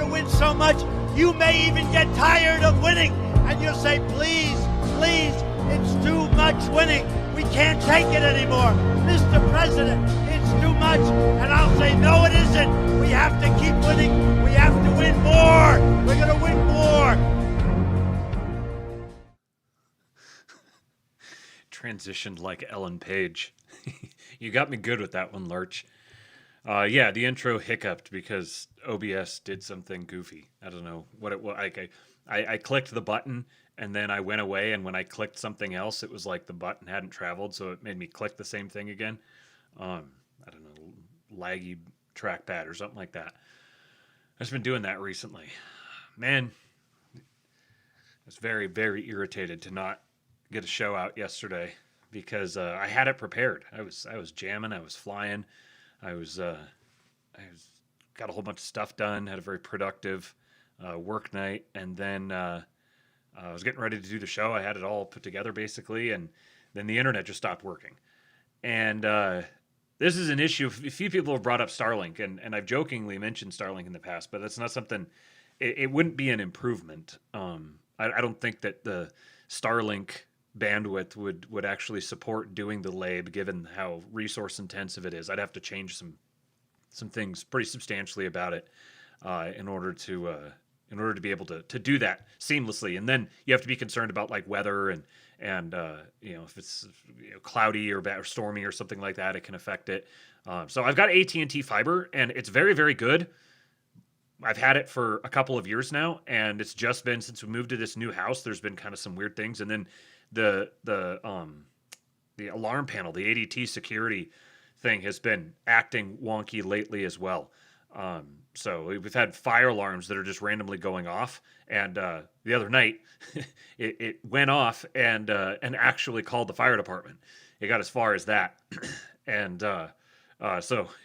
win so much, you may even get tired of winning. And you'll say, please, please, it's too much winning. We can't take it anymore. Mr. President, it's too much. And I'll say, no, it isn't. We have to keep winning. We have to win more. We're going to win more. Transitioned like Ellen Page. You got me good with that one, Lurch. Yeah, the intro hiccuped because OBS did something goofy. I don't know what it was. I clicked the button and then I went away, and when I clicked something else, it was like the button hadn't traveled, so it made me click the same thing again. I don't know, laggy trackpad or something like that. I've just been doing that recently. Man, I was very, very irritated to not get a show out yesterday because I had it prepared. I was jamming, I was flying, I was got a whole bunch of stuff done, had a very productive work night, and then I was getting ready to do the show. I had it all put together basically, and then the internet just stopped working. And this is an issue. A few people have brought up Starlink, and I've jokingly mentioned Starlink in the past, but that's not something. It wouldn't be an improvement. I don't think that the Starlink bandwidth would actually support doing the lab, given how resource intensive it is. I'd have to change some things pretty substantially about it in order to be able to do that seamlessly. And then you have to be concerned about like weather and if it's cloudy or bad or stormy or something like that, it can affect it. So I've got AT&T fiber, and it's very, very good. I've had it for a couple of years now, and it's just been since we moved to this new house, there's been kind of some weird things. And then the alarm panel, the ADT security thing, has been acting wonky lately as well. So we've had fire alarms that are just randomly going off, and the other night it went off and actually called the fire department. It got as far as that, and so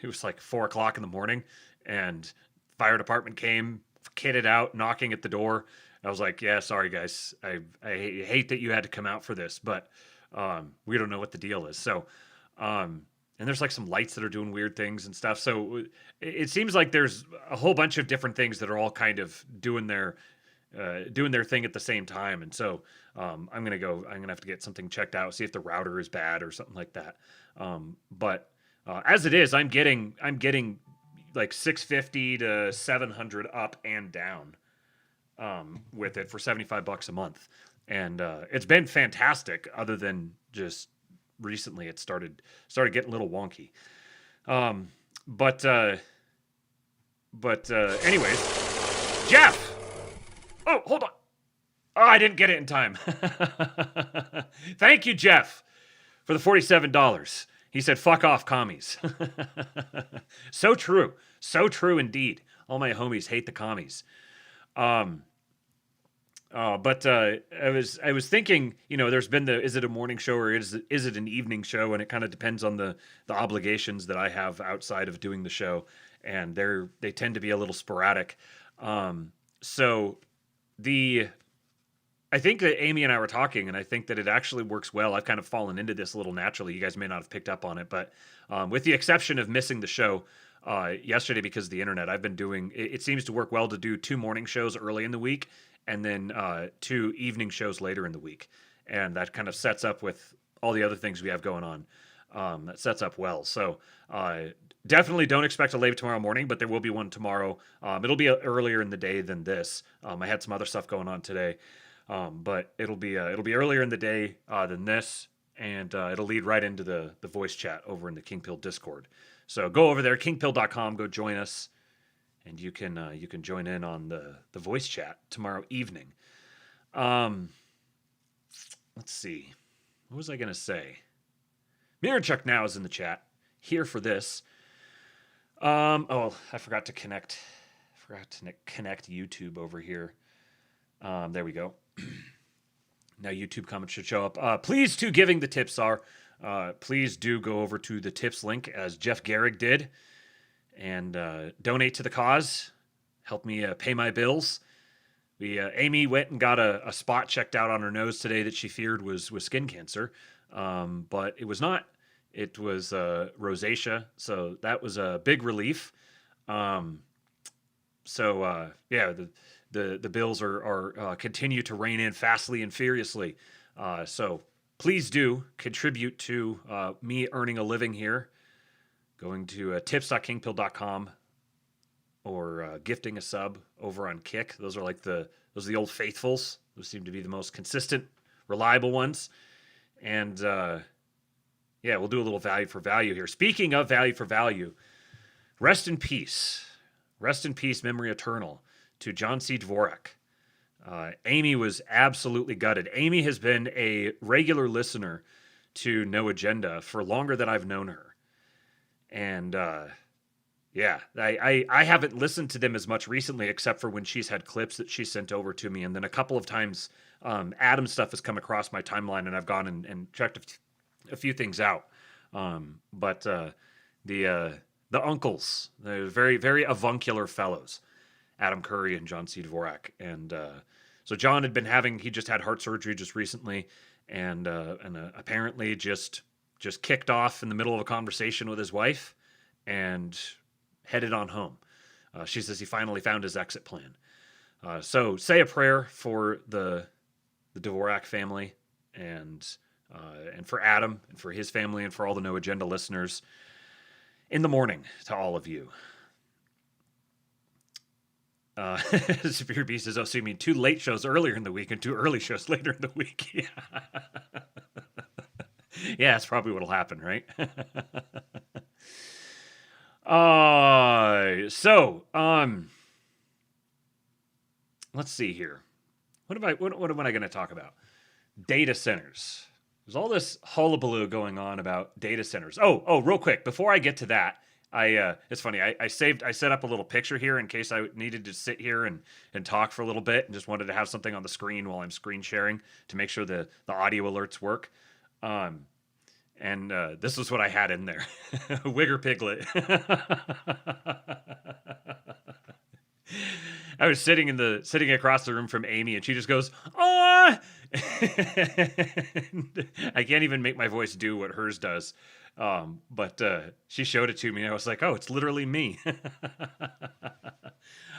it was like 4:00 in the morning, and fire department came, kitted out, knocking at the door. I was like, yeah, sorry guys, I hate that you had to come out for this, but we don't know what the deal is. So and there's like some lights that are doing weird things and stuff. So it seems like there's a whole bunch of different things that are all kind of doing their thing at the same time. And so I'm gonna have to get something checked out, see if the router is bad or something like that. But as it is, I'm getting like 650 to 700 up and down with it for $75 a month, and it's been fantastic. Other than just recently, it started getting a little wonky. But anyways, Jeff. Oh, hold on. Oh, I didn't get it in time. Thank you, Jeff, for the $47. He said, "Fuck off, commies." So true. So true indeed. All my homies hate the commies. But I was thinking, there's been is it a morning show or is it an evening show? And it kind of depends on the obligations that I have outside of doing the show. And they tend to be a little sporadic. So I think that Amy and I were talking, and I think that it actually works well. I've kind of fallen into this a little naturally. You guys may not have picked up on it, but with the exception of missing the show yesterday because of the internet, I've been doing, it seems to work well to do 2 morning shows early in the week and then 2 evening shows later in the week. And that kind of sets up with all the other things we have going on. That sets up well. So definitely don't expect a late tomorrow morning, but there will be one tomorrow. It'll be earlier in the day than this. I had some other stuff going on today. But it'll be earlier in the day than this, and it'll lead right into the voice chat over in the Kingpill Discord. So go over there, kingpill.com, go join us, and you can join in on the voice chat tomorrow evening. Let's see, what was I gonna say? Mirachuk now is in the chat here for this. I forgot to connect YouTube over here. There we go. Now YouTube comments should show up. Please do giving the tips are. Please do go over to the tips link as Jeff Garrick did and donate to the cause. Help me pay my bills. Amy went and got a spot checked out on her nose today that she feared was skin cancer, but it was not. It was rosacea, so that was a big relief. yeah, the bills are continue to rein in fastly and furiously. So please do contribute to me earning a living here. Going to tips.kingpill.com or gifting a sub over on Kick. Those are the old faithfuls. Those seem to be the most consistent, reliable ones. And yeah, we'll do a little value for value here. Speaking of value for value, rest in peace, memory eternal to John C. Dvorak. Amy was absolutely gutted. Amy has been a regular listener to No Agenda for longer than I've known her. And yeah, I haven't listened to them as much recently, except for when she's had clips that she sent over to me. And then a couple of times Adam stuff has come across my timeline, and I've gone and checked a few things out. But the uncles, they're very, very avuncular fellows, Adam Curry and John C. Dvorak. And so John he just had heart surgery just recently, and apparently just kicked off in the middle of a conversation with his wife and headed on home. She says he finally found his exit plan. So say a prayer for the Dvorak family and for Adam and for his family and for all the No Agenda listeners in the morning to all of you. Superior Beast says, oh, so you mean 2 late shows earlier in the week and 2 early shows later in the week? Yeah. Yeah, that's probably what'll happen, right? Let's see here. What am I going to talk about? Data centers. There's all this hullabaloo going on about data centers. Oh, real quick, before I get to that, it's funny. I set up a little picture here in case I needed to sit here and talk for a little bit, and just wanted to have something on the screen while I'm screen sharing to make sure the audio alerts work. And this is what I had in there. Wigger Piglet. I was sitting across the room from Amy, and she just goes, "Oh!" I can't even make my voice do what hers does. But she showed it to me, and I was like, "Oh, it's literally me."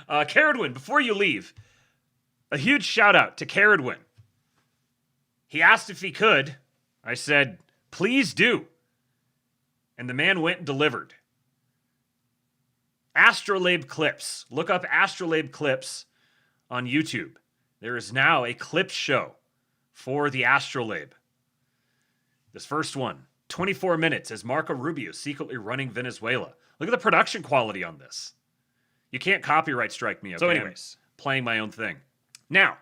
Caradwin, before you leave, a huge shout out to Caradwin. He asked if he could. I said, "Please do." And the man went and delivered. Astrolabe Clips. Look up Astrolabe Clips on YouTube. There is now a clip show for the Astrolabe. This first one, 24 minutes as Marco Rubio secretly running Venezuela. Look at the production quality on this. You can't copyright strike me, okay? So anyways, playing my own thing. Now,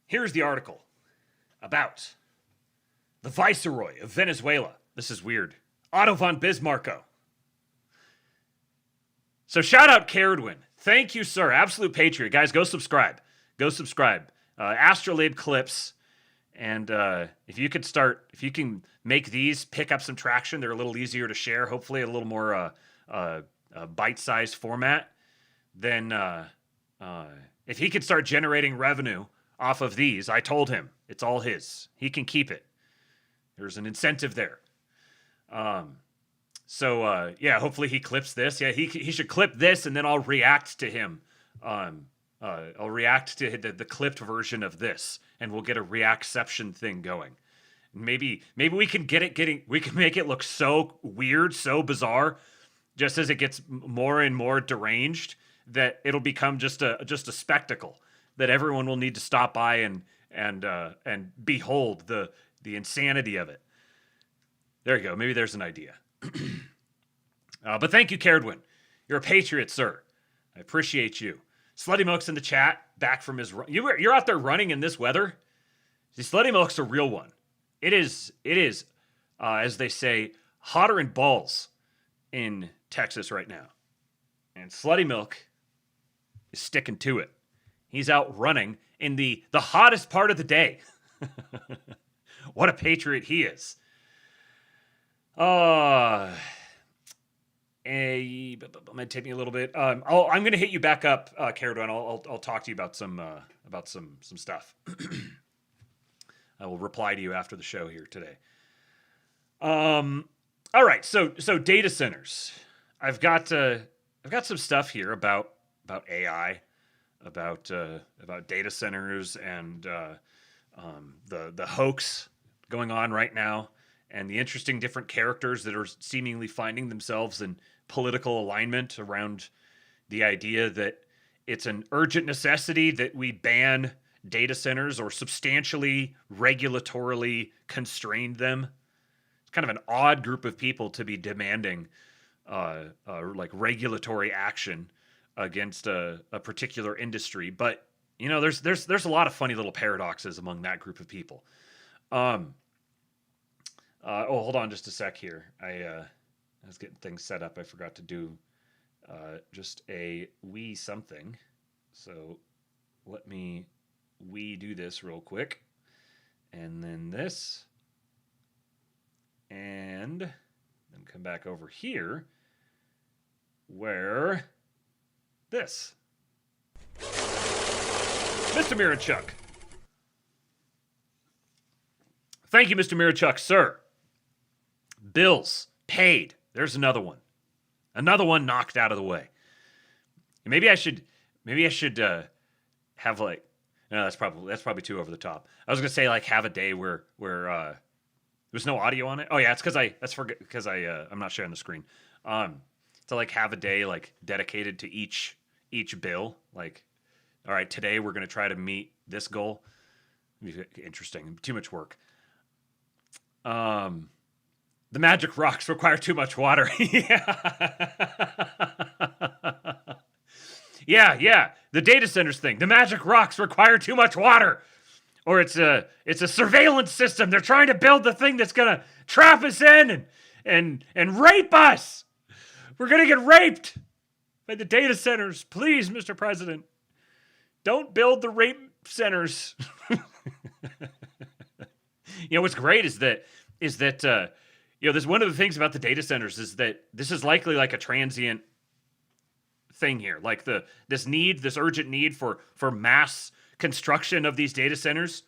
here's the article about the Viceroy of Venezuela. This is weird. Otto von Bismarcko. So shout out Caradwin. Thank you, sir. Absolute patriot. Guys, go subscribe. Astrolabe Clips. And if you can make these pick up some traction, they're a little easier to share, hopefully a little more bite-sized format, then if he could start generating revenue off of these, I told him it's all his. He can keep it. There's an incentive there. Yeah, hopefully he clips this. Yeah, he should clip this, and then I'll react to him. I'll react to the clipped version of this, and we'll get a reactception thing going. Maybe we can we can make it look so weird, so bizarre, just as it gets more and more deranged, that it'll become just a spectacle that everyone will need to stop by and behold the insanity of it. There you go. Maybe there's an idea. But thank you, Caradwin. You're a patriot, sir. I appreciate you. Slutty Milk's in the chat, back from his run. You're out there running in this weather? See, Slutty Milk's a real one. It is, as they say, hotter than balls in Texas right now. And Slutty Milk is sticking to it. He's out running in the hottest part of the day. What a patriot he is. It might take me a little bit. I'm going to hit you back up, Caradwin. I'll talk to you about some stuff. I will reply to you after the show here today. All right. So data centers. I've got some stuff here about AI, about data centers, and the hoax going on right now, and the interesting different characters that are seemingly finding themselves in political alignment around the idea that it's an urgent necessity that we ban data centers or substantially regulatorily constrain them. It's kind of an odd group of people to be demanding like regulatory action against a particular industry. But you know, there's a lot of funny little paradoxes among that group of people. Hold on just a sec here. I was getting things set up. I forgot to do just a wee something. So let me do this real quick. And then this. And then come back over here where this. Mr. Mirachuk. Thank you, Mr. Mirachuk, sir. Bills paid. There's another one. Another one knocked out of the way. Maybe I should have like, no, that's probably too over the top. I was gonna say like have a day where there's no audio on it. Oh yeah, it's because I'm not sharing the screen. To like have a day like dedicated to each bill. Like, all right, today we're gonna try to meet this goal. Interesting. Too much work. The magic rocks require too much water. Yeah. The data centers thing. The magic rocks require too much water. Or it's a surveillance system. They're trying to build the thing that's gonna trap us in and rape us. We're gonna get raped by the data centers. Please, Mr. President, don't build the rape centers. You know what's great is that you know, there's one of the things about the data centers is that this is likely like a transient thing here. Like this urgent need for mass construction of these data centers,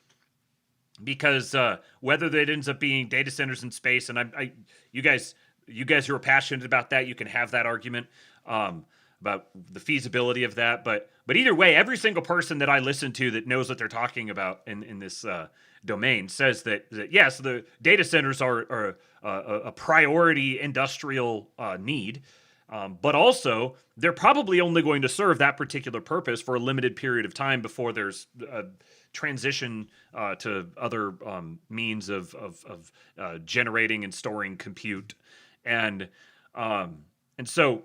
because whether that ends up being data centers in space, and you guys who are passionate about that, you can have that argument about the feasibility of that. But either way, every single person that I listen to that knows what they're talking about in this domain says that yes, the data centers are a priority industrial need, but also they're probably only going to serve that particular purpose for a limited period of time before there's a transition to other means of generating and storing compute, and so.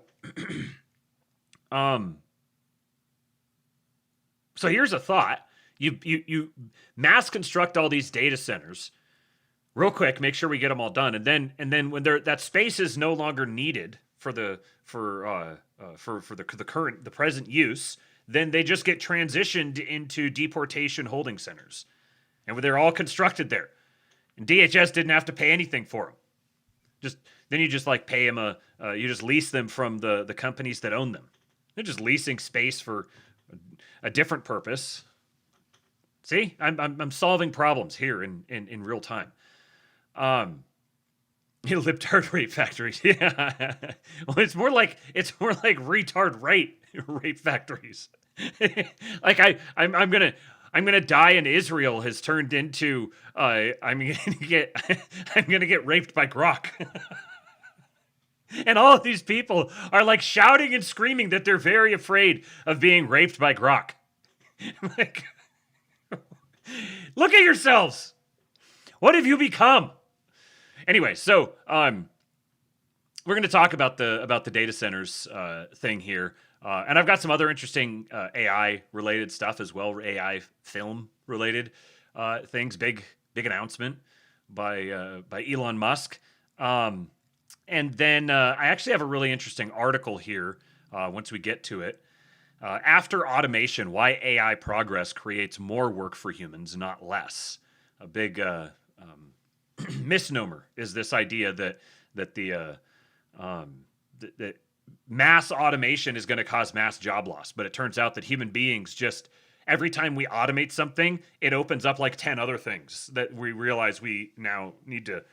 So here's a thought. You mass construct all these data centers real quick, make sure we get them all done, and then when that space is no longer needed for the present use, then they just get transitioned into deportation holding centers, and they're all constructed there, and DHS didn't have to pay anything for them. You just like pay them you just lease them from the companies that own them. They're just leasing space for a different purpose. See, I'm solving problems here in real time. Libtard rape factories. Yeah. Well, it's more like retard rape factories. Like I'm gonna die in Israel has turned into I'm gonna get raped by Grok. And all of these people are like shouting and screaming that they're very afraid of being raped by Grok. Like, look at yourselves. What have you become? Anyway, so we're going to talk about the data centers thing here, and I've got some other interesting AI related stuff as well. AI film related things. Big announcement by Elon Musk. And then I actually have a really interesting article here once we get to it. After automation, why AI progress creates more work for humans, not less. A big misnomer is this idea that mass automation is going to cause mass job loss. But it turns out that human beings just, every time we automate something, it opens up like 10 other things that we realize we now need to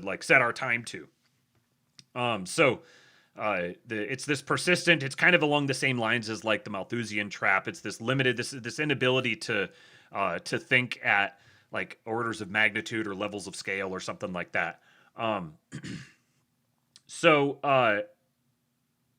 like set our time to. So It's this persistent. It's kind of along the same lines as like the Malthusian trap. It's this limited, this inability to think at like orders of magnitude or levels of scale or something like that. So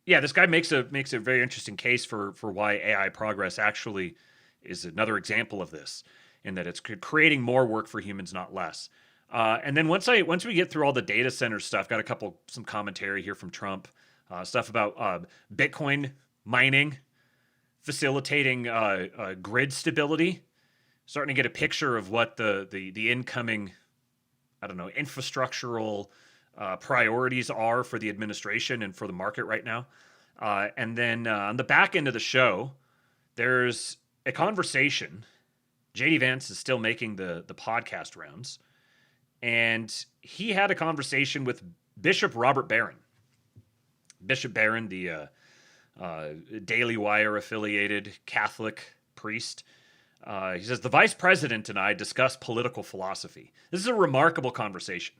yeah, this guy makes a very interesting case for why AI progress actually is another example of this, in that it's creating more work for humans, not less. And then once we get through all the data center stuff, got some commentary here from Trump, stuff about Bitcoin mining, facilitating grid stability, starting to get a picture of what the incoming, I don't know, infrastructural priorities are for the administration and for the market right now. And then on the back end of the show, there's a conversation. JD Vance is still making the podcast rounds, and he had a conversation with Bishop Robert Barron. Bishop Barron, the Daily Wire affiliated Catholic priest. He says, the vice president and I discuss political philosophy. This is a remarkable conversation.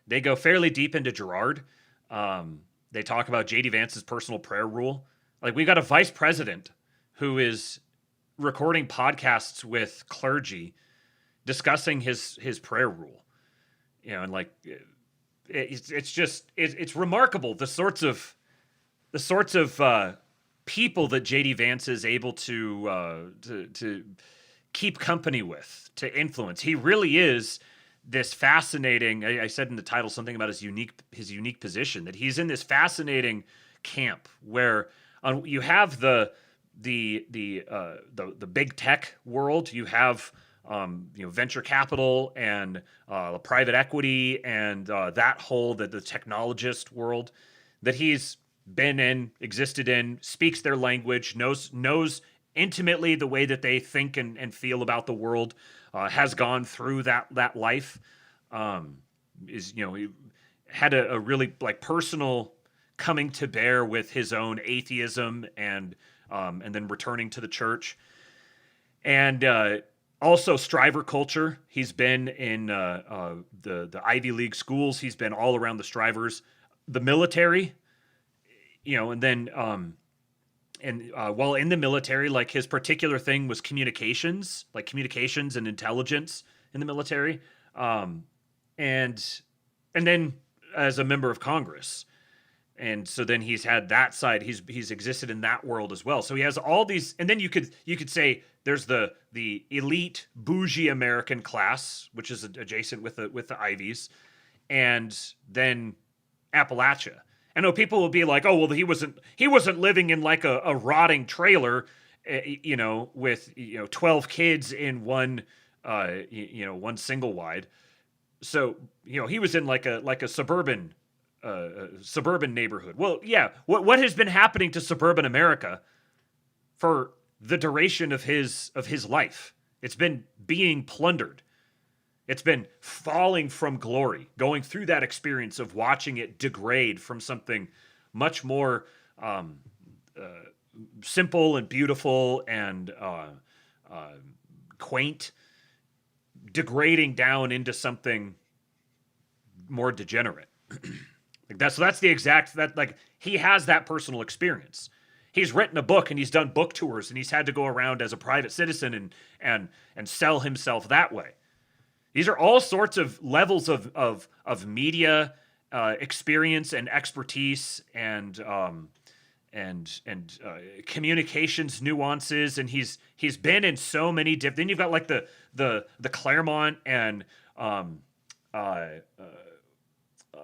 They go fairly deep into Girard. They talk about J.D. Vance's personal prayer rule. Like, we got a vice president who is recording podcasts with clergy discussing his prayer rule. You know, and like, it's remarkable the sorts of people that J.D. Vance is able to keep company with, to influence. He really is this fascinating. I said in the title something about his unique position, that he's in this fascinating camp where you have the big tech world, you have venture capital and private equity and that whole the technologist world that he's been in, existed in, speaks their language, knows intimately the way that they think and feel about the world, has gone through that life, he had a really like personal coming to bear with his own atheism and then returning to the church, and also striver culture. He's been in the Ivy League schools. He's been all around the strivers, the military, and then while in the military, like his particular thing was communications and intelligence in the military, and then as a member of Congress. And so then he's had that side. He's existed in that world as well. So he has all these, and then you could say there's the elite bougie American class, which is adjacent with the Ivies, and then Appalachia. I know people will be like, oh well, he wasn't living in like a rotting trailer, with 12 kids in one single wide. So he was in like a suburban neighborhood. Well, yeah. What has been happening to suburban America for the duration of his life? It's been being plundered. It's been falling from glory, going through that experience of watching it degrade from something much more simple and beautiful and quaint, degrading down into something more degenerate. That's the exact, he has that personal experience. He's written a book and he's done book tours and he's had to go around as a private citizen and sell himself that way. These are all sorts of levels of media experience and expertise and communications nuances, and he's been in so many different. Then you've got like the Claremont and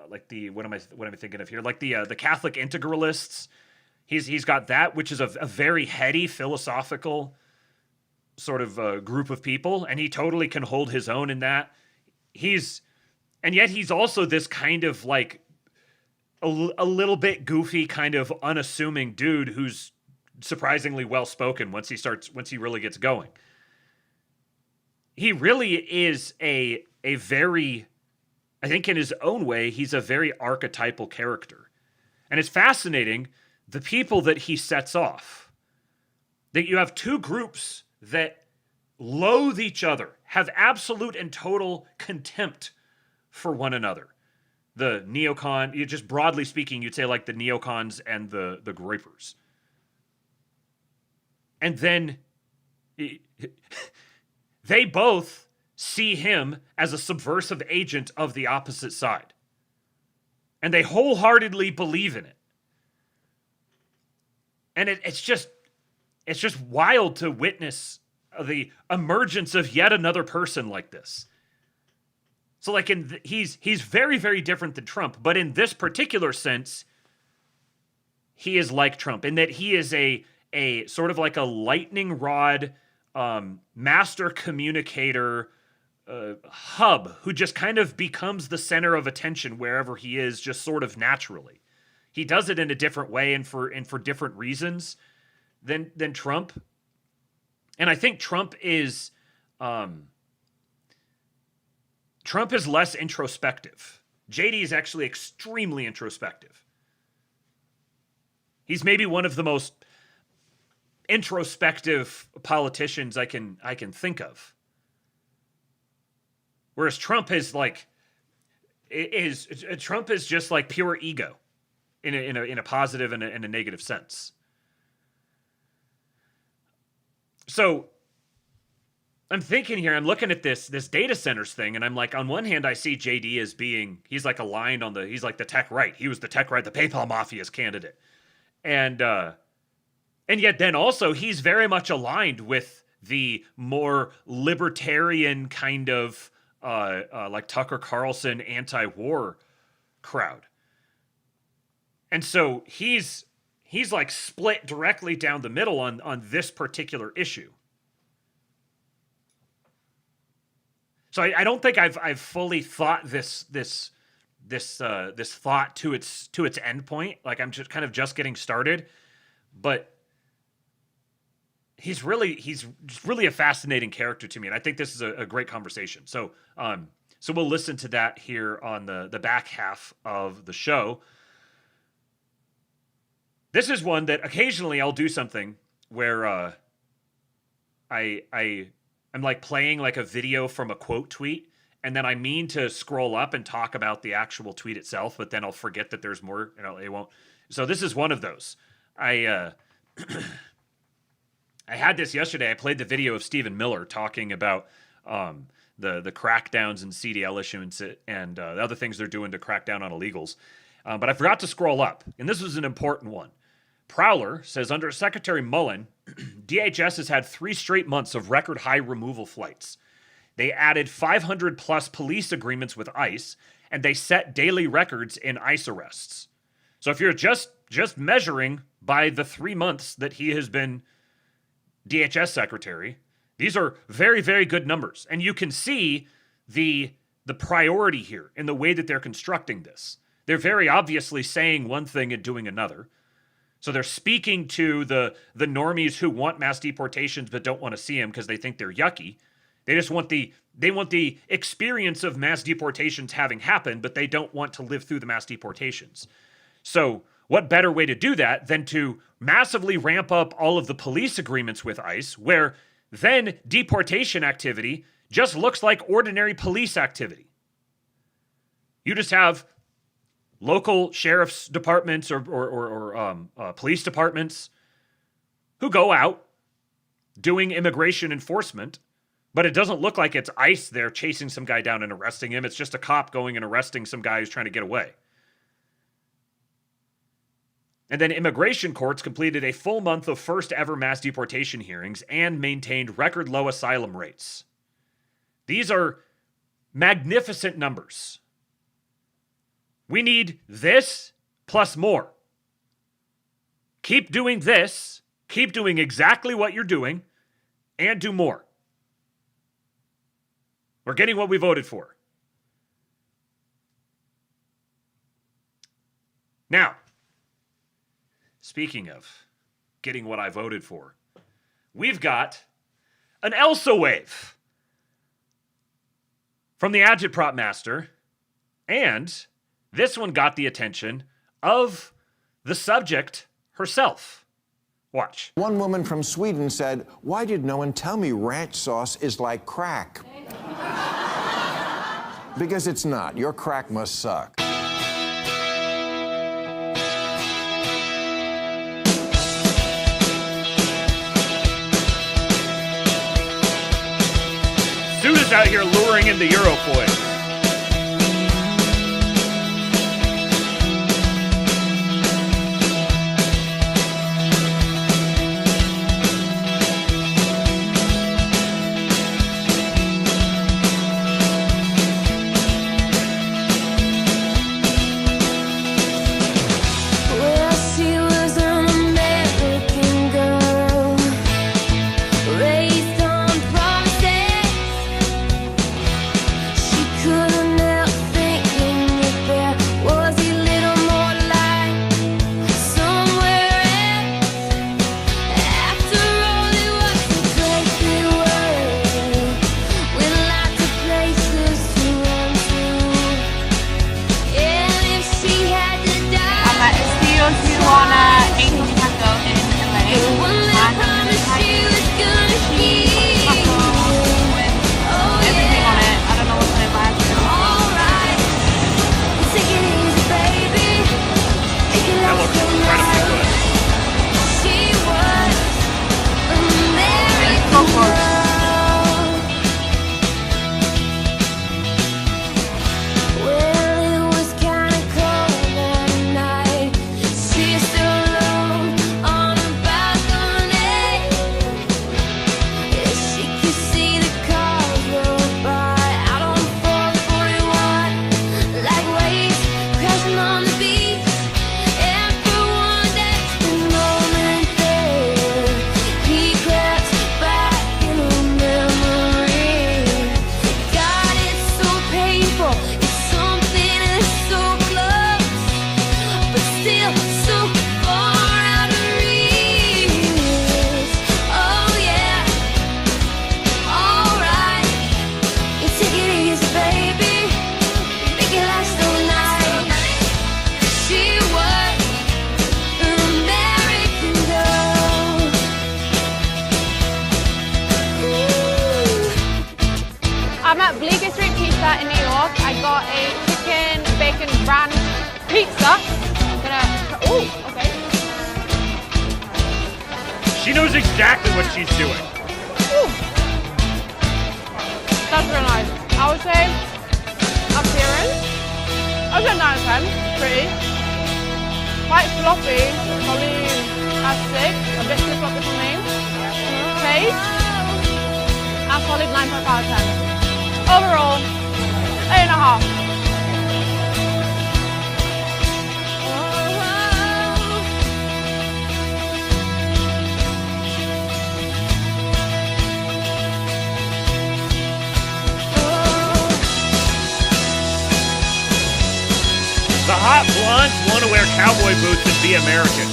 like the what am I thinking of here? Like the Catholic integralists. He's got that, which is a very heady philosophical sort of group of people, and he totally can hold his own in that. And yet he's also this kind of like a little bit goofy, kind of unassuming dude who's surprisingly well spoken once he really gets going. He really is a very, I think in his own way, he's a very archetypal character. And it's fascinating the people that he sets off. That you have two groups that loathe each other, have absolute and total contempt for one another. the neocon, just broadly speaking, you'd say like the neocons and the groypers. And then they both see him as a subversive agent of the opposite side. And they wholeheartedly believe in it. And it's just wild to witness the emergence of yet another person like this. So like he's very, very different than Trump, but in this particular sense, he is like Trump in that he is a sort of like a lightning rod master communicator hub who just kind of becomes the center of attention wherever he is, just sort of naturally. He does it in a different way and for different reasons than Trump. And I think Trump is less introspective. JD is actually extremely introspective. He's maybe one of the most introspective politicians I can think of. Whereas Trump is like Trump is just like pure ego in a positive and a negative sense. So I'm thinking here, I'm looking at this data centers thing, and I'm like, on one hand, I see JD as he's like aligned he's like the tech right. He was the tech right, the PayPal Mafia's candidate. And yet then also he's very much aligned with the more libertarian kind of like Tucker Carlson anti-war crowd. And so he's like split directly down the middle on this particular issue. So I don't think I've fully thought this thought to its end point. Like I'm just kind of getting started, but he's really a fascinating character to me, and I think this is a great conversation. So we'll listen to that here on the back half of the show. This is one that occasionally I'll do something where I'm like playing like a video from a quote tweet, and then I mean to scroll up and talk about the actual tweet itself, but then I'll forget that there's more. It won't. So this is one of those. I had this yesterday. I played the video of Stephen Miller talking about the crackdowns in CDL issuance and the other things they're doing to crack down on illegals. But I forgot to scroll up, and this was an important one. Prowler says, under Secretary Mullen, DHS has had 3 straight months of record high removal flights. They added 500 plus police agreements with ICE, and they set daily records in ICE arrests. So if you're just measuring by the 3 months that he has been DHS secretary, these are very, very good numbers. And you can see the priority here in the way that they're constructing this. They're very obviously saying one thing and doing another. So they're speaking to the normies who want mass deportations but don't want to see them because they think they're yucky. They just want the experience of mass deportations having happened, but they don't want to live through the mass deportations. So what better way to do that than to massively ramp up all of the police agreements with ICE, where then deportation activity just looks like ordinary police activity. You just have local sheriff's departments or police departments who go out doing immigration enforcement, but it doesn't look like it's ICE there chasing some guy down and arresting him. It's just a cop going and arresting some guy who's trying to get away. And then immigration courts completed a full month of first ever mass deportation hearings and maintained record low asylum rates. These are magnificent numbers. We need this plus more. Keep doing this, keep doing exactly what you're doing, and do more. We're getting what we voted for. Now, speaking of getting what I voted for, we've got an Elsa wave from the Agitprop Master, and this one got the attention of the subject herself. Watch. One woman from Sweden said, "Why did no one tell me ranch sauce is like crack?" Because it's not. Your crack must suck. out here luring in the Eurofoid. in New York. I got a chicken bacon ranch pizza. Oh, okay. She knows exactly what she's doing. Ooh. That's really nice. I would say appearance. I would say 9 out of 10. Pretty. Quite floppy. Probably a 6. A bit too floppy for me. Taste. A solid 9.5 out of 10. Overall, 8.5. The hot blondes want to wear cowboy boots and be American.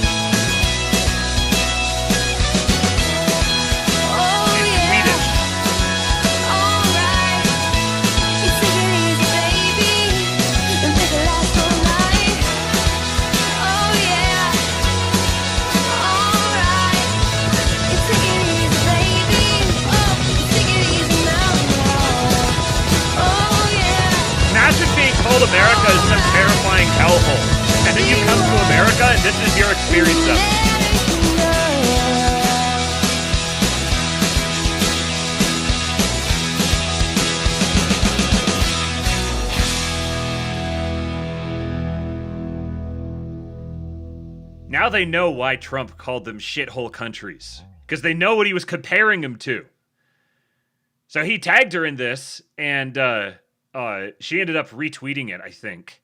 Old America is some terrifying hellhole. And then you come to America and this is your experience of it. Now they know why Trump called them shithole countries. Because they know what he was comparing them to. So he tagged her in this and she ended up retweeting it, I think.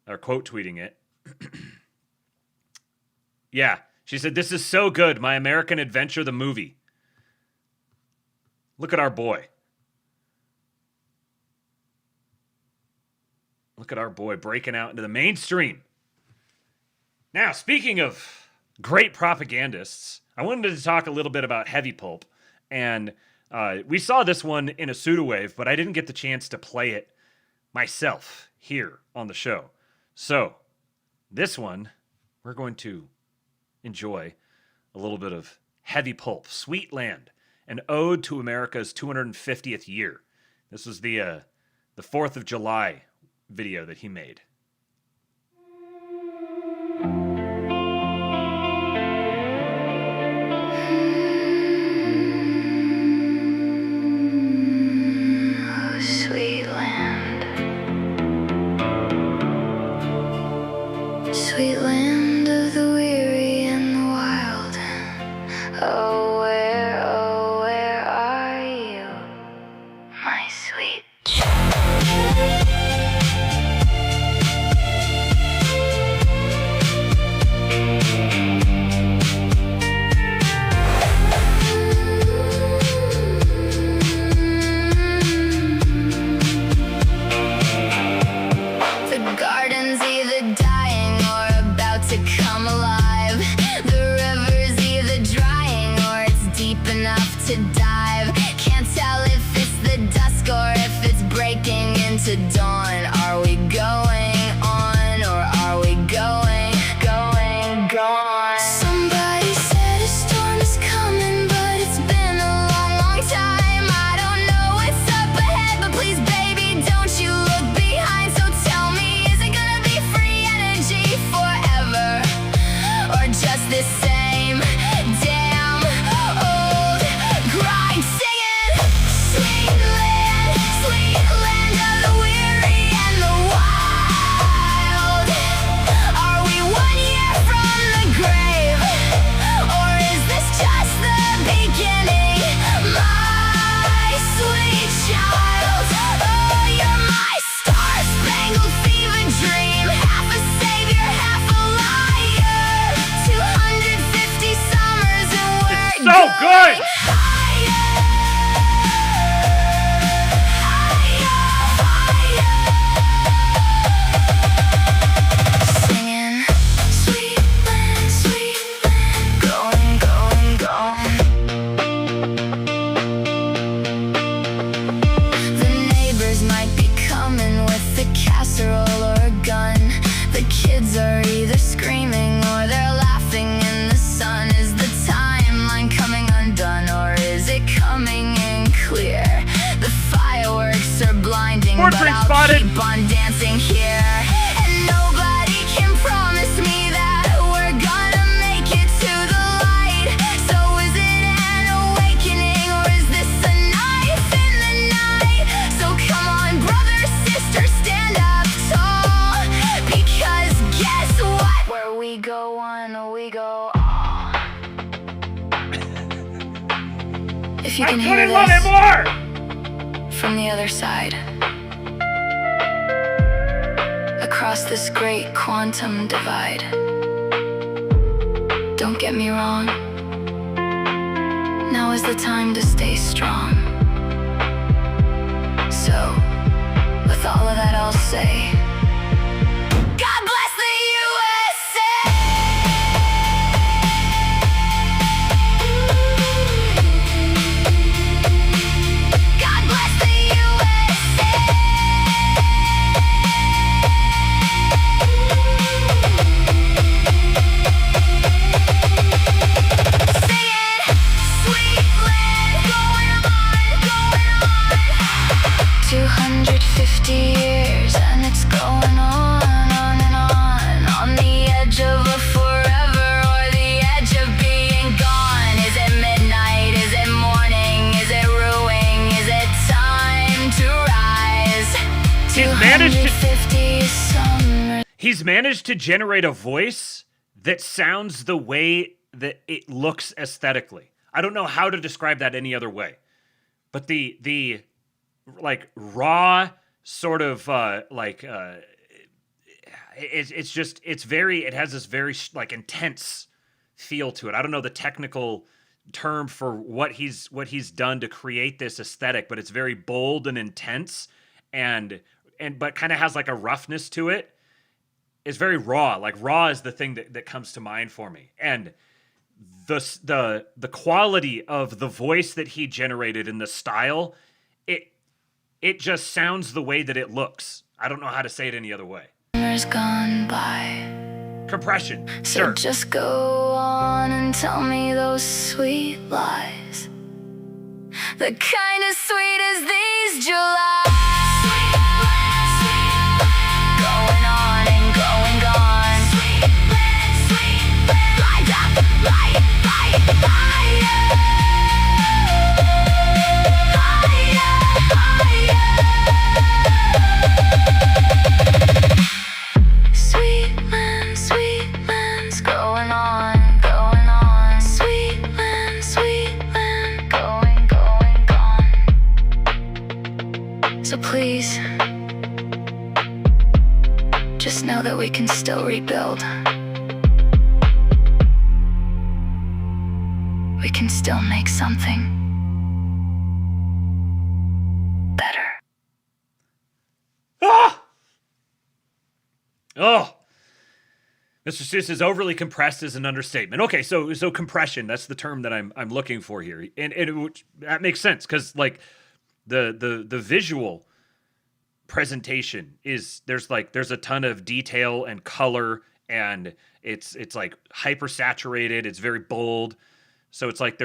Or quote tweeting it. Yeah. She said, "This is so good. My American Adventure, the movie." Look at our boy. Look at our boy breaking out into the mainstream. Now, speaking of great propagandists, I wanted to talk a little bit about Heavy Pulp. And we saw this one in a Sudawave, but I didn't get the chance to play it myself here on the show. So, this one, we're going to enjoy a little bit of Heavy Pulp, Sweet Land, an ode to America's 250th year. This was the 4th of July video that he made. Oh, where are you, my sweet The garden's either dying or about to come alive. The river's either drying or it's deep enough to dive. Can't tell if it's the dusk or if it's breaking into dawn. Are we going on or are we going? Somebody said a storm is coming, but it's been a long time. I don't know what's up ahead, but please, baby, don't you look behind. So tell me, is it gonna be free energy forever, or just the same damn old grind? Singing, sweet land of the weary and the wild. Are we 1 year from the grave, or is this just the beginning? My sweet child, oh, you're my star-spangled fever dream. Half a savior, half a liar. 250 summers and we're so good! Singing, sweet land, going. The neighbors might be coming with a casserole or a gun. The kids are either screaming or they're laughing in the sun. Is the timeline coming undone, or is it coming in clear? The fireworks are blinding, but Portrait I'll spotted. keep on dancing here. And nobody can promise me that we're gonna make it to the light. So is it an awakening, or is this a knife in the night? So come on, brother, sister, stand up tall, because guess what? Where we go one, we go all. If you I can hear couldn't love it this more! from the other side, across this great quantum divide, don't get me wrong, now is the time to stay strong. So, with all of that, I'll say, God bless the USA! God bless the USA! Singing, sweet land, going on. 250 years and it's going on and on the edge of a forever or the edge of being gone. Is it midnight? Is it morning? Is it ruining? Is it time to rise? He's managed to generate a voice that sounds the way that it looks aesthetically. I don't know how to describe that any other way. But the like raw sort of it has this very like intense feel to it. I don't know the technical term for what he's done to create this aesthetic, but it's very bold and intense but kind of has like a roughness to it. It's very raw. Like raw is the thing that comes to mind for me. And the quality of the voice that he generated and the style, it just sounds the way that it looks. I don't know how to say it any other way. Gone by. Compression, So sure. just go on and tell me those sweet lies, the kind of sweet as these July. Going on and going on. Light up, light, higher. Sweet man's going on. Sweet know that we can still rebuild. We can still make something better. Ah! Oh! Mr. Seuss is overly compressed is an understatement. Okay, so compression, that's the term that I'm looking for here. And that makes sense, because like the visual presentation is there's a ton of detail and color, and it's like hyper saturated, it's very bold. So it's like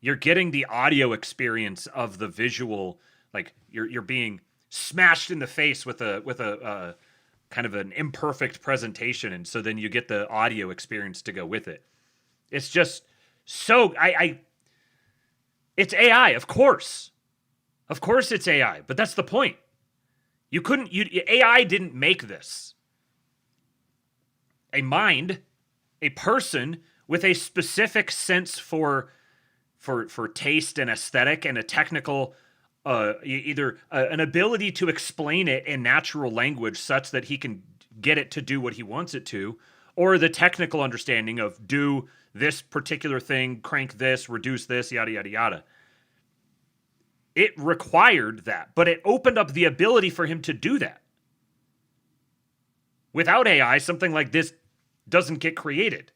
you're getting the audio experience of the visual, like you're being smashed in the face with a kind of an imperfect presentation, and so then you get the audio experience to go with it. It's just so it's AI, of course. Of course it's AI, but that's the point. AI didn't make this. A mind, a person with a specific sense for taste and aesthetic and a technical either an ability to explain it in natural language such that he can get it to do what he wants it to, or the technical understanding of do this particular thing, crank this, reduce this, yada, yada, yada. It required that, but it opened up the ability for him to do that. Without AI, something like this doesn't get created.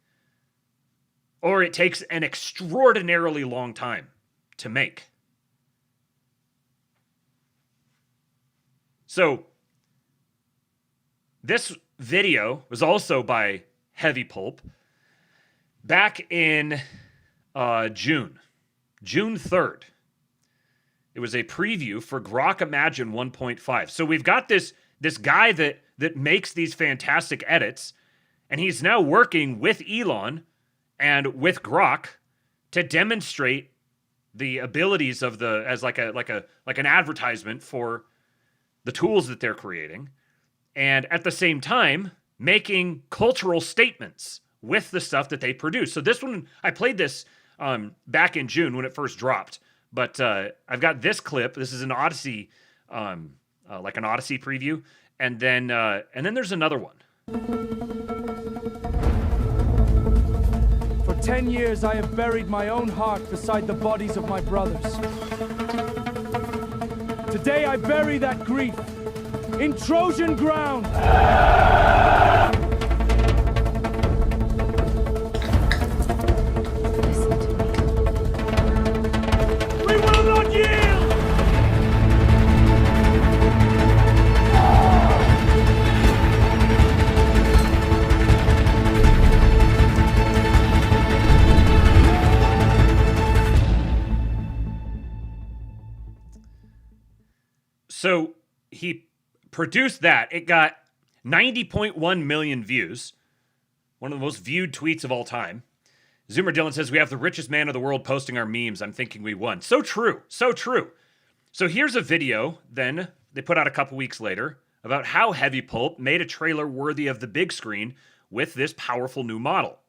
Or it takes an extraordinarily long time to make. So, this video was also by Heavy Pulp back in June 3rd. It was a preview for Grok Imagine 1.5. So we've got this guy that makes these fantastic edits, and he's now working with Elon and with Grok to demonstrate the abilities of as an advertisement for the tools that they're creating, and at the same time making cultural statements with the stuff that they produce. So this one, I played this back in June when it first dropped, but I've got this clip. This is an Odyssey, like an Odyssey preview, and then there's another one. For 10 years, I have buried my own heart beside the bodies of my brothers. Today, I bury that grief in Trojan ground. We will not yield! So he produced that. It got 90.1 million views. One of the most viewed tweets of all time. Zoomer Dylan says, we have the richest man of the world posting our memes. I'm thinking we won. So true. So true. So here's a video then they put out a couple weeks later about how Heavy Pulp made a trailer worthy of the big screen with this powerful new model.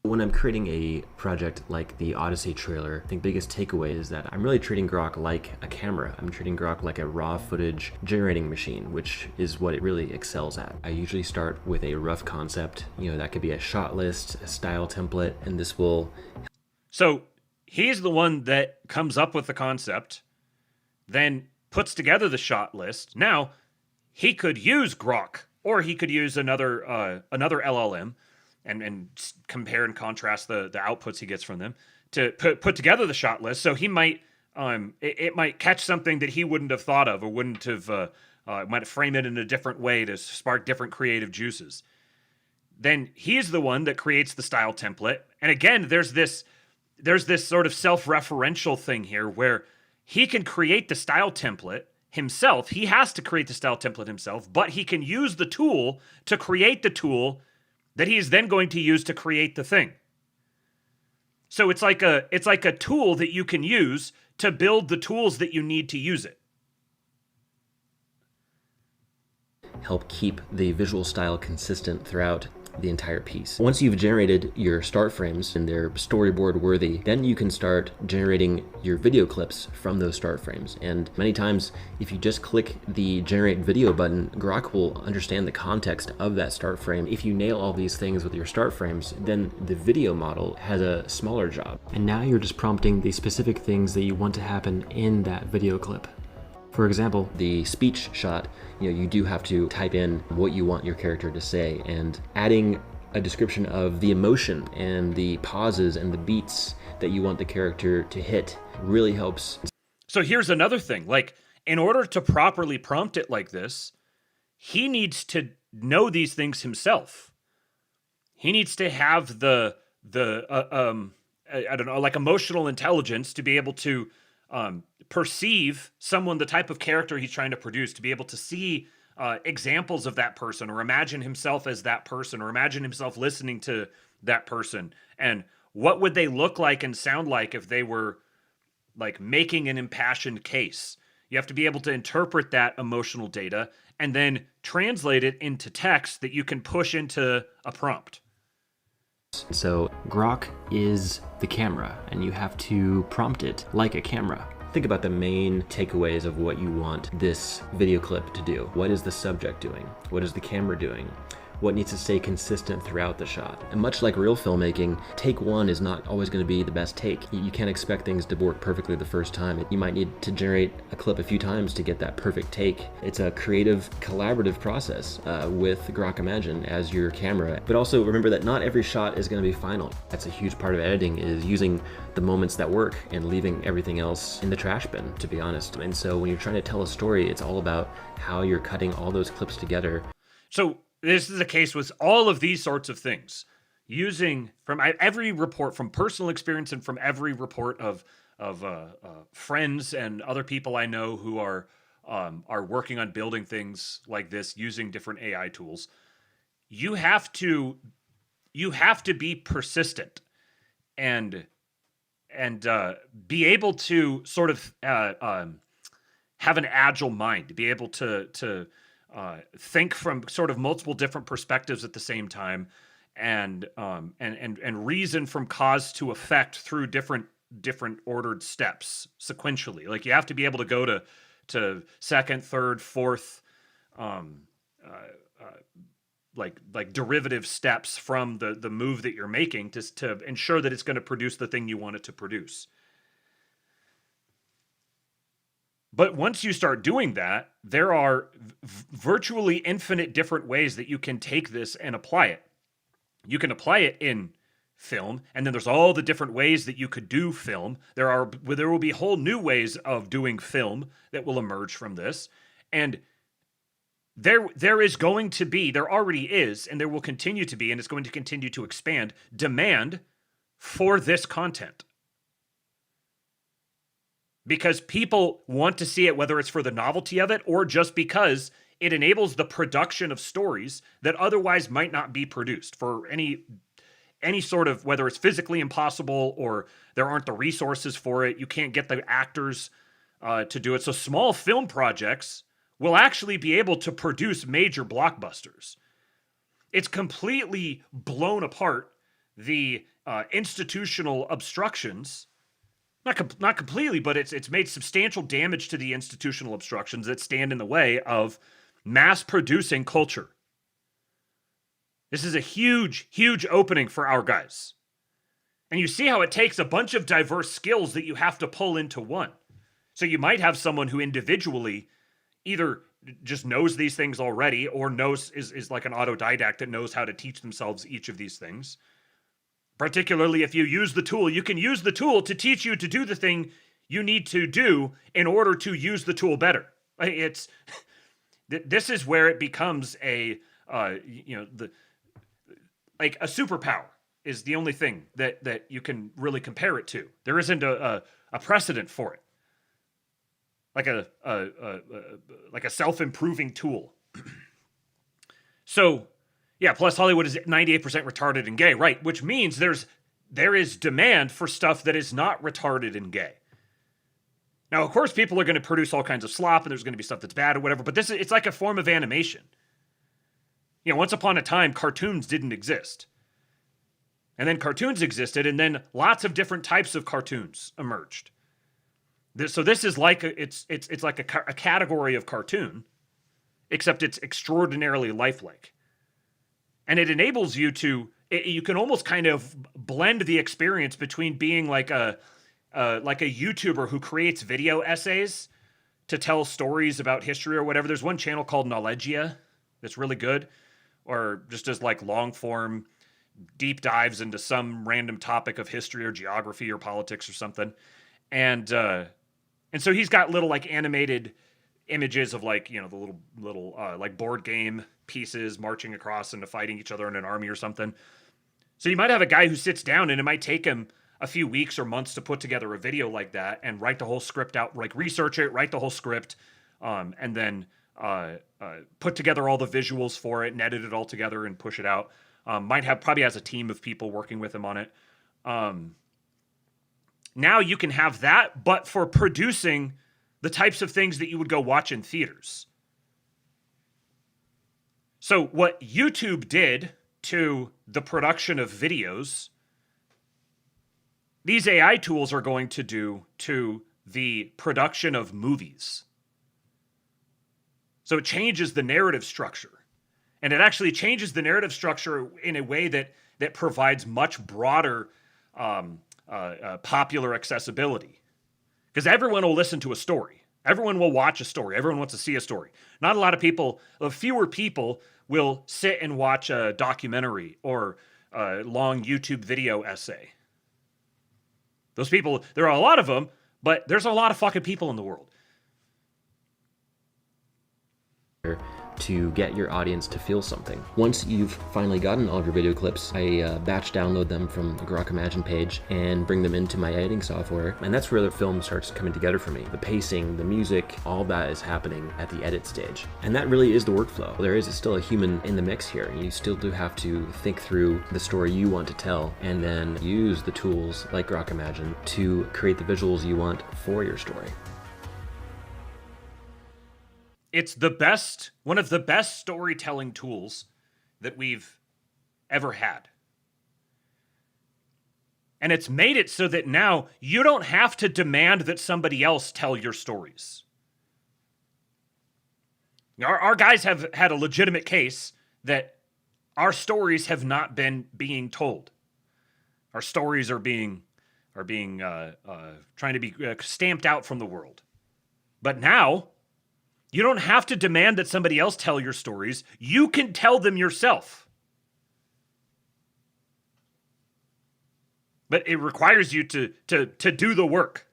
When I'm creating a project like the Odyssey trailer, I think biggest takeaway is that I'm really treating Grok like a camera. I'm treating Grok like a raw footage generating machine, which is what it really excels at. I usually start with a rough concept, that could be a shot list, a style template, and this will... So he's the one that comes up with the concept, then puts together the shot list. Now, he could use Grok, or he could use another LLM, and compare and contrast the outputs he gets from them to put together the shot list. So he might it might catch something that he wouldn't have thought of, or wouldn't have might frame it in a different way to spark different creative juices. Then he's the one that creates the style template. And again, there's this sort of self-referential thing here where he can create the style template himself. He has to create the style template himself, but he can use the tool to create the tool that he is then going to use to create the thing. So it's like a tool that you can use to build the tools that you need to use it. Help keep the visual style consistent throughout the entire piece. Once you've generated your start frames and they're storyboard worthy, then you can start generating your video clips from those start frames. And many times, if you just click the generate video button, Grok will understand the context of that start frame. If you nail all these things with your start frames, then the video model has a smaller job. And now you're just prompting the specific things that you want to happen in that video clip. For example, the speech shot, you do have to type in what you want your character to say, and adding a description of the emotion and the pauses and the beats that you want the character to hit really helps. So here's another thing, like, in order to properly prompt it like this, he needs to know these things himself. He needs to have the I don't know, like emotional intelligence to be able to perceive someone, the type of character he's trying to produce, to be able to see examples of that person, or imagine himself as that person, or imagine himself listening to that person. And what would they look like and sound like if they were like making an impassioned case? You have to be able to interpret that emotional data and then translate it into text that you can push into a prompt. So Grok is the camera, and you have to prompt it like a camera. Think about the main takeaways of what you want this video clip to do. What is the subject doing? What is the camera doing? What needs to stay consistent throughout the shot? And much like real filmmaking, take one is not always going to be the best take. You can't expect things to work perfectly the first time. You might need to generate a clip a few times to get that perfect take. It's a creative, collaborative process with Grok Imagine as your camera. But also remember that not every shot is going to be final. That's a huge part of editing, is using the moments that work and leaving everything else in the trash bin, to be honest. And so when you're trying to tell a story, it's all about how you're cutting all those clips together. So this is the case with all of these sorts of things. Using from every report, from personal experience and from every report of friends and other people I know who are working on building things like this using different AI tools, you have to be persistent and be able to sort of have an agile mind, to be able to think from sort of multiple different perspectives at the same time, and reason from cause to effect through different ordered steps sequentially. Like, you have to be able to go to second, third, fourth, like derivative steps from the move that you're making to ensure that it's going to produce the thing you want it to produce. But once you start doing that, there are virtually infinite different ways that you can take this and apply it. You can apply it in film, and then there's all the different ways that you could do film. There will be whole new ways of doing film that will emerge from this. And there is going to be, there already is, and there will continue to be, and it's going to continue to expand, demand for this content. Because people want to see it, whether it's for the novelty of it or just because it enables the production of stories that otherwise might not be produced for any sort of, whether it's physically impossible or there aren't the resources for it. You can't get the actors to do it. So small film projects will actually be able to produce major blockbusters. It's completely blown apart the institutional obstructions. Not completely, but it's made substantial damage to the institutional obstructions that stand in the way of mass producing culture. This is a huge, huge opening for our guys. And you see how it takes a bunch of diverse skills that you have to pull into one. So you might have someone who individually either just knows these things already or is like an autodidact that knows how to teach themselves each of these things. Particularly if you use the tool, you can use the tool to teach you to do the thing you need to do in order to use the tool better. This is where it becomes a superpower is the only thing that you can really compare it to. There isn't a precedent for it. Like a self-improving tool. So, yeah, plus Hollywood is 98% retarded and gay, right? Which means there is demand for stuff that is not retarded and gay. Now, of course, people are going to produce all kinds of slop, and there's going to be stuff that's bad or whatever, but it's like a form of animation. Once upon a time, cartoons didn't exist. And then cartoons existed, and then lots of different types of cartoons emerged. So this is like it's like a category of cartoon, except it's extraordinarily lifelike. And it enables you to, you can almost kind of blend the experience between being like a YouTuber who creates video essays to tell stories about history or whatever. There's one channel called Knowledgia that's really good, or just does like long form deep dives into some random topic of history or geography or politics or something. And so he's got little like animated images of like, the little like board game pieces marching across and fighting each other in an army or something. So you might have a guy who sits down, and it might take him a few weeks or months to put together a video like that and write the whole script out, like research it, write the whole script, and then put together all the visuals for it and edit it all together and push it out. Probably has a team of people working with him on it. Now you can have that, but for producing the types of things that you would go watch in theaters. So what YouTube did to the production of videos, these AI tools are going to do to the production of movies. So it changes the narrative structure. And it actually changes the narrative structure in a way that provides much broader popular accessibility. Because everyone will listen to a story. Everyone will watch a story. Everyone wants to see a story. Not a lot of people, fewer people will sit and watch a documentary or a long YouTube video essay. Those people, there are a lot of them, but there's a lot of fucking people in the world. To get your audience to feel something. Once you've finally gotten all of your video clips, I batch download them from the Grok Imagine page and bring them into my editing software. And that's where the film starts coming together for me. The pacing, the music, all that is happening at the edit stage. And that really is the workflow. There is still a human in the mix here. You still do have to think through the story you want to tell and then use the tools like Grok Imagine to create the visuals you want for your story. It's one of the best storytelling tools that we've ever had. And it's made it so that now you don't have to demand that somebody else tell your stories. Our guys have had a legitimate case that our stories have not been being told. Our stories are being trying to be stamped out from the world. But now, you don't have to demand that somebody else tell your stories. You can tell them yourself. But it requires you to do the work.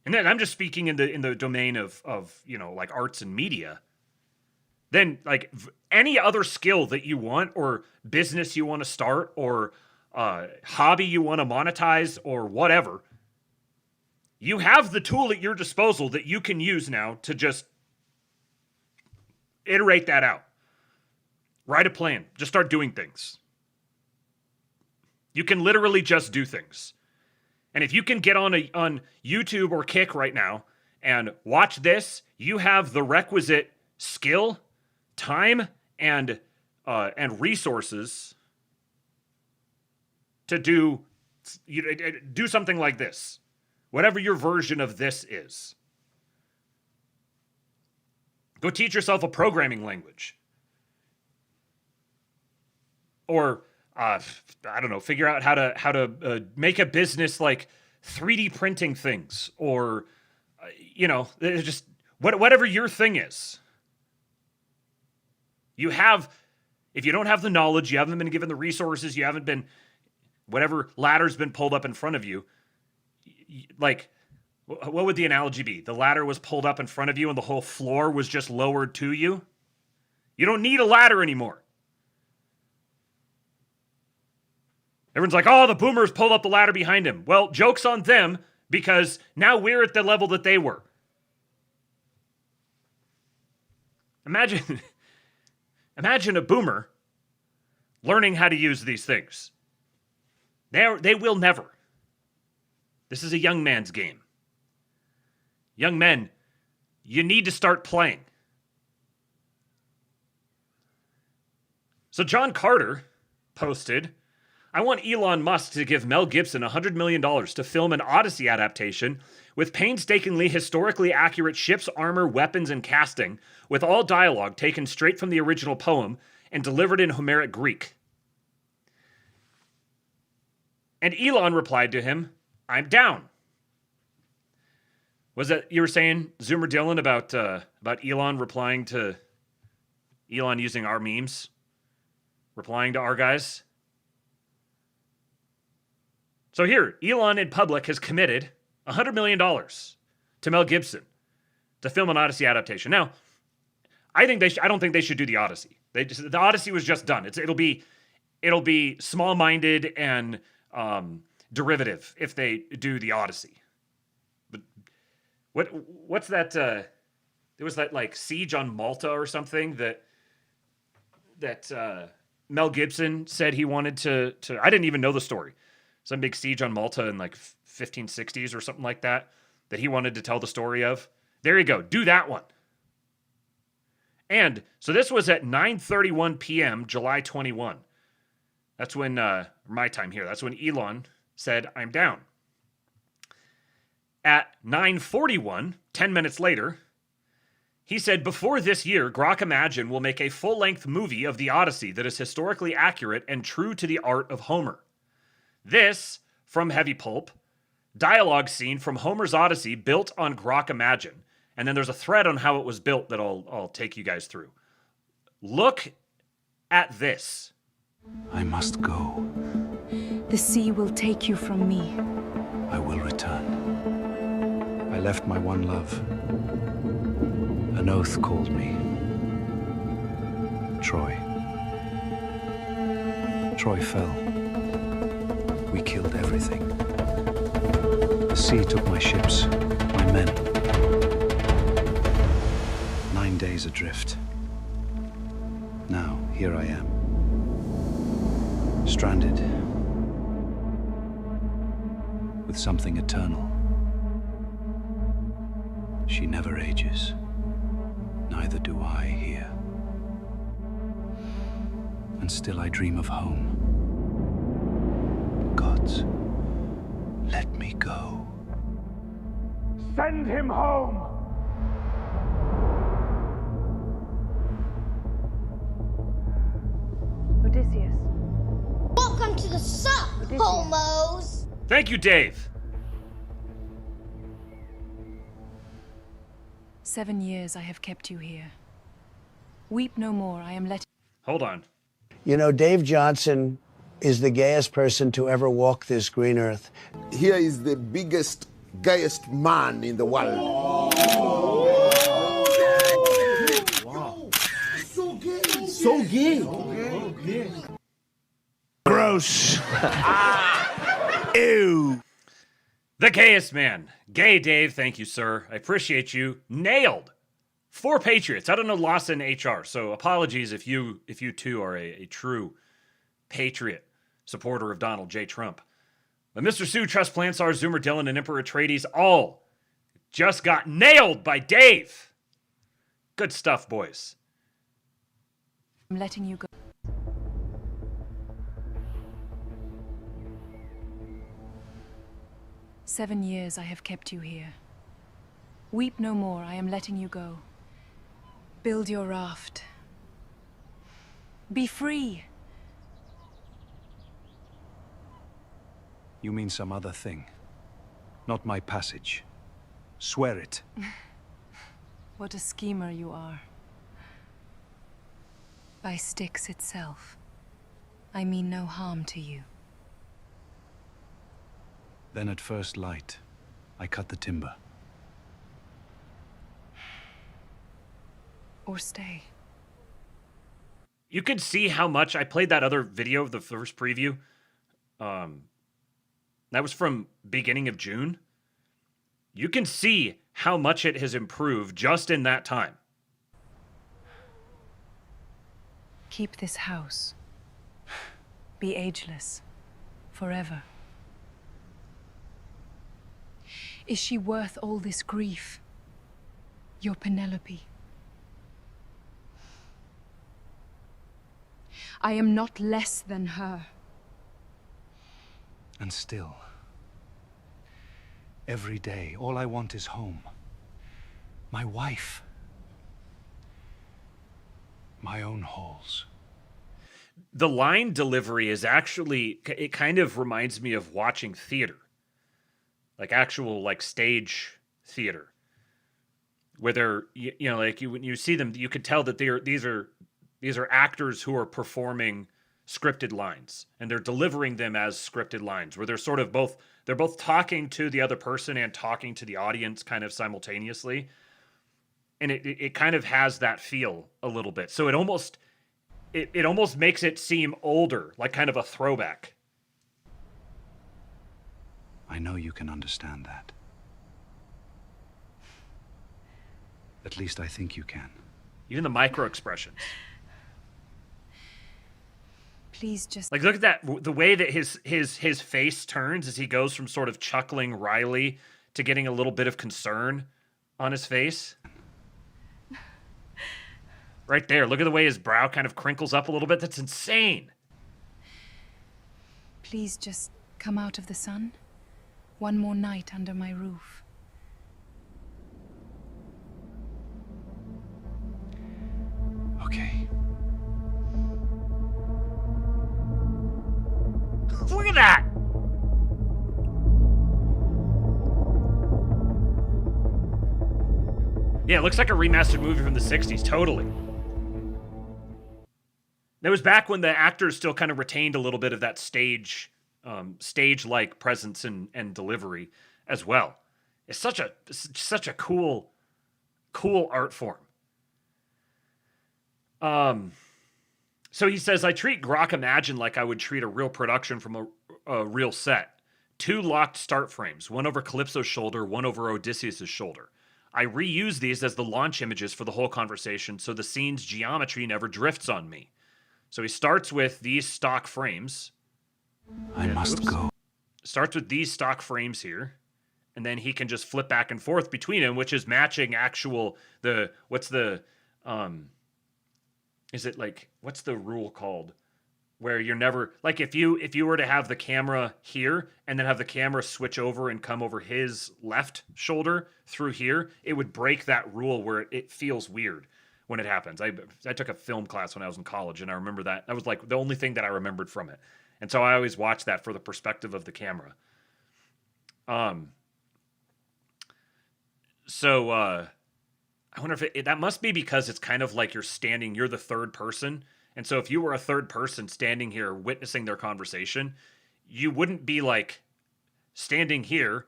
And then I'm just speaking in the domain of like arts and media. Then like any other skill that you want, or business you want to start, or hobby you want to monetize, or whatever, you have the tool at your disposal that you can use now to just iterate that out. Write a plan. Just start doing things. You can literally just do things. And if you can get on YouTube or Kick right now and watch this, you have the requisite skill, time, and resources to do something like this. Whatever your version of this is. Go teach yourself a programming language. Or, I don't know, figure out how to make a business like 3D printing things. Or, just whatever your thing is. If you don't have the knowledge, you haven't been given the resources, you haven't been, whatever ladder's been pulled up in front of you, like, what would the analogy be? The ladder was pulled up in front of you and the whole floor was just lowered to you? You don't need a ladder anymore. Everyone's like, oh, the boomers pulled up the ladder behind him. Well, joke's on them, because now we're at the level that they were. Imagine a boomer learning how to use these things. They will never. This is a young man's game. Young men, you need to start playing. So John Carter posted, I want Elon Musk to give Mel Gibson $100 million to film an Odyssey adaptation with painstakingly historically accurate ships, armor, weapons, and casting, with all dialogue taken straight from the original poem and delivered in Homeric Greek. And Elon replied to him, I'm down. Was that you were saying, Zoomer Dylan, about Elon replying to Elon using our memes? Replying to our guys? So here, Elon in public has committed $100 million to Mel Gibson to film an Odyssey adaptation. Now, I don't think they should do the Odyssey. The Odyssey was just done. It'll be small-minded and derivative if they do the Odyssey. But what's that? There was that like siege on Malta or something that Mel Gibson said he wanted to. I didn't even know the story. Some big siege on Malta in like 1560s or something like that he wanted to tell the story of. There you go. Do that one. And so this was at 9:31 p.m. July 21. That's when my time here. That's when Elon said, I'm down. At 9:41, 10 minutes later, he said, before this year, Grok Imagine will make a full-length movie of the Odyssey that is historically accurate and true to the art of Homer. This, from Heavy Pulp, dialogue scene from Homer's Odyssey built on Grok Imagine. And then there's a thread on how it was built that I'll take you guys through. Look at this. I must go. The sea will take you from me. I will return. I left my one love. An oath called me. Troy. Troy fell. We killed everything. The sea took my ships, my men. 9 days adrift. Now, here I am. Stranded. With something eternal. She never ages. Neither do I here. And still I dream of home. Gods, let me go. Send him home! Odysseus. Welcome to the sup, homos! Thank you, Dave. 7 years I have kept you here. Weep no more, I am letting... Hold on. You know, Dave Johnson is the gayest person to ever walk this green earth. Here is the biggest, gayest man in the world. Wow. So gay. So gay. Gross. Ew. The gayest man. Gay Dave, thank you, sir. I appreciate you. Nailed. 4 Patriots. I don't know Lawson HR, so apologies if you too are a true patriot supporter of Donald J. Trump. But Mr. Sue, Trust Plansar, Zoomer Dylan, and Emperor Atreides all just got nailed by Dave. Good stuff, boys. I'm letting you go. "7 years I have kept you here. Weep no more, I am letting you go. Build your raft. Be free." You mean some other thing. Not my passage. Swear it. What a schemer you are. By Styx itself, I mean no harm to you. Then at first light, I cut the timber. Or stay. You could see how much I played that other video of the first preview. That was from beginning of June. You can see how much it has improved just in that time. Keep this house. Be ageless. Forever. Is she worth all this grief? Your Penelope. I am not less than her. And still, every day, all I want is home. My wife. My own halls. The line delivery is actually, it kind of reminds me of watching theater. Like actual, like stage theater. Where they're, you know, like when you see them, you could tell that these are actors who are performing scripted lines, and they're delivering them as scripted lines, where they're sort of they're both talking to the other person and talking to the audience kind of simultaneously. And it kind of has that feel a little bit. So it almost makes it seem older, like kind of a throwback. I know you can understand that. At least I think you can. Even the micro expressions. Please just... Like, look at that. The way that his face turns as he goes from sort of chuckling wryly to getting a little bit of concern on his face. Right there. Look at the way his brow kind of crinkles up a little bit. That's insane. Please just come out of the sun. One more night under my roof. Okay. Look at that! Yeah, it looks like a remastered movie from the 60s, totally. That was back when the actors still kind of retained a little bit of that stage-like presence and delivery as well. It's such a cool art form. So he says, I treat Grok Imagine like I would treat a real production from a real set. 2 locked start frames, one over Calypso's shoulder, one over Odysseus' shoulder. I reuse these as the launch images for the whole conversation, so the scene's geometry never drifts on me. So he starts with these stock frames. I must go. Starts with these stock frames here. And then he can just flip back and forth between them, which is matching actual, what's the rule called? Where you're never, like if you were to have the camera here and then have the camera switch over and come over his left shoulder through here, it would break that rule where it feels weird when it happens. I took a film class when I was in college, and I remember that. That was like the only thing that I remembered from it. And so I always watch that for the perspective of the camera. So I wonder if that must be because it's kind of like you're the third person. And so if you were a third person standing here witnessing their conversation, you wouldn't be like standing here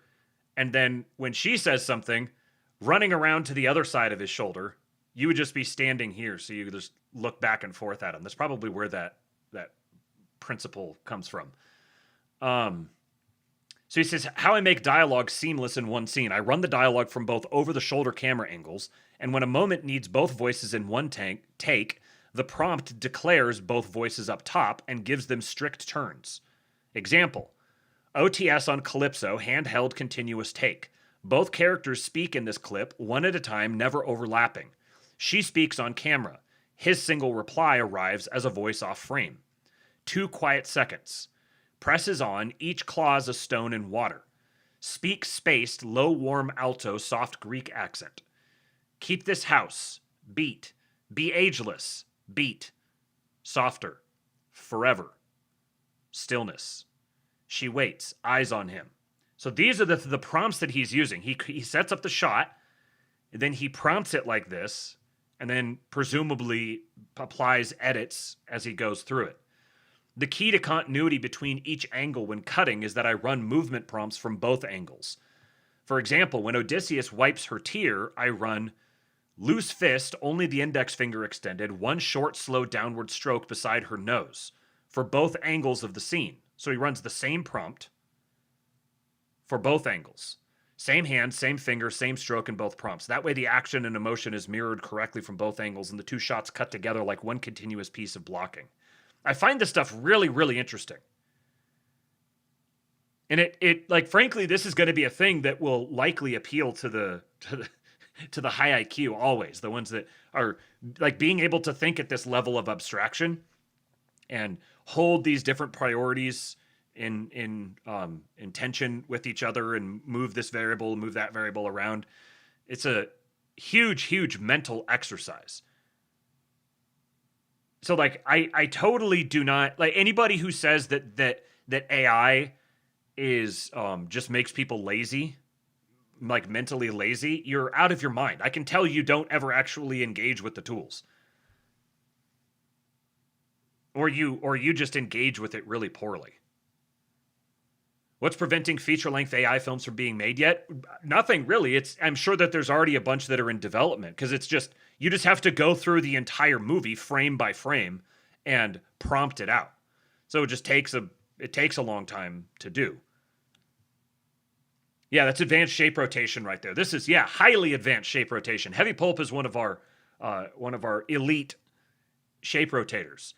and then when she says something, running around to the other side of his shoulder. You would just be standing here, so you just look back and forth at him. That's probably where that principle comes from. So he says, how I make dialogue seamless in one scene. I run the dialogue from both over-the-shoulder camera angles, and when a moment needs both voices in one take, the prompt declares both voices up top and gives them strict turns. Example, OTS on Calypso, handheld continuous take. Both characters speak in this clip, one at a time, never overlapping. She speaks on camera. His single reply arrives as a voice off frame. 2 quiet seconds. Presses on, each claws a stone in water. Speak spaced, low warm alto, soft Greek accent. Keep this house. Beat. Be ageless. Beat. Softer. Forever. Stillness. She waits, eyes on him. So these are the prompts that he's using. He sets up the shot, and then he prompts it like this, and then presumably applies edits as he goes through it. The key to continuity between each angle when cutting is that I run movement prompts from both angles. For example, when Odysseus wipes her tear, I run loose fist, only the index finger extended, one short, slow downward stroke beside her nose for both angles of the scene. So he runs the same prompt for both angles. Same hand, same finger, same stroke in both prompts. That way the action and emotion is mirrored correctly from both angles and the 2 shots cut together like one continuous piece of blocking. I find this stuff really, really interesting. And it like, frankly, this is going to be a thing that will likely appeal to the high IQ always. The ones that are like being able to think at this level of abstraction and hold these different priorities in tension with each other and move this variable, move that variable around. It's a huge mental exercise. So like I totally do not like anybody who says that AI is just makes people lazy, like mentally lazy. You're out of your mind. I can tell you don't ever actually engage with the tools. Or you just engage with it really poorly. What's preventing feature-length AI films from being made yet? Nothing really. I'm sure that there's already a bunch that are in development because you just have to go through the entire movie frame by frame and prompt it out. So it just takes a long time to do. Yeah, that's advanced shape rotation right there. This is highly advanced shape rotation. Heavy Pulp is one of our elite shape rotators.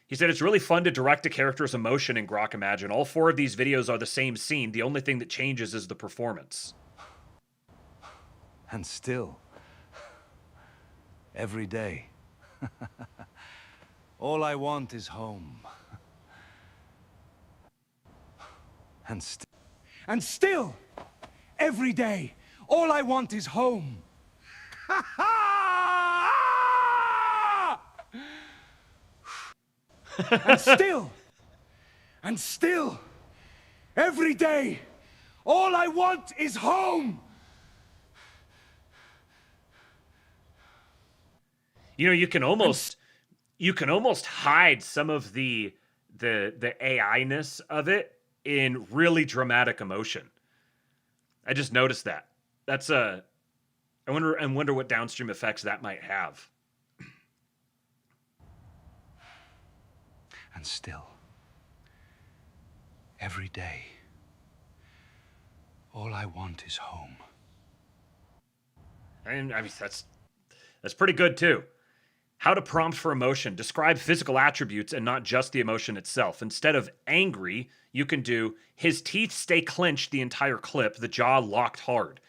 He said, it's really fun to direct a character's emotion in Grok Imagine. All 4 of these videos are the same scene. The only thing that changes is the performance. And still, every day, all I want is home. And still, every day, all I want is home. And still, every day, all I want is home. You know, you can almost hide some of the AI-ness of it in really dramatic emotion. I just noticed that. That's I wonder what downstream effects that might have. And still, every day, all I want is home. And I mean that's pretty good too. How to prompt for emotion. Describe physical attributes and not just the emotion itself. Instead of angry, you can do his teeth stay clenched the entire clip, the jaw locked hard.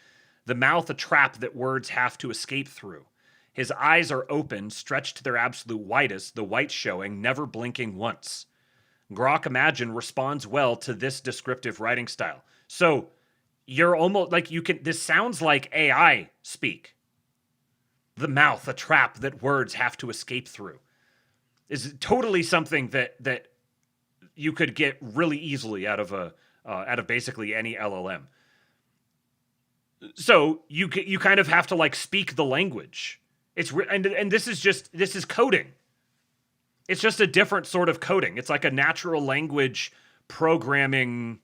The mouth a trap that words have to escape through. His eyes are open, stretched to their absolute widest, the white showing, never blinking once. Grok Imagine responds well to this descriptive writing style. So you're almost like this sounds like AI speak. The mouth, a trap that words have to escape through, is totally something that you could get really easily out of basically any LLM. So you kind of have to like speak the language. And this is coding. It's just a different sort of coding. It's like a natural language programming.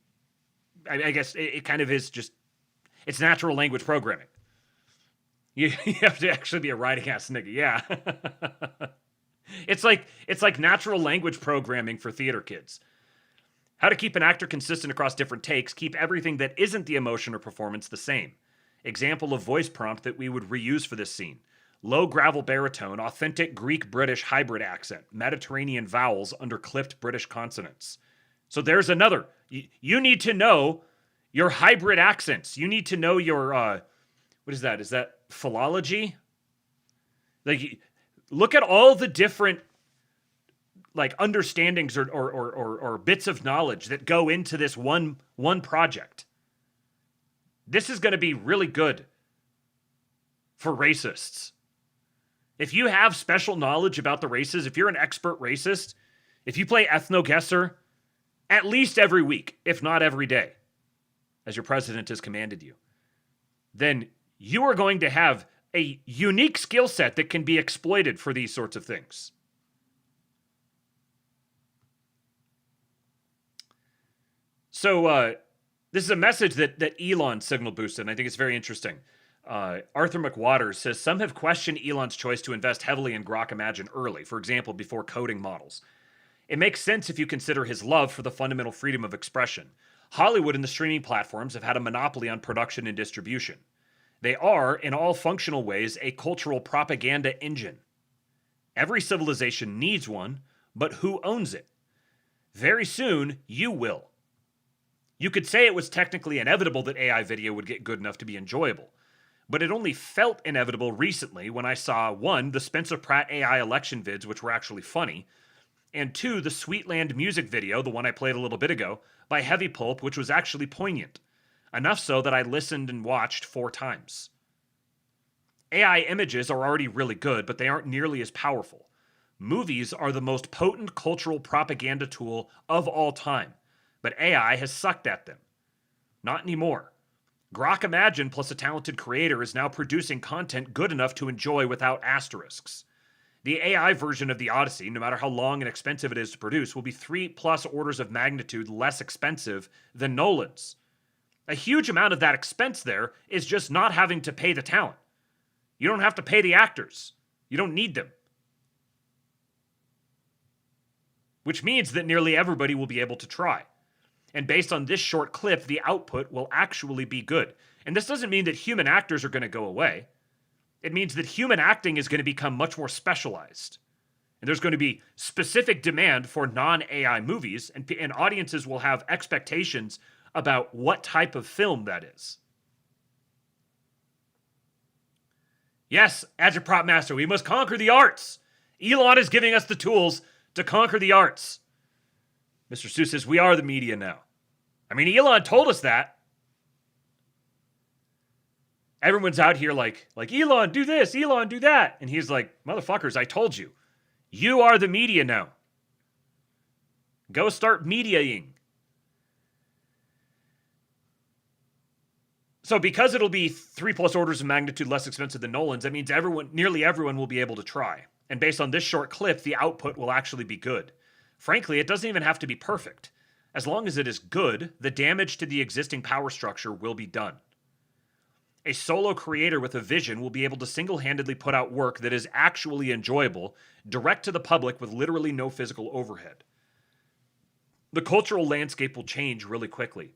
I guess it kind of is just. It's natural language programming. You have to actually be a writing ass nigga, yeah. It's like natural language programming for theater kids. How to keep an actor consistent across different takes, keep everything that isn't the emotion or performance the same. Example of voice prompt that we would reuse for this scene. Low gravel baritone, authentic Greek-British hybrid accent, Mediterranean vowels under clipped British consonants. So there's another. You need to know your hybrid accents. You need to know your, what is that? Is that philology? Like, look at all the different, like, understandings or bits of knowledge that go into this one project. This is going to be really good for racists. If you have special knowledge about the races, if you're an expert racist, if you play ethno-guesser at least every week, if not every day, as your president has commanded you, then you are going to have a unique skill set that can be exploited for these sorts of things. So this is a message that Elon signal boosted, and I think it's very interesting. Arthur McWaters says, some have questioned Elon's choice to invest heavily in Grok Imagine early, for example, before coding models. It makes sense if you consider his love for the fundamental freedom of expression. Hollywood and the streaming platforms have had a monopoly on production and distribution. They are, in all functional ways, a cultural propaganda engine. Every civilization needs one, but who owns it? Very soon, you will. You could say it was technically inevitable that AI video would get good enough to be enjoyable, but it only felt inevitable recently when I saw, one, the Spencer Pratt AI election vids, which were actually funny, And 2, the Sweetland music video, the one I played a little bit ago, by Heavy Pulp, which was actually poignant. Enough so that I listened and watched 4 times. AI images are already really good, but they aren't nearly as powerful. Movies are the most potent cultural propaganda tool of all time, but AI has sucked at them. Not anymore. Grok Imagine plus a talented creator is now producing content good enough to enjoy without asterisks. The AI version of the Odyssey, no matter how long and expensive it is to produce, will be 3+ orders of magnitude less expensive than Nolan's. A huge amount of that expense there is just not having to pay the talent. You don't have to pay the actors. You don't need them. Which means that nearly everybody will be able to try. And based on this short clip, the output will actually be good. And this doesn't mean that human actors are going to go away. It means that human acting is going to become much more specialized. And there's going to be specific demand for non-AI movies, and audiences will have expectations about what type of film that is. Yes, Agitprop Master, we must conquer the arts. Elon is giving us the tools to conquer the arts. Mr. Seuss says, we are the media now. I mean, Elon told us that. Everyone's out here like Elon, do this, Elon, do that. And he's like, motherfuckers, I told you. You are the media now. Go start mediating. So because it'll be 3+ orders of magnitude less expensive than Nolan's, that means nearly everyone will be able to try. And based on this short clip, the output will actually be good. Frankly, it doesn't even have to be perfect. As long as it is good, the damage to the existing power structure will be done. A solo creator with a vision will be able to single-handedly put out work that is actually enjoyable, direct to the public with literally no physical overhead. The cultural landscape will change really quickly.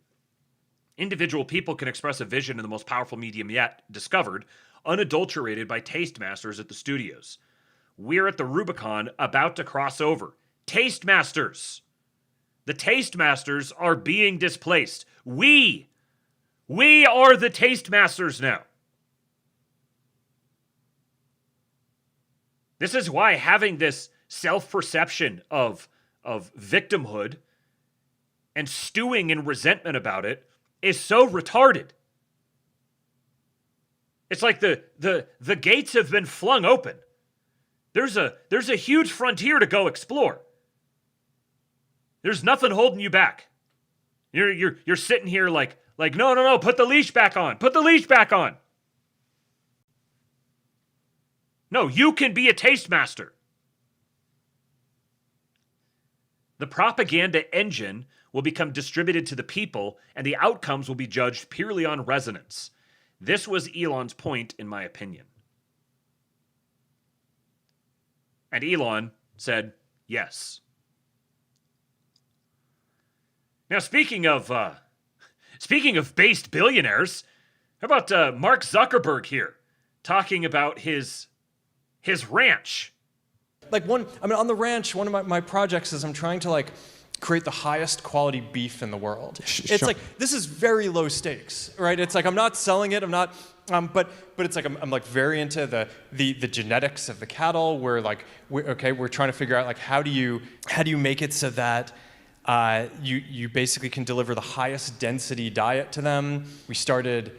Individual people can express a vision in the most powerful medium yet discovered, unadulterated by taste masters at the studios. We're at the Rubicon about to cross over. Taste masters! The taste masters are being displaced. We are the taste masters now. This is why having this self-perception of victimhood and stewing in resentment about it is so retarded. It's like the gates have been flung open. There's a huge frontier to go explore. There's nothing holding you back. You're sitting here like no, put the leash back on. Put the leash back on. No, you can be a taste master. The propaganda engine will become distributed to the people, and the outcomes will be judged purely on resonance. This was Elon's point, in my opinion. And Elon said yes. Now, speaking of based billionaires, how about Mark Zuckerberg here talking about his ranch? On the ranch, one of my projects is I'm trying to create the highest quality beef in the world. It's like, this is very low stakes, right? It's like, I'm not selling it, I'm not, but it's like, I'm very into the genetics of the cattle. We're trying to figure out how do you make it so that you basically can deliver the highest density diet to them. We started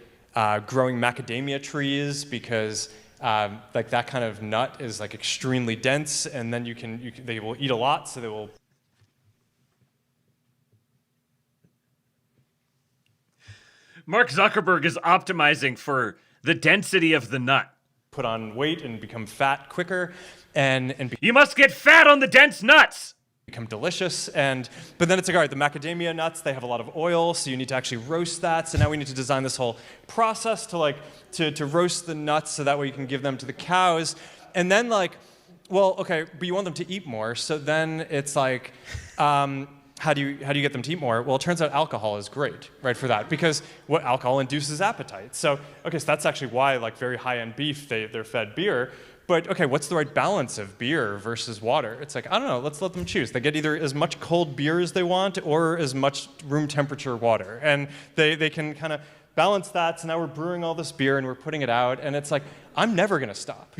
growing macadamia trees because that kind of nut is extremely dense, and then they will eat a lot, so they will. Mark Zuckerberg is optimizing for the density of the nut. Put on weight and become fat quicker, and you must get fat on the dense nuts. Become delicious, but then it's like, all right, the macadamia nuts, they have a lot of oil, so you need to actually roast that. So now we need to design this whole process to roast the nuts so that way you can give them to the cows. And then but you want them to eat more. So then it's like, how do you get them to eat more? Well, it turns out alcohol is great, right, for that, because what alcohol induces appetite. So that's actually why very high-end beef, they're fed beer. But what's the right balance of beer versus water? It's like, I don't know, let's let them choose. They get either as much cold beer as they want or as much room temperature water. And they can kind of balance that. So now we're brewing all this beer and we're putting it out. And it's like, I'm never going to stop.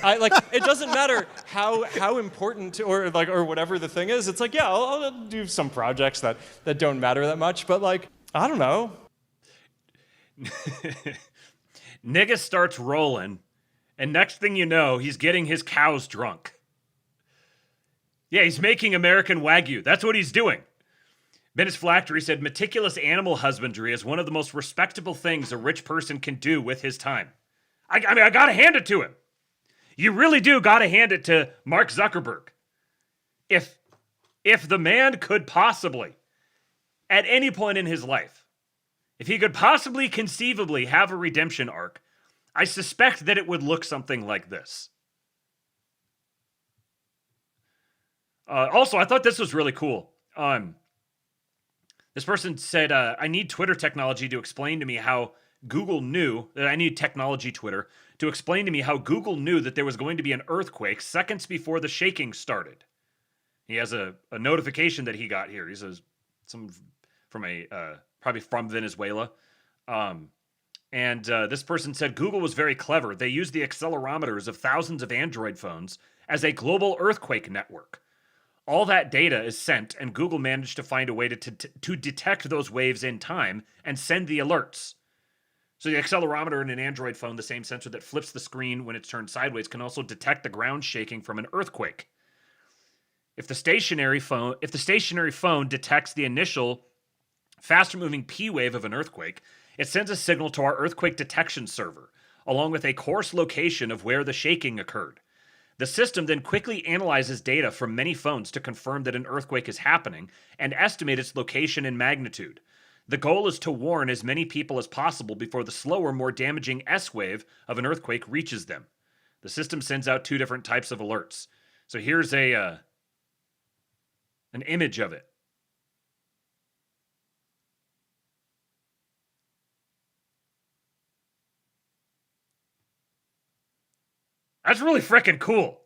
It doesn't matter how important or whatever the thing is. It's like, yeah, I'll do some projects that don't matter that much, but like, I don't know. Nigga starts rolling, and next thing you know, he's getting his cows drunk. Yeah, he's making American Wagyu. That's what he's doing. Menace Phylactery said, meticulous animal husbandry is one of the most respectable things a rich person can do with his time. I mean, I gotta hand it to him. You really do gotta hand it to Mark Zuckerberg. If the man could possibly, at any point in his life, if he could possibly conceivably have a redemption arc, I suspect that it would look something like this. Also, I thought this was really cool. This person said, I need Twitter technology to explain to me how Google knew that I need technology Twitter to explain to me how Google knew that there was going to be an earthquake seconds before the shaking started. He has a notification that he got here. He says probably from Venezuela. This person said, Google was very clever. They used the accelerometers of thousands of Android phones as a global earthquake network. All that data is sent, and Google managed to find a way to detect those waves in time and send the alerts. So the accelerometer in an Android phone, the same sensor that flips the screen when it's turned sideways, can also detect the ground shaking from an earthquake. If the stationary phone detects the initial faster-moving P wave of an earthquake, it sends a signal to our earthquake detection server, along with a coarse location of where the shaking occurred. The system then quickly analyzes data from many phones to confirm that an earthquake is happening and estimate its location and magnitude. The goal is to warn as many people as possible before the slower, more damaging S wave of an earthquake reaches them. The system sends out 2 different types of alerts. So here's an image of it. That's really freaking cool.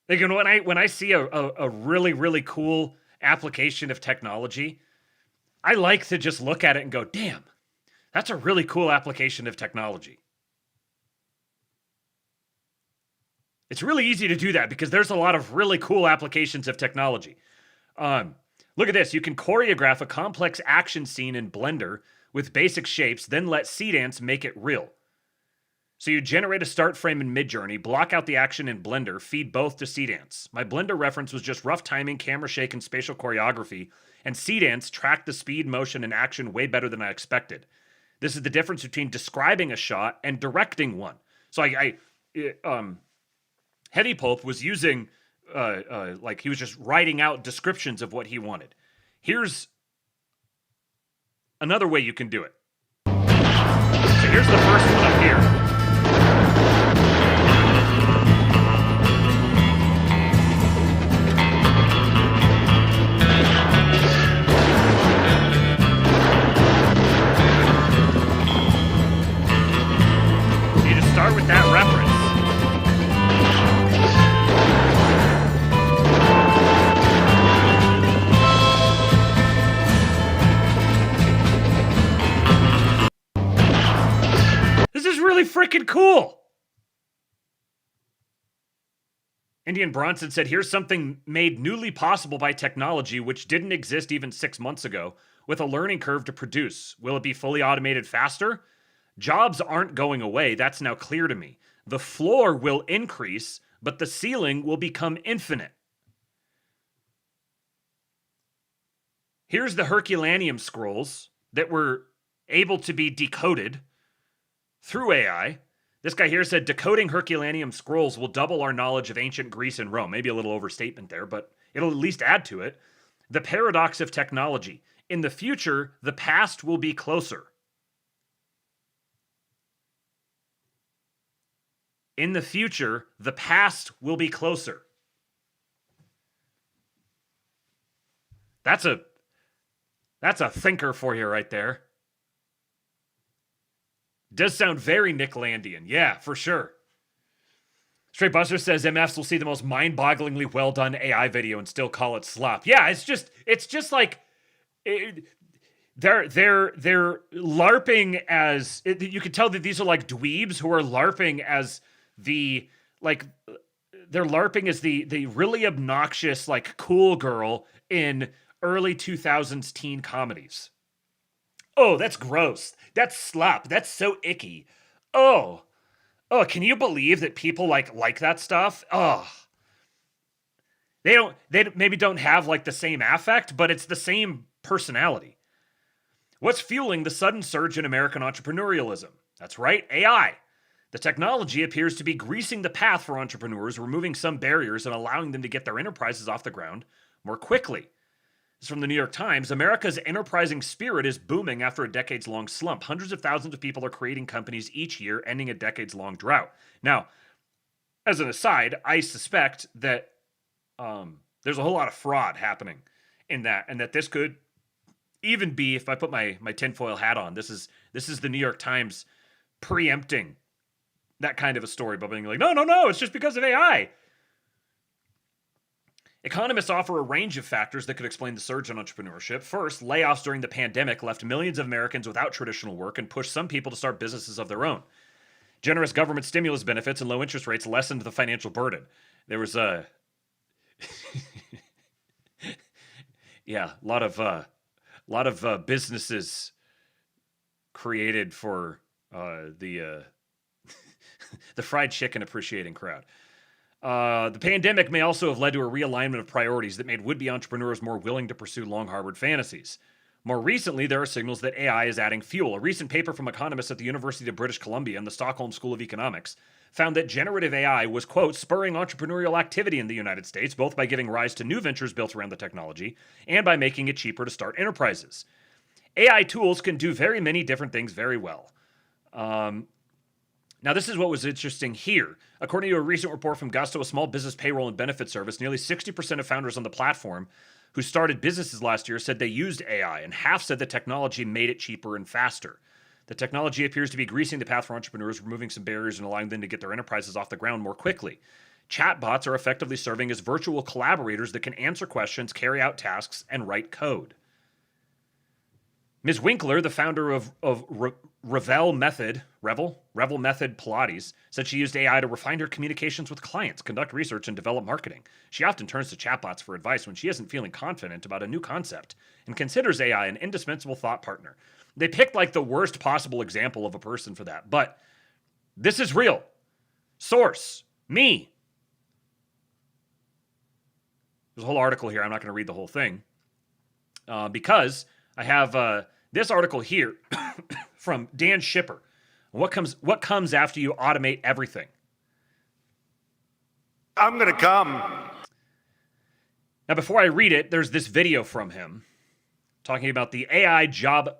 Like, when I see a really, really cool application of technology, I like to just look at it and go, damn, that's a really cool application of technology. It's really easy to do that because there's a lot of really cool applications of technology. Look at this. You can choreograph a complex action scene in Blender with basic shapes, then let Seedance make it real. So you generate a start frame in Midjourney, block out the action in Blender, feed both to Seedance. My Blender reference was just rough timing, camera shake, and spatial choreography, and Seedance tracked the speed, motion, and action way better than I expected. This is the difference between describing a shot and directing one. So Heavy Pulp was using, he was just writing out descriptions of what he wanted. Here's another way you can do it. So here's the first one up here. Start with that reference. This is really freaking cool. Indian Bronson said, here's something made newly possible by technology which didn't exist even 6 months ago, with a learning curve to produce. Will it be fully automated faster? Jobs aren't going away, that's now clear to me. The floor will increase, but the ceiling will become infinite. Here's the Herculaneum scrolls that were able to be decoded through AI. This guy here said, decoding Herculaneum scrolls will double our knowledge of ancient Greece and Rome. Maybe a little overstatement there, but it'll at least add to it. The paradox of technology. In the future, the past will be closer. In the future, the past will be closer. That's a thinker for you right there. Does sound very Nick Landian. Yeah, for sure. Straight Buster says MFs will see the most mind-bogglingly well-done AI video and still call it slop. Yeah, it's just like they're LARPing as you can tell that these are like dweebs who are LARPing as they're LARPing as the really obnoxious like cool girl in early 2000s teen comedies. Oh, that's gross. That's slop. That's so icky. Oh, can you believe that people like that stuff? Oh, they maybe don't have like the same affect, but it's the same personality. What's fueling the sudden surge in American entrepreneurialism? That's right, AI. The technology appears to be greasing the path for entrepreneurs, removing some barriers and allowing them to get their enterprises off the ground more quickly. This is from the New York Times. America's enterprising spirit is booming after a decades-long slump. Hundreds of thousands of people are creating companies each year, ending a decades-long drought. Now, as an aside, I suspect that there's a whole lot of fraud happening in that, and that this could even be, if I put my tinfoil hat on, this is the New York Times preempting that kind of a story by being like, no, it's just because of AI. Economists offer a range of factors that could explain the surge in entrepreneurship. First, layoffs during the pandemic left millions of Americans without traditional work and pushed some people to start businesses of their own. Generous government stimulus benefits and low interest rates lessened the financial burden. There was a lot of businesses created for the fried chicken appreciating crowd. The pandemic may also have led to a realignment of priorities that made would-be entrepreneurs more willing to pursue long-harbored fantasies. More recently, there are signals that AI is adding fuel. A recent paper from economists at the University of British Columbia and the Stockholm School of Economics found that generative AI was, quote, spurring entrepreneurial activity in the United States, both by giving rise to new ventures built around the technology and by making it cheaper to start enterprises. AI tools can do very many different things very well. Now, this is what was interesting here. According to a recent report from Gusto, a small business payroll and benefit service, nearly 60% of founders on the platform who started businesses last year said they used AI, and half said the technology made it cheaper and faster. The technology appears to be greasing the path for entrepreneurs, removing some barriers and allowing them to get their enterprises off the ground more quickly. Chatbots are effectively serving as virtual collaborators that can answer questions, carry out tasks, and write code. Ms. Winkler, the founder of Revel Method Pilates, said she used AI to refine her communications with clients, conduct research, and develop marketing. She often turns to chatbots for advice when she isn't feeling confident about a new concept and considers AI an indispensable thought partner. They picked like the worst possible example of a person for that, but this is real. Source, me. There's a whole article here. I'm not going to read the whole thing because I have this article here from Dan Schipper. What comes after you automate everything? I'm going to come. Now, before I read it, there's this video from him talking about the AI job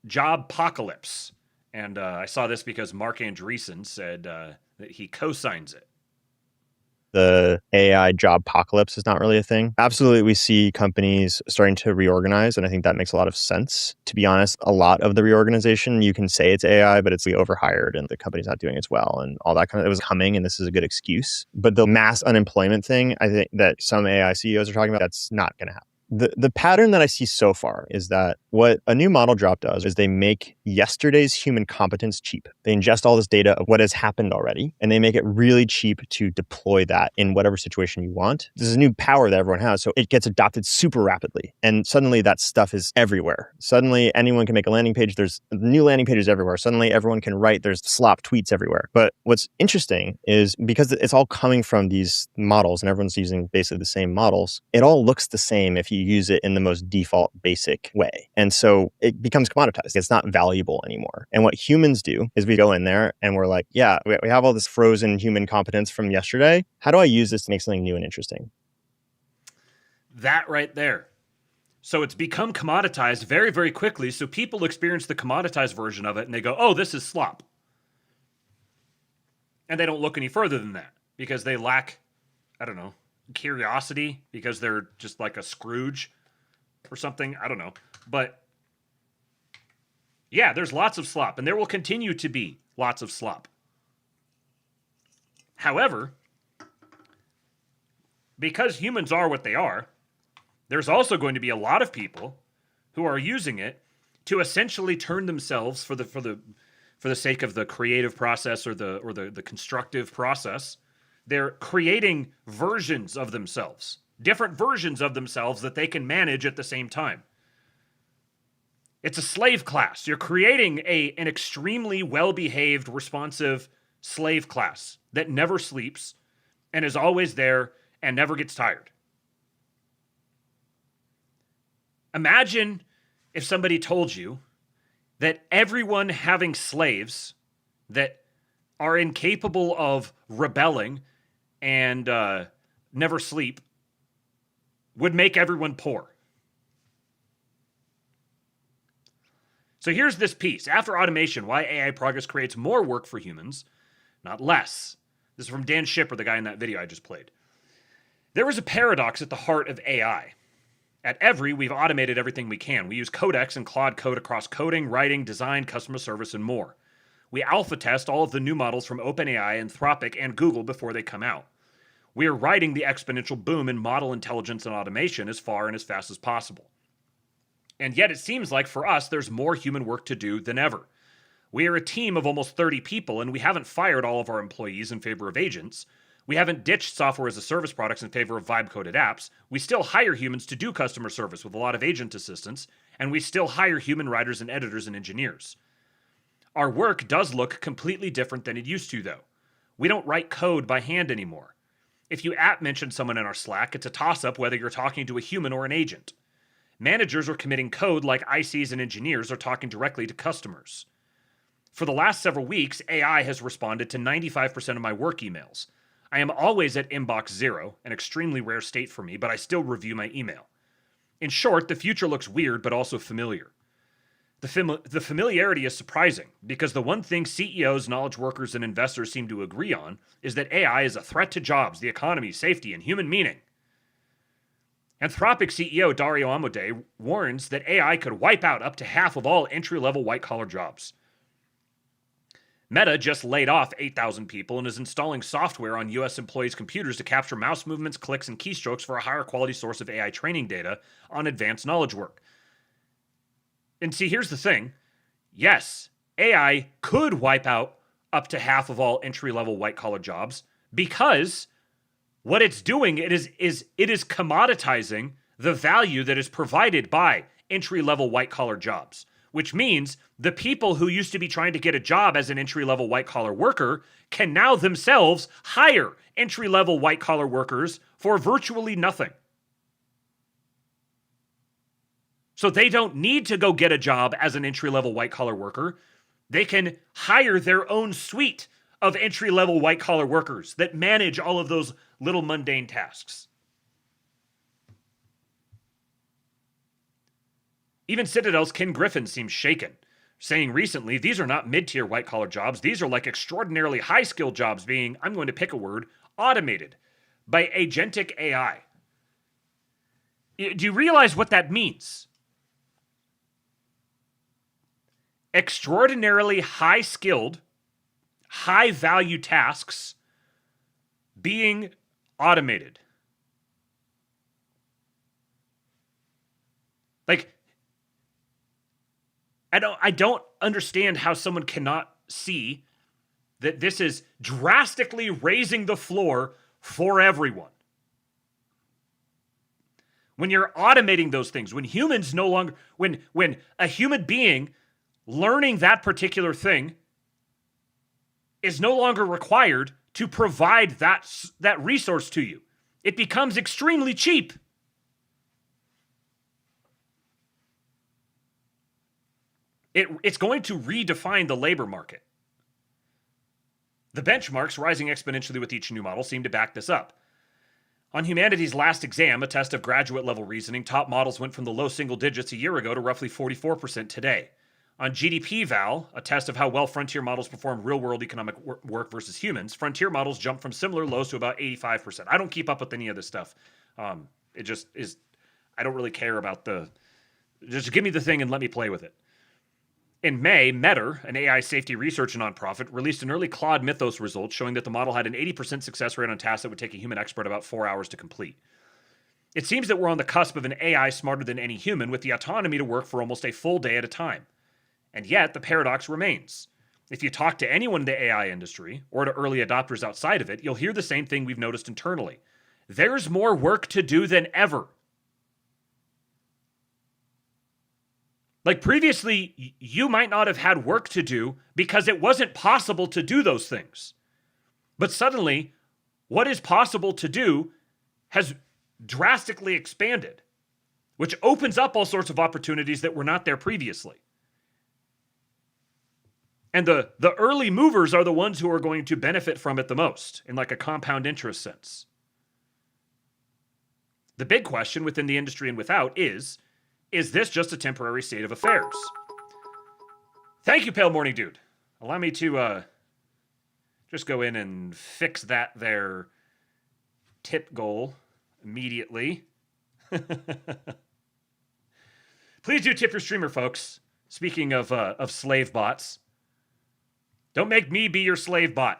apocalypse. And I saw this because Mark Andreessen said that he co-signs it. The AI job apocalypse is not really a thing. Absolutely, we see companies starting to reorganize, and I think that makes a lot of sense. To be honest, a lot of the reorganization, you can say it's AI, but it's overhired and the company's not doing as well and all that kind of, it was coming, and this is a good excuse. But the mass unemployment thing, I think that some AI CEOs are talking about, that's not going to happen. The pattern that I see so far is that what a new model drop does is they make yesterday's human competence cheap. They ingest all this data of what has happened already, and they make it really cheap to deploy that in whatever situation you want. This is a new power that everyone has, so it gets adopted super rapidly. And suddenly that stuff is everywhere. Suddenly anyone can make a landing page. There's new landing pages everywhere. Suddenly everyone can write. There's slop tweets everywhere. But what's interesting is because it's all coming from these models and everyone's using basically the same models, it all looks the same if you use it in the most default basic way. And so it becomes commoditized. It's not valuable anymore. And what humans do is we go in there and we're like, yeah, we have all this frozen human competence from yesterday. How do I use this to make something new and interesting? That right there. So it's become commoditized very, very quickly. So people experience the commoditized version of it and they go, oh, this is slop. And they don't look any further than that because they lack, I don't know, curiosity, because they're just like a Scrooge or something. I don't know. But yeah, there's lots of slop, and there will continue to be lots of slop. However, because humans are what they are, there's also going to be a lot of people who are using it to essentially turn themselves for the sake of the creative process or the constructive process. They're creating versions of themselves, different versions of themselves that they can manage at the same time. It's a slave class. You're creating an extremely well-behaved, responsive slave class that never sleeps and is always there and never gets tired. Imagine if somebody told you that everyone having slaves that are incapable of rebelling and never sleep would make everyone poor. So here's this piece. After automation, why AI progress creates more work for humans, not less. This is from Dan Schipper, the guy in that video I just played. There is a paradox at the heart of AI. At Every, we've automated everything we can. We use Codex and Claude Code across coding, writing, design, customer service, and more. We alpha test all of the new models from OpenAI, Anthropic, and Google before they come out. We are riding the exponential boom in model intelligence and automation as far and as fast as possible. And yet it seems like for us, there's more human work to do than ever. We are a team of almost 30 people, and we haven't fired all of our employees in favor of agents. We haven't ditched software as a service products in favor of vibe-coded apps. We still hire humans to do customer service with a lot of agent assistance, and we still hire human writers and editors and engineers. Our work does look completely different than it used to, though. We don't write code by hand anymore. If you mention someone in our Slack, it's a toss-up whether you're talking to a human or an agent. Managers are committing code like ICs and engineers are talking directly to customers. For the last several weeks, AI has responded to 95% of my work emails. I am always at inbox 0, an extremely rare state for me, but I still review my email. In short, the future looks weird but also familiar. The familiarity is surprising because the one thing CEOs, knowledge workers, and investors seem to agree on is that AI is a threat to jobs, the economy, safety, and human meaning. Anthropic CEO Dario Amodei warns that AI could wipe out up to half of all entry-level white-collar jobs. Meta just laid off 8,000 people and is installing software on US employees' computers to capture mouse movements, clicks, and keystrokes for a higher quality source of AI training data on advanced knowledge work. And see, here's the thing. Yes, AI could wipe out up to half of all entry-level white-collar jobs because what it's doing it is commoditizing the value that is provided by entry-level white-collar jobs, which means the people who used to be trying to get a job as an entry-level white-collar worker can now themselves hire entry-level white-collar workers for virtually nothing. So they don't need to go get a job as an entry-level white-collar worker. They can hire their own suite of entry-level white-collar workers that manage all of those little mundane tasks. Even Citadel's Ken Griffin seems shaken, saying recently, these are not mid-tier white-collar jobs. These are like extraordinarily high-skilled jobs being, I'm going to pick a word, automated by agentic AI. Do you realize what that means? Extraordinarily high-skilled, high-value tasks being automated. Like, I don't understand how someone cannot see that this is drastically raising the floor for everyone. When you're automating those things, when humans no longer, when a human being learning that particular thing is no longer required to provide that resource to you, it becomes extremely cheap. It's going to redefine the labor market. The benchmarks rising exponentially with each new model seem to back this up. On humanity's last exam, a test of graduate-level reasoning, top models went from the low single digits a year ago to roughly 44% today. On GDP Val, a test of how well frontier models perform real-world economic work versus humans, frontier models jumped from similar lows to about 85%. I don't keep up with any of this stuff. It just is, I don't really care about just give me the thing and let me play with it. In May, Meta, an AI safety research nonprofit, released an early Claude Mythos result showing that the model had an 80% success rate on tasks that would take a human expert about 4 hours to complete. It seems that we're on the cusp of an AI smarter than any human with the autonomy to work for almost a full day at a time. And yet, the paradox remains. If you talk to anyone in the AI industry, or to early adopters outside of it, you'll hear the same thing we've noticed internally. There's more work to do than ever. Like previously, you might not have had work to do because it wasn't possible to do those things. But suddenly, what is possible to do has drastically expanded, which opens up all sorts of opportunities that were not there previously. And the early movers are the ones who are going to benefit from it the most, in like a compound interest sense. The big question within the industry and without is this just a temporary state of affairs? Thank you, Pale Morning Dude. Allow me to just go in and fix that there tip goal immediately. Please do tip your streamer, folks. Speaking of slave bots. Don't make me be your slave bot.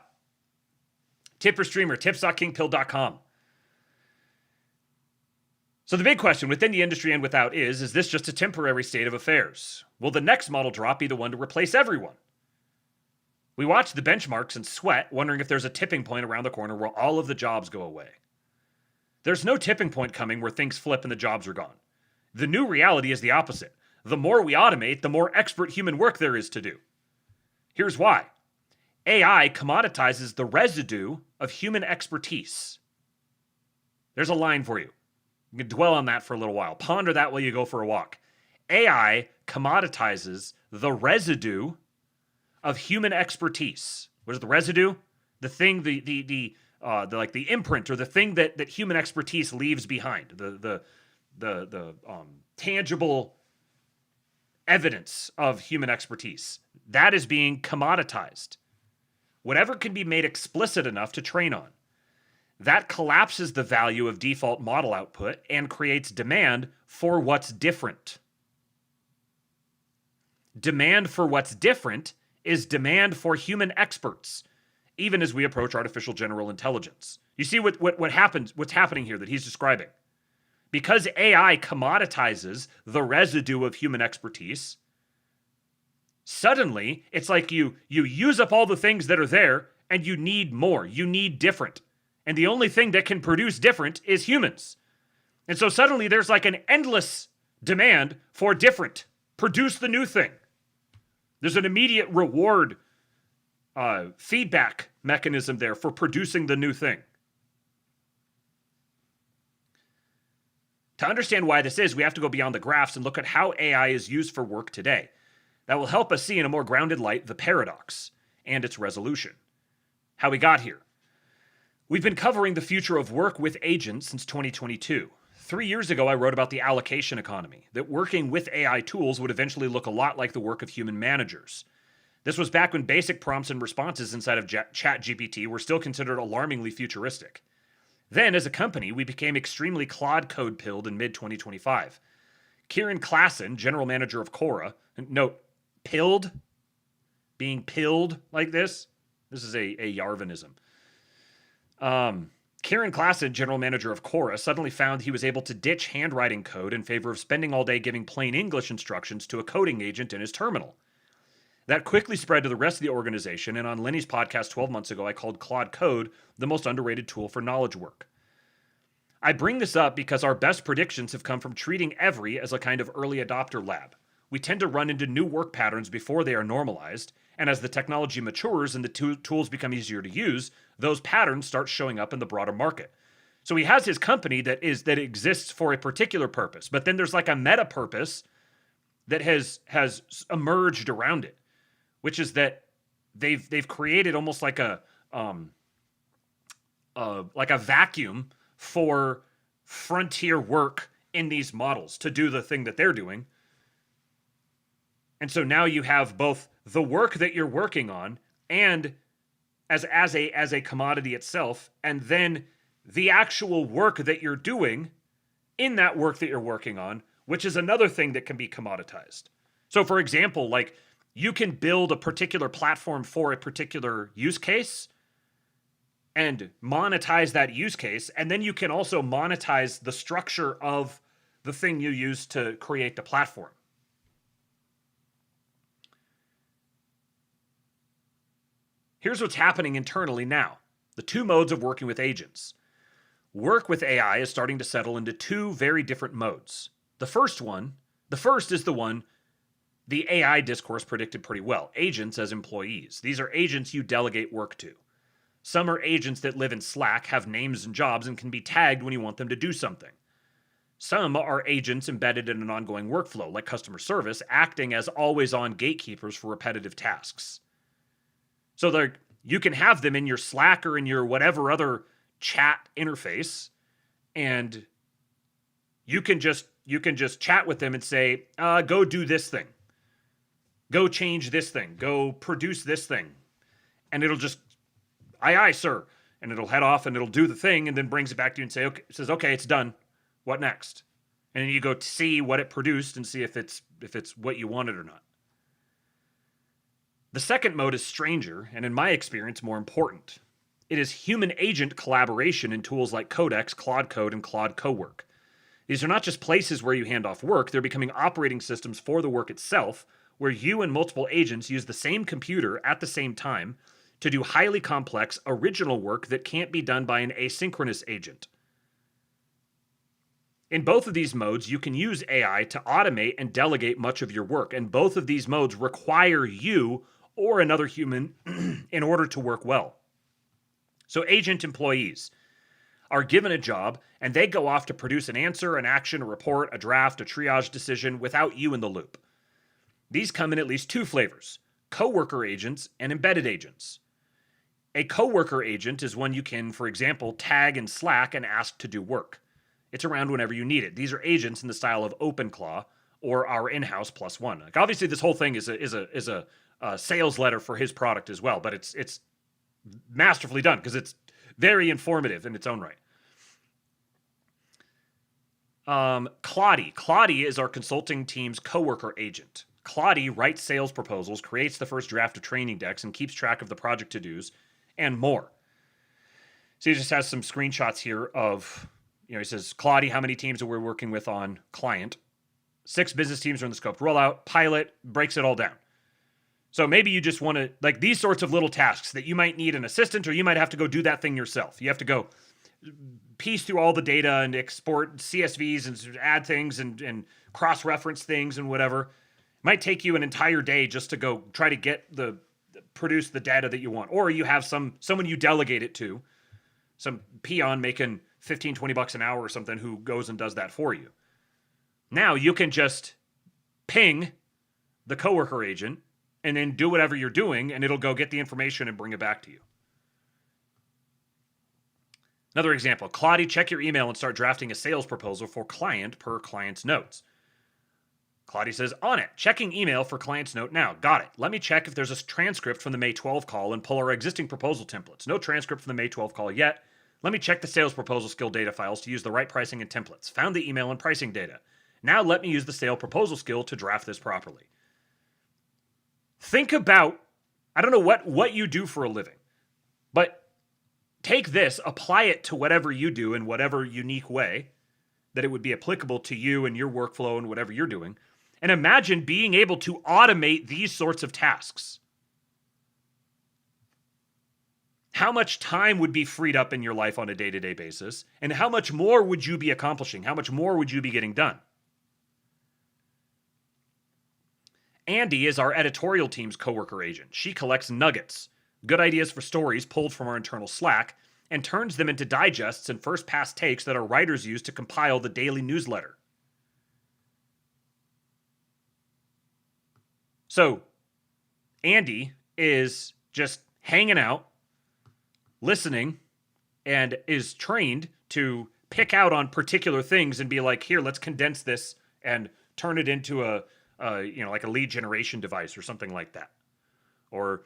Tip your streamer, tips.kingpill.com. So the big question within the industry and without is this just a temporary state of affairs? Will the next model drop be the one to replace everyone? We watch the benchmarks and sweat, wondering if there's a tipping point around the corner where all of the jobs go away. There's no tipping point coming where things flip and the jobs are gone. The new reality is the opposite. The more we automate, the more expert human work there is to do. Here's why. AI commoditizes the residue of human expertise. There's a line for you. You can dwell on that for a little while. Ponder that while you go for a walk. AI commoditizes the residue of human expertise. What is the residue? The thing, the imprint, or the thing that human expertise leaves behind. The tangible evidence of human expertise. That is being commoditized. Whatever can be made explicit enough to train on. That collapses the value of default model output and creates demand for what's different. Demand for what's different is demand for human experts, even as we approach artificial general intelligence. You see what's happening here that he's describing. Because AI commoditizes the residue of human expertise, suddenly it's like you use up all the things that are there and you need more. You need different. And the only thing that can produce different is humans. And so suddenly there's like an endless demand for different. Produce the new thing. There's an immediate reward feedback mechanism there for producing the new thing. To understand why this is, we have to go beyond the graphs and look at how AI is used for work today. That will help us see in a more grounded light the paradox and its resolution. How we got here. We've been covering the future of work with agents since 2022. 3 years ago, I wrote about the allocation economy, that working with AI tools would eventually look a lot like the work of human managers. This was back when basic prompts and responses inside of ChatGPT were still considered alarmingly futuristic. Then, as a company, we became extremely Claude code pilled in mid-2025. Kieran Klassen, general manager of Quora, note, pilled? Being pilled like this? This is a Yarvinism. Kieran Klassen, general manager of Quora, suddenly found he was able to ditch handwriting code in favor of spending all day giving plain English instructions to a coding agent in his terminal. That quickly spread to the rest of the organization, and on Lenny's podcast 12 months ago, I called Claude Code the most underrated tool for knowledge work. I bring this up because our best predictions have come from treating every as a kind of early adopter lab. We tend to run into new work patterns before they are normalized, and as the technology matures and the tools become easier to use, those patterns start showing up in the broader market. So he has his company that exists for a particular purpose, but then there's like a meta purpose that has emerged around it, which is that they've created almost like a vacuum for frontier work in these models to do the thing that they're doing. And so now you have both the work that you're working on and as a commodity itself, and then the actual work that you're doing in that work that you're working on, which is another thing that can be commoditized. So for example, like you can build a particular platform for a particular use case, and monetize that use case. And then you can also monetize the structure of the thing you use to create the platform. Here's what's happening internally now. The two modes of working with agents. Work with AI is starting to settle into two very different modes. The first is the one the AI discourse predicted pretty well. Agents as employees. These are agents you delegate work to. Some are agents that live in Slack, have names and jobs, and can be tagged when you want them to do something. Some are agents embedded in an ongoing workflow, like customer service, acting as always-on gatekeepers for repetitive tasks. So you can have them in your Slack or in your whatever other chat interface, and you can just chat with them and say, go do this thing. Go change this thing. Go produce this thing. And it'll just, aye, sir. And it'll head off and it'll do the thing and then brings it back to you and says, okay, it's done. What next? And then you go to see what it produced and see if it's what you wanted or not. The second mode is stranger, and in my experience, more important. It is human-agent collaboration in tools like Codex, Claude Code, and Claude Cowork. These are not just places where you hand off work, they're becoming operating systems for the work itself, where you and multiple agents use the same computer at the same time to do highly complex, original work that can't be done by an asynchronous agent. In both of these modes, you can use AI to automate and delegate much of your work, and both of these modes require you or another human in order to work well. So agent employees are given a job and they go off to produce an answer, an action, a report, a draft, a triage decision without you in the loop. These come in at least two flavors: coworker agents and embedded agents. A coworker agent is one you can, for example, tag in Slack and ask to do work. It's around whenever you need it. These are agents in the style of OpenClaw or our in-house +1. Like obviously, this whole thing is a sales letter for his product as well, but it's masterfully done because it's very informative in its own right. Claudie is our consulting team's coworker agent. Claudie writes sales proposals, creates the first draft of training decks, and keeps track of the project to-dos and more. So he just has some screenshots here of, he says, Claudie, how many teams are we working with on client? 6 business teams are in the scope rollout. Pilot breaks it all down. So maybe you just want to, like these sorts of little tasks that you might need an assistant, or you might have to go do that thing yourself. You have to go piece through all the data and export CSVs and add things and cross-reference things and whatever. It might take you an entire day just to go try to produce the data that you want. Or you have someone you delegate it to, some peon making $15-20 an hour or something who goes and does that for you. Now you can just ping the coworker agent and then do whatever you're doing, and it'll go get the information and bring it back to you. Another example, Claudie, check your email and start drafting a sales proposal for client per client's notes. Claudie says, on it. Checking email for client's note now. Got it. Let me check if there's a transcript from the May 12 call and pull our existing proposal templates. No transcript from the May 12 call yet. Let me check the sales proposal skill data files to use the right pricing and templates. Found the email and pricing data. Now let me use the sale proposal skill to draft this properly. Think about, I don't know what you do for a living, but take this, apply it to whatever you do in whatever unique way that it would be applicable to you and your workflow and whatever you're doing. And imagine being able to automate these sorts of tasks. How much time would be freed up in your life on a day-to-day basis? And how much more would you be accomplishing? How much more would you be getting done? Andy is our editorial team's coworker agent. She collects nuggets, good ideas for stories pulled from our internal Slack, and turns them into digests and first-pass takes that our writers use to compile the daily newsletter. So, Andy is just hanging out, listening, and is trained to pick out on particular things and be like, here, let's condense this and turn it into like a lead generation device or something like that. Or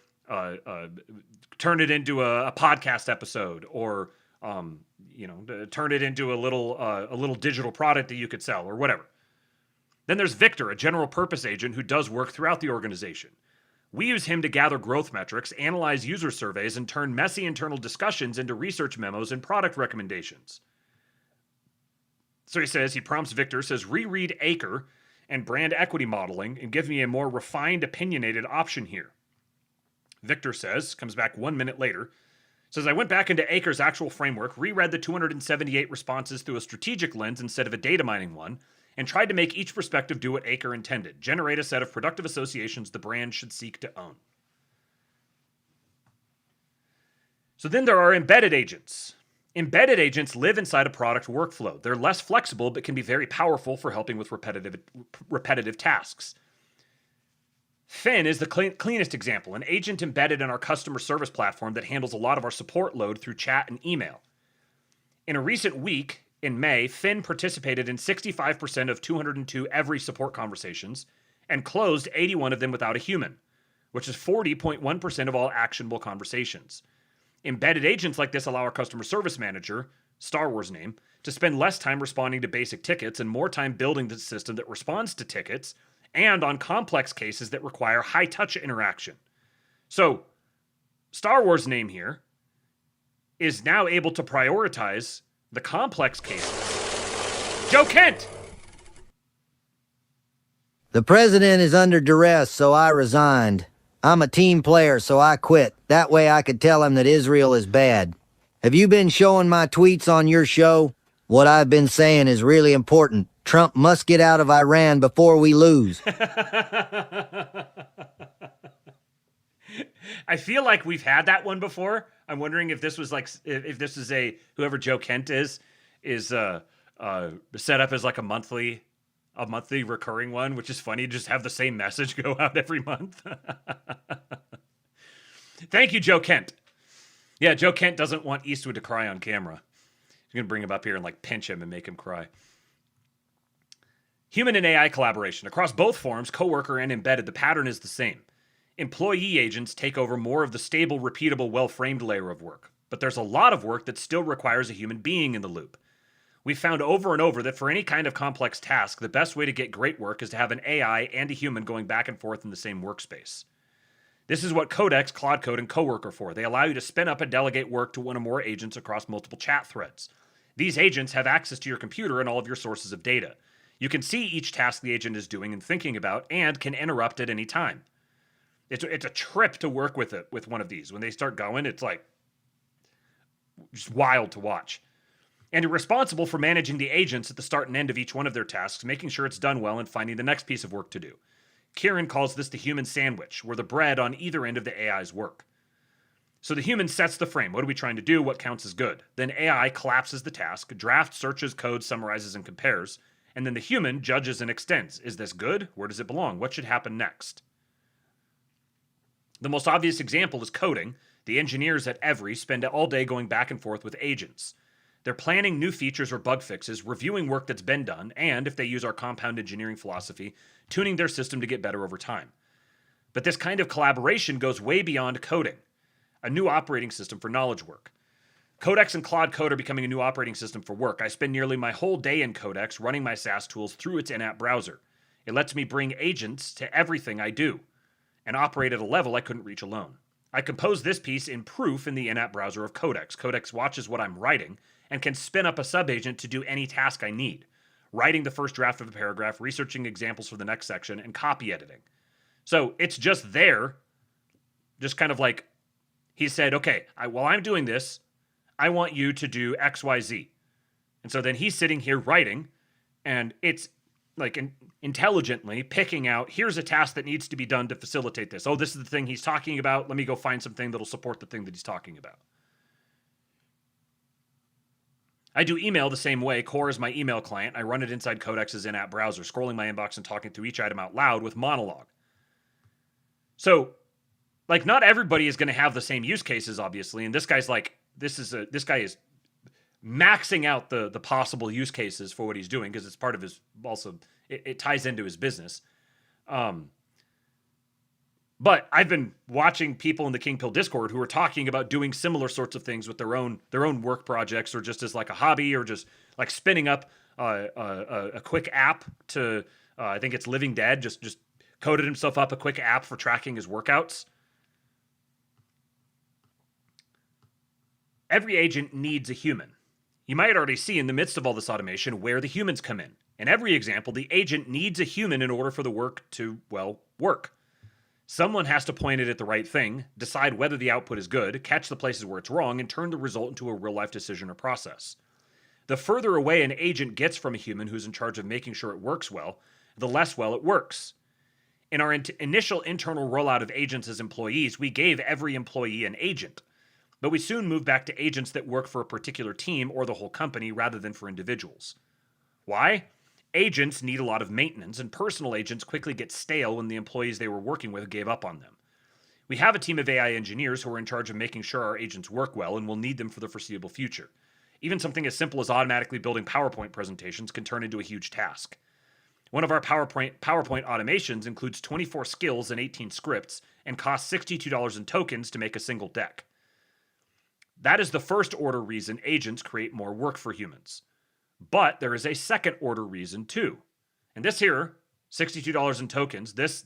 turn it into a podcast episode, or turn it into a little digital product that you could sell or whatever. Then there's Victor, a general purpose agent who does work throughout the organization. We use him to gather growth metrics, analyze user surveys, and turn messy internal discussions into research memos and product recommendations. So he says, he prompts Victor, says, reread Acre and brand equity modeling and give me a more refined, opinionated option here. Victor says, comes back 1 minute later, says, I went back into Acre's actual framework, reread the 278 responses through a strategic lens instead of a data mining one, and tried to make each perspective do what Acre intended, generate a set of productive associations the brand should seek to own. So then there are embedded agents. Embedded agents live inside a product workflow. They're less flexible, but can be very powerful for helping with repetitive tasks. Finn is the cleanest example, an agent embedded in our customer service platform that handles a lot of our support load through chat and email. In a recent week, in May, Finn participated in 65% of 202 every support conversations and closed 81 of them without a human, which is 40.1% of all actionable conversations. Embedded agents like this allow our customer service manager, Star Wars name, to spend less time responding to basic tickets and more time building the system that responds to tickets and on complex cases that require high-touch interaction. So, Star Wars name here is now able to prioritize the complex cases. Joe Kent! The president is under duress, so I resigned. I'm a team player, so I quit. That way I could tell him that Israel is bad. Have you been showing my tweets on your show? What I've been saying is really important. Trump must get out of Iran before we lose. I feel like we've had that one before. I'm wondering if this was like, if this is whoever Joe Kent is set up as like a monthly recurring one, which is funny. Just have the same message go out every month. Thank you, Joe Kent. Yeah, Joe Kent doesn't want Eastwood to cry on camera. He's going to bring him up here and like pinch him and make him cry. Human and AI collaboration. Across both forms, coworker and embedded, the pattern is the same. Employee agents take over more of the stable, repeatable, well-framed layer of work. But there's a lot of work that still requires a human being in the loop. We've found over and over that for any kind of complex task, the best way to get great work is to have an AI and a human going back and forth in the same workspace. This is what Codex, Claude Code, and Cowork are for. They allow you to spin up and delegate work to one or more agents across multiple chat threads. These agents have access to your computer and all of your sources of data. You can see each task the agent is doing and thinking about, and can interrupt at any time. It's a trip to work with one of these. When they start going, it's like just wild to watch. And you're responsible for managing the agents at the start and end of each one of their tasks, making sure it's done well and finding the next piece of work to do. Kieran calls this the human sandwich, where the bread on either end of the AI's work. So the human sets the frame. What are we trying to do? What counts as good? Then AI collapses the task, drafts, searches, codes, summarizes, and compares. And then the human judges and extends. Is this good? Where does it belong? What should happen next? The most obvious example is coding. The engineers at Every spend all day going back and forth with agents. They're planning new features or bug fixes, reviewing work that's been done, and, if they use our compound engineering philosophy, tuning their system to get better over time. But this kind of collaboration goes way beyond coding. A new operating system for knowledge work. Codex and Claude Code are becoming a new operating system for work. I spend nearly my whole day in Codex running my SaaS tools through its in-app browser. It lets me bring agents to everything I do and operate at a level I couldn't reach alone. I compose this piece in proof in the in-app browser of Codex. Codex watches what I'm writing and can spin up a sub-agent to do any task I need. Writing the first draft of a paragraph, researching examples for the next section, and copy editing. So it's just there, just kind of like, he said, okay, while I'm doing this, I want you to do X, Y, Z. And so then he's sitting here writing, and it's like intelligently picking out, here's a task that needs to be done to facilitate this. Oh, this is the thing he's talking about. Let me go find something that'll support the thing that he's talking about. I do email the same way. Core is my email client. I run it inside Codex's in-app browser, scrolling my inbox and talking through each item out loud with monologue. So, like, not everybody is going to have the same use cases, obviously. And this guy's like, this guy is maxing out the possible use cases for what he's doing, because it's part of his, also, it ties into his business. But I've been watching people in the King Pill Discord who are talking about doing similar sorts of things with their own work projects, or just as like a hobby, or just like spinning up a quick app to, I think it's Living Dead, just coded himself up a quick app for tracking his workouts. Every agent needs a human. You might already see in the midst of all this automation where the humans come in. In every example, the agent needs a human in order for the work to, well, work. Someone has to point it at the right thing, decide whether the output is good, catch the places where it's wrong, and turn the result into a real-life decision or process. The further away an agent gets from a human who's in charge of making sure it works well, the less well it works. In our initial internal rollout of agents as employees, we gave every employee an agent. But we soon moved back to agents that work for a particular team or the whole company rather than for individuals. Why? Agents need a lot of maintenance, and personal agents quickly get stale when the employees they were working with gave up on them. We have a team of AI engineers who are in charge of making sure our agents work well and will need them for the foreseeable future. Even something as simple as automatically building PowerPoint presentations can turn into a huge task. One of our PowerPoint automations includes 24 skills and 18 scripts and costs $62 in tokens to make a single deck. That is the first order reason agents create more work for humans. But there is a second order reason too. And this here, $62 in tokens, this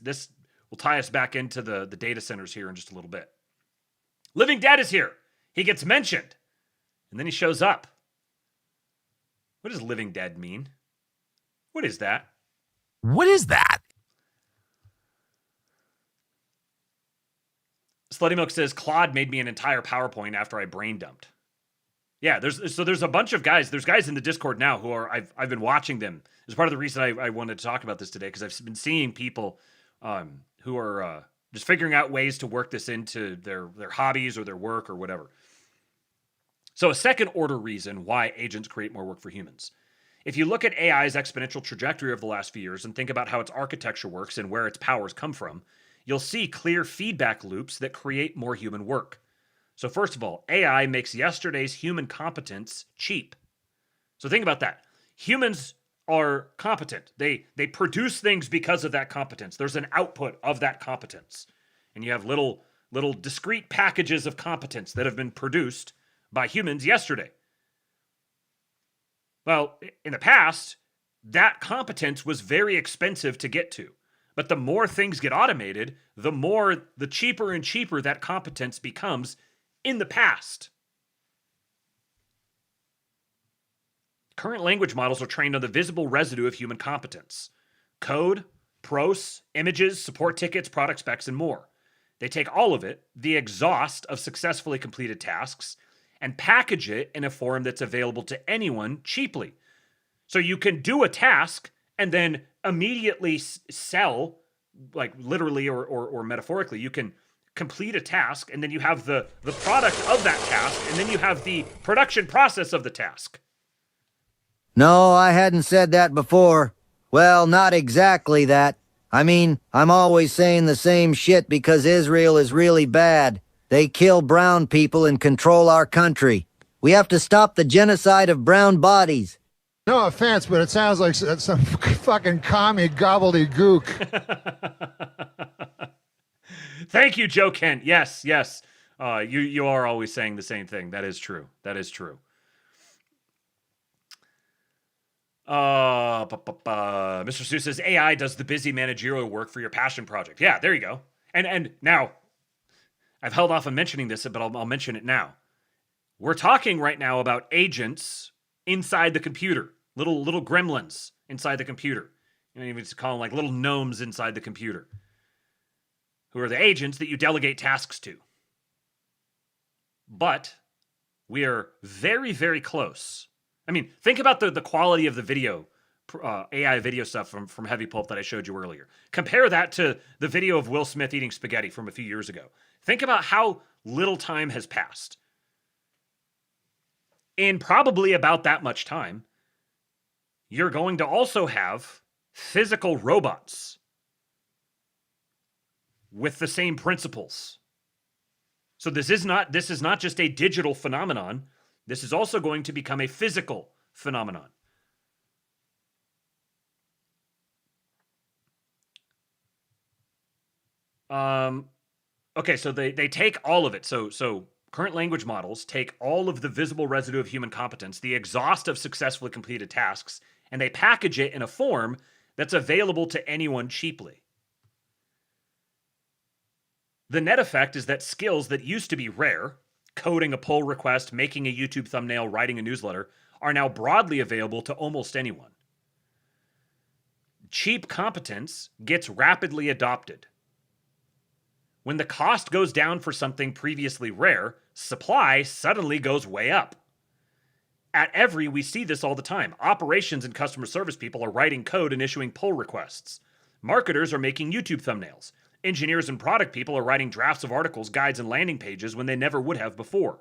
will tie us back into the data centers here in just a little bit. Living Dead is here. He gets mentioned. And then he shows up. What does Living Dead mean? What is that? What is that? Slutty Milk says, Claude made me an entire PowerPoint after I brain dumped. Yeah, there's a bunch of guys. There's guys in the Discord now who are, I've been watching them. It's part of the reason I wanted to talk about this today, because I've been seeing people who are just figuring out ways to work this into their hobbies or their work or whatever. So a second order reason why agents create more work for humans. If you look at AI's exponential trajectory over the last few years and think about how its architecture works and where its powers come from, you'll see clear feedback loops that create more human work. So first of all, AI makes yesterday's human competence cheap. So think about that. Humans are competent. They produce things because of that competence. There's an output of that competence. And you have little discrete packages of competence that have been produced by humans yesterday. Well, in the past, that competence was very expensive to get to. But the more things get automated, the cheaper and cheaper that competence becomes in the past. Current language models are trained on the visible residue of human competence. Code, pros, images, support tickets, product specs, and more. They take all of it, the exhaust of successfully completed tasks, and package it in a form that's available to anyone cheaply. So you can do a task and then immediately sell, like literally or metaphorically, you can complete a task and then you have the product of that task and then you have the production process of the task. No, I hadn't said that before. Well, not exactly that. I mean, I'm always saying the same shit because Israel is really bad. They kill brown people and control our country. We have to stop the genocide of brown bodies. No offense, but it sounds like some fucking commie gobbledygook. Thank you, Joe Kent. Yes. You are always saying the same thing. That is true. Mr. Sue says, AI does the busy managerial work for your passion project. Yeah, there you go. And now, I've held off on mentioning this, but I'll mention it now. We're talking right now about agents inside the computer, little gremlins inside the computer. You know, even to call them like little gnomes inside the computer, who are the agents that you delegate tasks to. But we are very, very close. I mean, think about the quality of the video, AI video stuff from Heavy Pulp that I showed you earlier. Compare that to the video of Will Smith eating spaghetti from a few years ago. Think about how little time has passed. In probably about that much time, you're going to also have physical robots with the same principles. So this is not just a digital phenomenon. This is also going to become a physical phenomenon. Okay, so they take all of it. So current language models take all of the visible residue of human competence, the exhaust of successfully completed tasks, and they package it in a form that's available to anyone cheaply. The net effect is that skills that used to be rare, coding a pull request, making a YouTube thumbnail, writing a newsletter, are now broadly available to almost anyone. Cheap competence gets rapidly adopted. When the cost goes down for something previously rare, supply suddenly goes way up. At Every, we see this all the time. Operations and customer service people are writing code and issuing pull requests. Marketers are making YouTube thumbnails. Engineers and product people are writing drafts of articles, guides, and landing pages when they never would have before.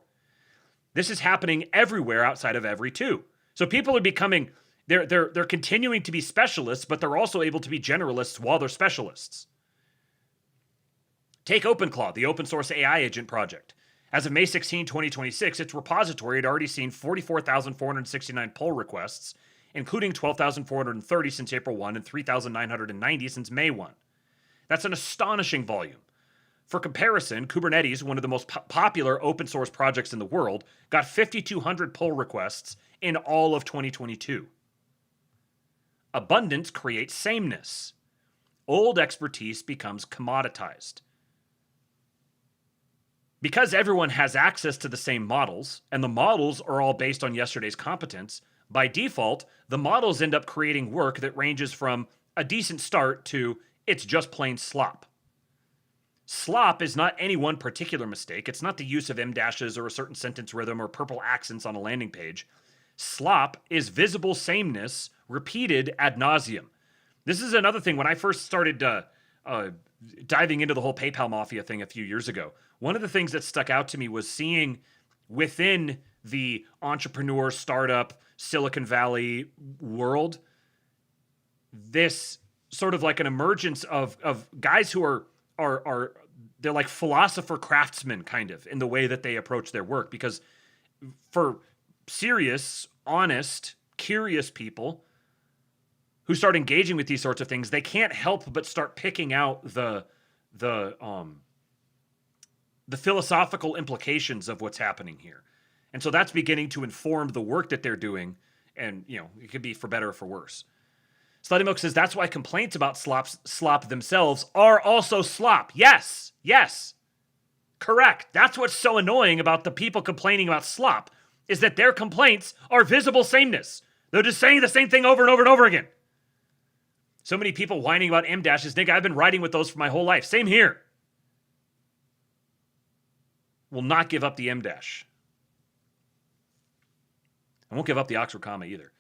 This is happening everywhere outside of Every too. So people are becoming, they're continuing to be specialists, but they're also able to be generalists while they're specialists. Take OpenClaw, the open source AI agent project. As of May 16, 2026, its repository had already seen 44,469 pull requests, including 12,430 since April 1 and 3,990 since May 1. That's an astonishing volume. For comparison, Kubernetes, one of the most popular open source projects in the world, got 5,200 pull requests in all of 2022. Abundance creates sameness. Old expertise becomes commoditized. Because everyone has access to the same models, and the models are all based on yesterday's competence, by default, the models end up creating work that ranges from a decent start to it's just plain slop. Slop is not any one particular mistake. It's not the use of M-dashes or a certain sentence rhythm or purple accents on a landing page. Slop is visible sameness repeated ad nauseum. This is another thing when I first started diving into the whole PayPal Mafia thing a few years ago. One of the things that stuck out to me was seeing within the entrepreneur, startup, Silicon Valley world, this sort of like an emergence of guys who are they're like philosopher craftsmen kind of in the way that they approach their work. Because for serious, honest, curious people who start engaging with these sorts of things, they can't help but start picking out the philosophical implications of what's happening here. And so that's beginning to inform the work that they're doing. And, you know, it could be for better or for worse. Slutty Milk says that's why complaints about slop themselves are also slop. Yes, correct. That's what's so annoying about the people complaining about slop, is that their complaints are visible sameness. They're just saying the same thing over and over and over again. So many people whining about M-dashes. Nick, I've been writing with those for my whole life. Same here. Will not give up the M-dash. I won't give up the Oxford comma either.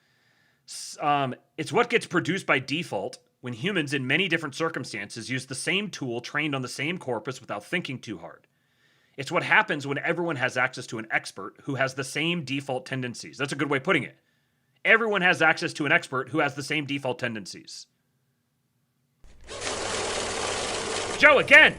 It's what gets produced by default when humans in many different circumstances use the same tool trained on the same corpus without thinking too hard. It's what happens when everyone has access to an expert who has the same default tendencies. That's a good way of putting it. Everyone has access to an expert who has the same default tendencies. Joe, again!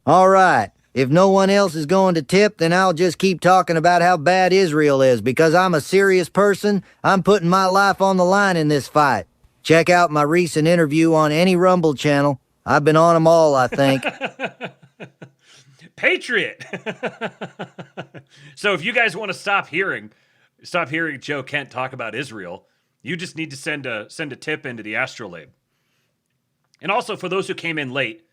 All right. If no one else is going to tip, then I'll just keep talking about how bad Israel is. Because I'm a serious person, I'm putting my life on the line in this fight. Check out my recent interview on any Rumble channel. I've been on them all, I think. Patriot! So if you guys want to stop hearing Joe Kent talk about Israel, you just need to send a tip into the Astrolabe. And also, for those who came in late,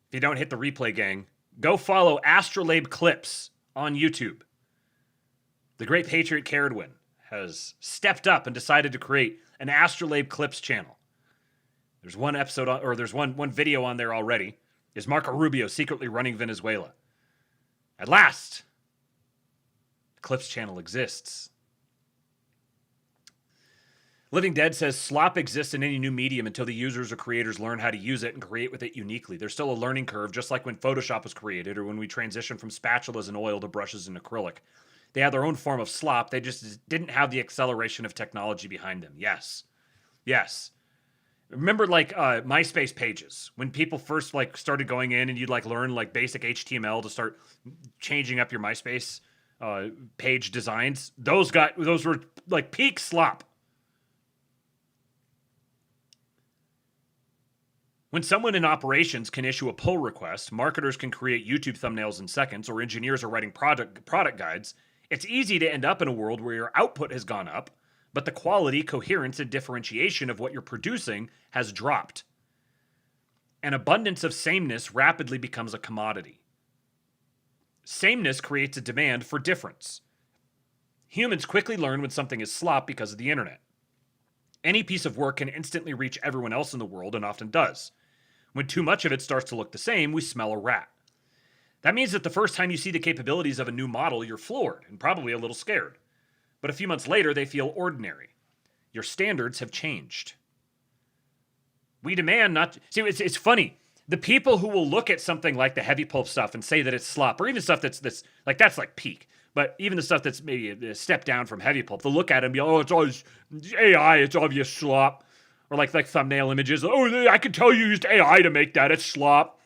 if you don't hit the replay, gang, go follow Astrolabe Clips on YouTube. The great Patriot Caradwin has stepped up and decided to create an Astrolabe Clips channel. There's one episode on, or there's one video on there already. Is Marco Rubio secretly running Venezuela? At last, the Clips channel exists. Living Dead says slop exists in any new medium until the users or creators learn how to use it and create with it uniquely. There's still a learning curve, just like when Photoshop was created or when we transitioned from spatulas and oil to brushes and acrylic. They had their own form of slop. They just didn't have the acceleration of technology behind them. Yes. Remember MySpace pages when people first started going in and you'd learn basic HTML to start changing up your MySpace page designs. Those were peak slop. When someone in operations can issue a pull request, marketers can create YouTube thumbnails in seconds, or engineers are writing product guides, it's easy to end up in a world where your output has gone up, but the quality, coherence, and differentiation of what you're producing has dropped. An abundance of sameness rapidly becomes a commodity. Sameness creates a demand for difference. Humans quickly learn when something is slop because of the internet. Any piece of work can instantly reach everyone else in the world, and often does. When too much of it starts to look the same, we smell a rat. That means that the first time you see the capabilities of a new model, you're floored and probably a little scared. But a few months later, they feel ordinary. Your standards have changed. We demand not... See, it's funny. The people who will look at something like the heavy pulp stuff and say that it's slop, or even stuff that's like peak, but even the stuff that's maybe a step down from heavy pulp, they'll look at it and be, oh, it's always AI, it's obvious slop. Or like thumbnail images, oh, I can tell you used AI to make that, it's slop.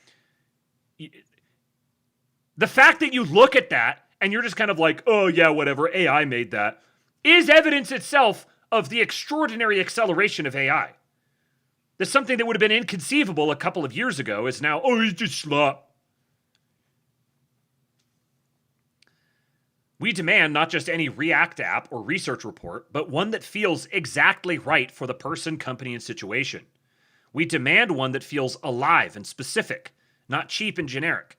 The fact that you look at that and you're just kind of like, oh yeah, whatever, AI made that, is evidence itself of the extraordinary acceleration of AI. That something that would have been inconceivable a couple of years ago is now, oh, it's just slop. We demand not just any React app or research report, but one that feels exactly right for the person, company, and situation. We demand one that feels alive and specific, not cheap and generic.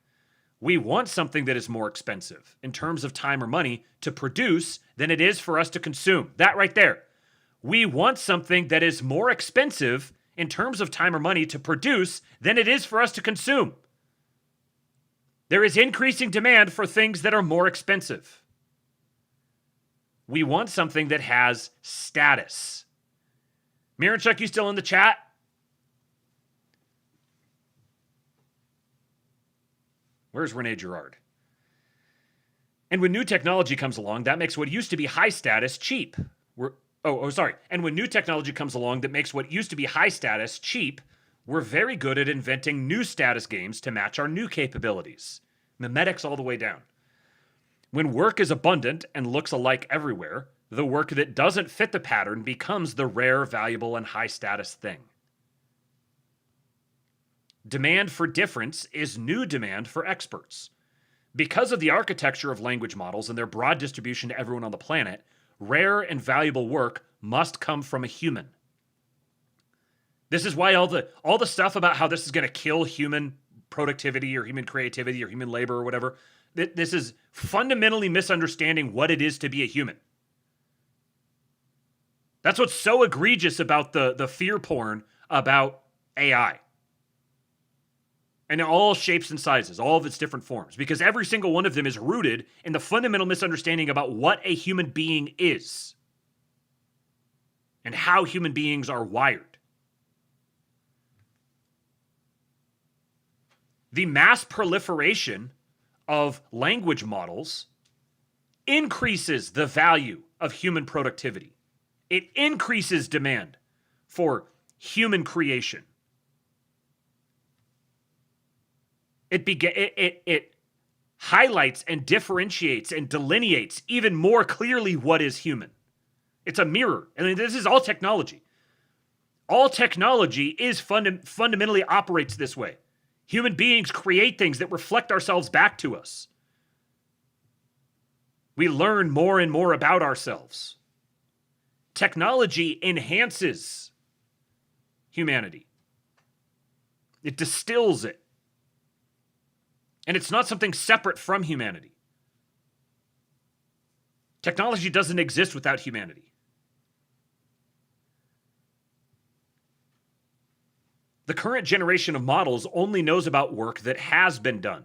We want something that is more expensive in terms of time or money to produce than it is for us to consume. That right there. We want something that is more expensive in terms of time or money to produce than it is for us to consume. There is increasing demand for things that are more expensive. We want something that has status. Miranchuk, you still in the chat? Where's Rene Girard? And when new technology comes along, that makes what used to be high status cheap. And when new technology comes along that makes what used to be high status cheap, we're very good at inventing new status games to match our new capabilities. Memetics all the way down. When work is abundant and looks alike everywhere, the work that doesn't fit the pattern becomes the rare, valuable, and high status thing. Demand for difference is new demand for experts. Because of the architecture of language models and their broad distribution to everyone on the planet, rare and valuable work must come from a human. This is why all the stuff about how this is going to kill human productivity or human creativity or human labor or whatever, this is fundamentally misunderstanding what it is to be a human. That's what's so egregious about the fear porn about AI. And in all shapes and sizes, all of its different forms, because every single one of them is rooted in the fundamental misunderstanding about what a human being is and how human beings are wired. The mass proliferation of language models increases the value of human productivity. It increases demand for human creation. It highlights and differentiates and delineates even more clearly what is human. It's a mirror. I mean, this is all technology. All technology is fundamentally operates this way. Human beings create things that reflect ourselves back to us. We learn more and more about ourselves. Technology enhances humanity. It distills it. And it's not something separate from humanity. Technology doesn't exist without humanity. The current generation of models only knows about work that has been done.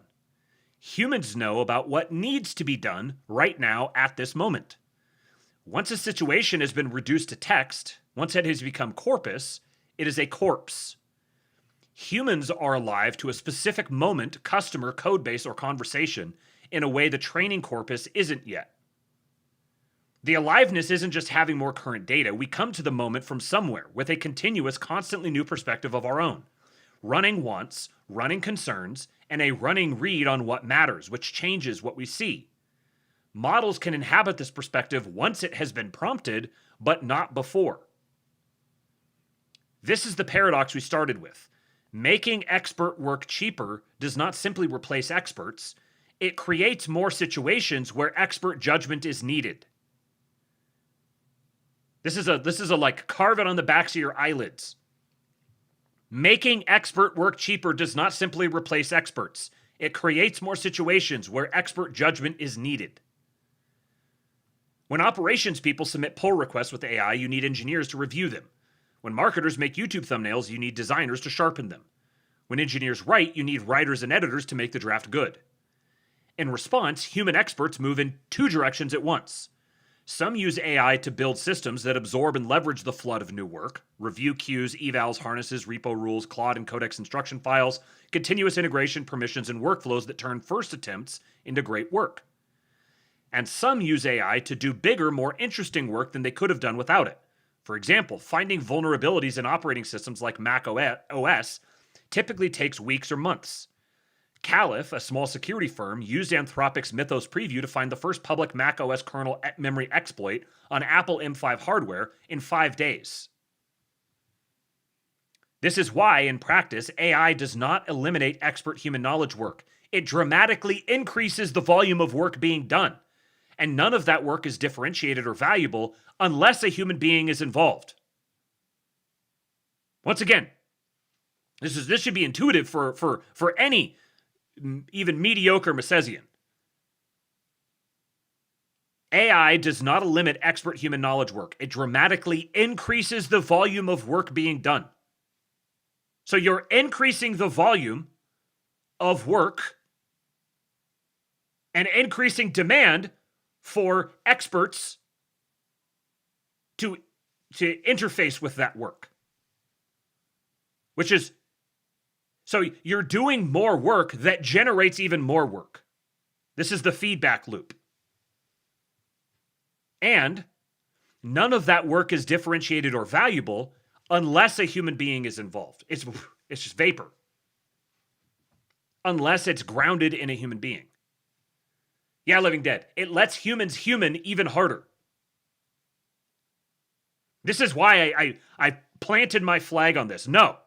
Humans know about what needs to be done right now at this moment. Once a situation has been reduced to text, once it has become corpus, it is a corpse. Humans are alive to a specific moment, customer, codebase, or conversation in a way the training corpus isn't yet. The aliveness isn't just having more current data. We come to the moment from somewhere with a continuous, constantly new perspective of our own. Running wants, running concerns, and a running read on what matters, which changes what we see. Models can inhabit this perspective once it has been prompted, but not before. This is the paradox we started with. Making expert work cheaper does not simply replace experts. It creates more situations where expert judgment is needed. This is a like carve it on the backs of your eyelids. Making expert work cheaper does not simply replace experts. It creates more situations where expert judgment is needed. When operations people submit pull requests with AI, you need engineers to review them. When marketers make YouTube thumbnails, you need designers to sharpen them. When engineers write, you need writers and editors to make the draft good. In response, human experts move in two directions at once. Some use AI to build systems that absorb and leverage the flood of new work: review queues, evals, harnesses, repo rules, Claude and Codex instruction files, continuous integration, permissions, and workflows that turn first attempts into great work. And some use AI to do bigger, more interesting work than they could have done without it. For example, finding vulnerabilities in operating systems like Mac OS typically takes weeks or months. Caliph, a small security firm, used Anthropic's Mythos preview to find the first public Mac OS kernel memory exploit on Apple M5 hardware in 5 days. This is why, in practice, AI does not eliminate expert human knowledge work. It dramatically increases the volume of work being done, and none of that work is differentiated or valuable unless a human being is involved. Once again, this should be intuitive for any even mediocre Misesian. AI does not limit expert human knowledge work. It dramatically increases the volume of work being done. So you're increasing the volume of work and increasing demand for experts to interface with that work. Which is, so you're doing more work that generates even more work. This is the feedback loop. And none of that work is differentiated or valuable unless a human being is involved. It's just vapor. Unless it's grounded in a human being. Yeah, Living Dead. It lets humans human even harder. This is why I planted my flag on this. No.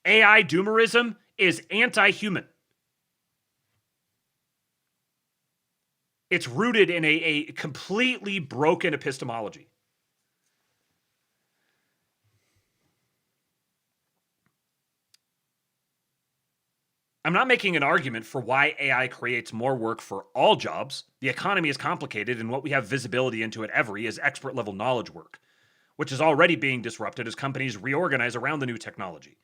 AI doomerism is anti-human. It's rooted in a completely broken epistemology. I'm not making an argument for why AI creates more work for all jobs. The economy is complicated, and what we have visibility into at every is expert-level knowledge work, which is already being disrupted as companies reorganize around the new technology.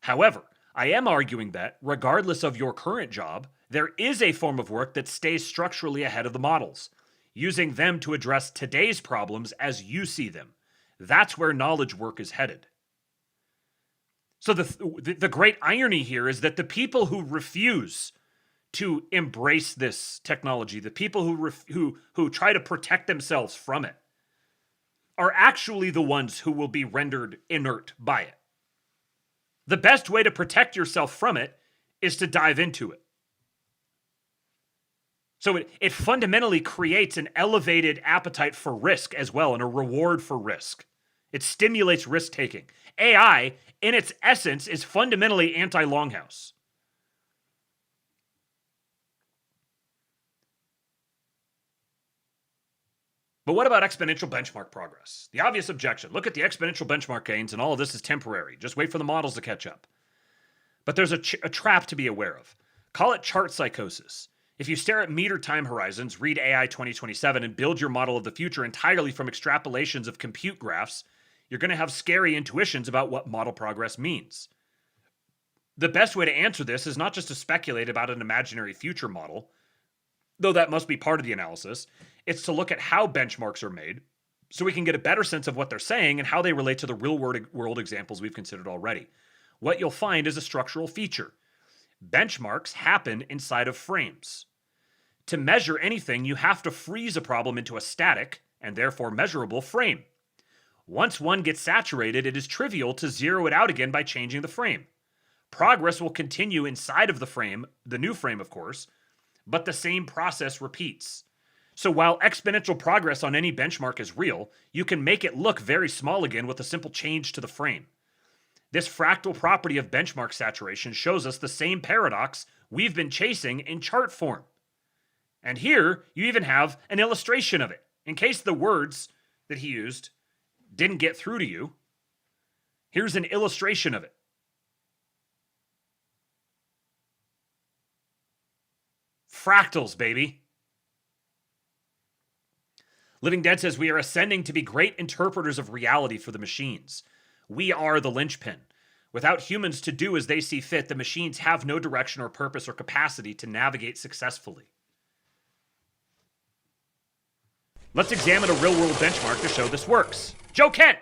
However, I am arguing that, regardless of your current job, there is a form of work that stays structurally ahead of the models, using them to address today's problems as you see them. That's where knowledge work is headed. So the great irony here is that the people who refuse to embrace this technology, the people who try to protect themselves from it, are actually the ones who will be rendered inert by it. The best way to protect yourself from it is to dive into it. So it fundamentally creates an elevated appetite for risk as well, and a reward for risk. It stimulates risk-taking. AI, in its essence, is fundamentally anti-Longhouse. But what about exponential benchmark progress? The obvious objection: look at the exponential benchmark gains, and all of this is temporary. Just wait for the models to catch up. But there's a trap to be aware of. Call it chart psychosis. If you stare at meter time horizons, read AI 2027, and build your model of the future entirely from extrapolations of compute graphs, you're going to have scary intuitions about what model progress means. The best way to answer this is not just to speculate about an imaginary future model, though that must be part of the analysis. It's to look at how benchmarks are made so we can get a better sense of what they're saying and how they relate to the real-world examples we've considered already. What you'll find is a structural feature. Benchmarks happen inside of frames. To measure anything, you have to freeze a problem into a static, and therefore measurable, frame. Once one gets saturated, it is trivial to zero it out again by changing the frame. Progress will continue inside of the frame, the new frame of course, but the same process repeats. So while exponential progress on any benchmark is real, you can make it look very small again with a simple change to the frame. This fractal property of benchmark saturation shows us the same paradox we've been chasing in chart form. And here, you even have an illustration of it. In case the words that he used didn't get through to you, here's an illustration of it. Fractals, baby. Living Dead says, we are ascending to be great interpreters of reality for the machines. We are the linchpin. Without humans to do as they see fit, the machines have no direction or purpose or capacity to navigate successfully. Let's examine a real-world benchmark to show this works. Joe Kent!